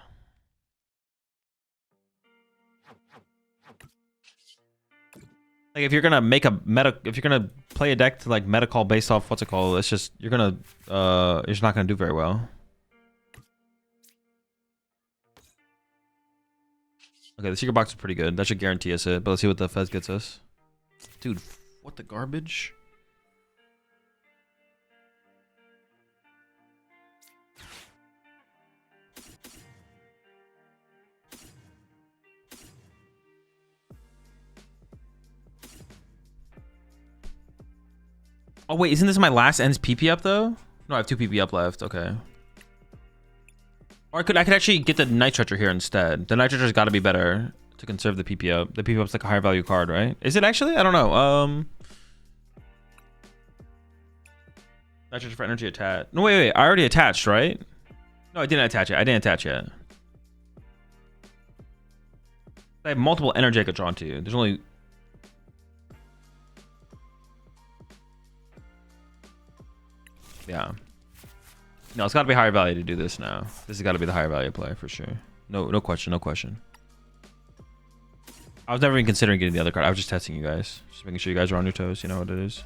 A: Like if you're gonna make a meta, if you're gonna play a deck to like meta call based off what's it called, it's just you're just not gonna do very well. Okay, the secret box is pretty good. That should guarantee us it, but let's see what the Fez gets us. Dude, what the garbage? Oh wait, isn't this my last ends PP up though? No, I have 2 PP up left. Okay. Or I could actually get the Night Stretcher here instead. The Night Stretcher's got to be better to conserve the PP up. The PP up's like a higher value card, right? Is it actually? I don't know. Night Stretcher for energy attached. No, wait. I already attached, right? No, I didn't attach it. I didn't attach yet. I have multiple energy I could draw into. There's only. Yeah. No, it's got to be higher value to do this now. This has got to be the higher value play for sure. No question. No question. I was never even considering getting the other card. I was just testing you guys. Just making sure you guys are on your toes. You know what it is.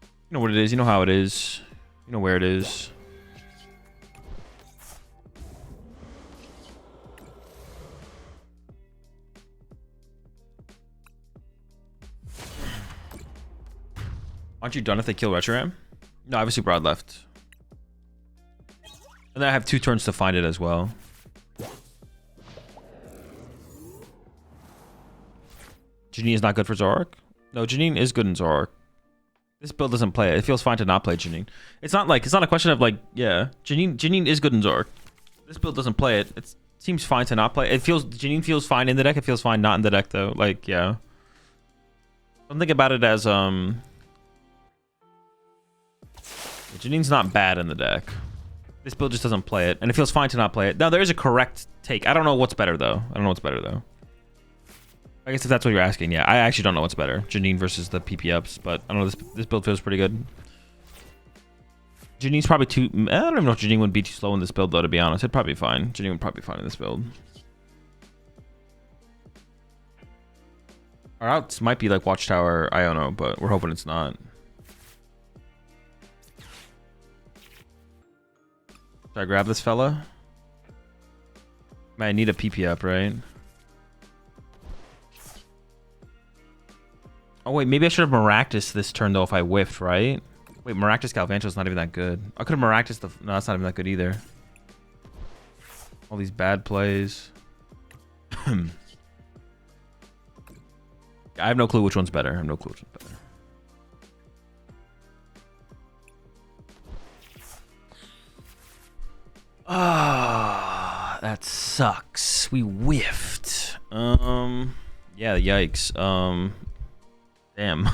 A: You know what it is. You know how it is. You know where it is. Aren't you done if they kill Retroram? No, I have a super odd left. And then I have 2 turns to find it as well. Janine is not good for Zoroark? No, Janine is good in Zoroark. This build doesn't play it. It feels fine to not play Janine. It's not a question of like, yeah, Janine is good in Zoroark. This build doesn't play it. It seems fine to not play it. Janine feels fine in the deck. It feels fine not in the deck though. Like, yeah. Don't think about it as Janine's not bad in the deck. This build just doesn't play it, and it feels fine to not play it. Now, there is a correct take. I don't know what's better, though. I guess if that's what you're asking, yeah. I actually don't know what's better. Janine versus the PP ups, but I don't know. This build feels pretty good. Janine's probably too... I don't even know if Janine would be too slow in this build, though, to be honest. It'd probably be fine. Janine would probably be fine in this build. Our outs might be like Watchtower, Iono, but we're hoping it's not. Should I grab this fella? I need a PP up, right? Oh, wait. Maybe I should have Maractus this turn, though, if I whiffed, right? Wait, Maractus Galvantul's not even that good. I could have Maractus the... No, that's not even that good either. All these bad plays. I have no clue which one's better. I have no clue which one's better. Ah, that sucks. We whiffed. Yeah, yikes. Damn.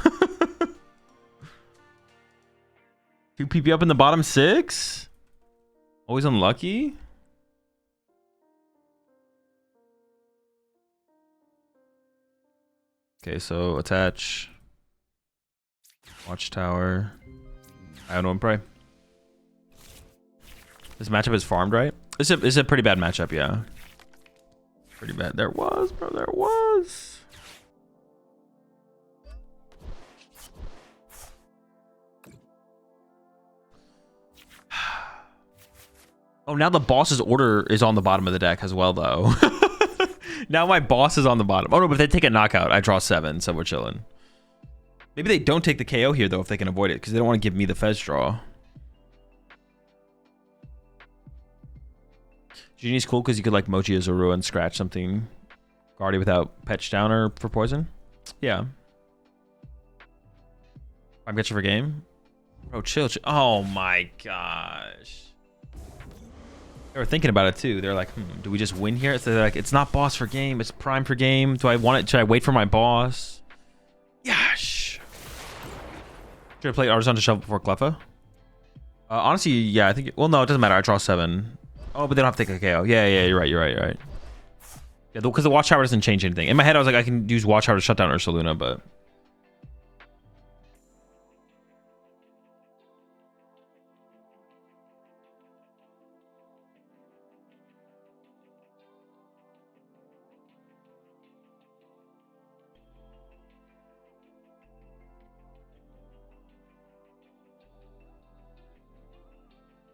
A: 2 PP up in the bottom 6? Always unlucky? Okay, so attach. Watchtower. I don't know and pray. This matchup is farmed, right? It's a pretty bad matchup, yeah. Pretty bad. There was, bro. There was. Oh, now the boss's order is on the bottom of the deck as well, though. Now my boss is on the bottom. Oh, no, but if they take a knockout, I draw 7, so we're chilling. Maybe they don't take the KO here, though, if they can avoid it, because they don't want to give me the Fez draw. Genie's cool because you could, like, Mochi Azuru and scratch something Guardy without Petch Downer for poison. Yeah. I'm getting for game. Bro, chill. Oh, my gosh. They were thinking about it too. They're like, do we just win here? So they're like, it's not boss for game, it's prime for game. Do I want it? Should I wait for my boss? Yash. Should I play Artisan to Shovel before Cleffa? Honestly, yeah, I think. Well, no, it doesn't matter. I draw 7. Oh, but they don't have to take a KO. Yeah, you're right. Yeah, because the Watchtower doesn't change anything. In my head, I was like, I can use Watchtower to shut down Ursaluna, but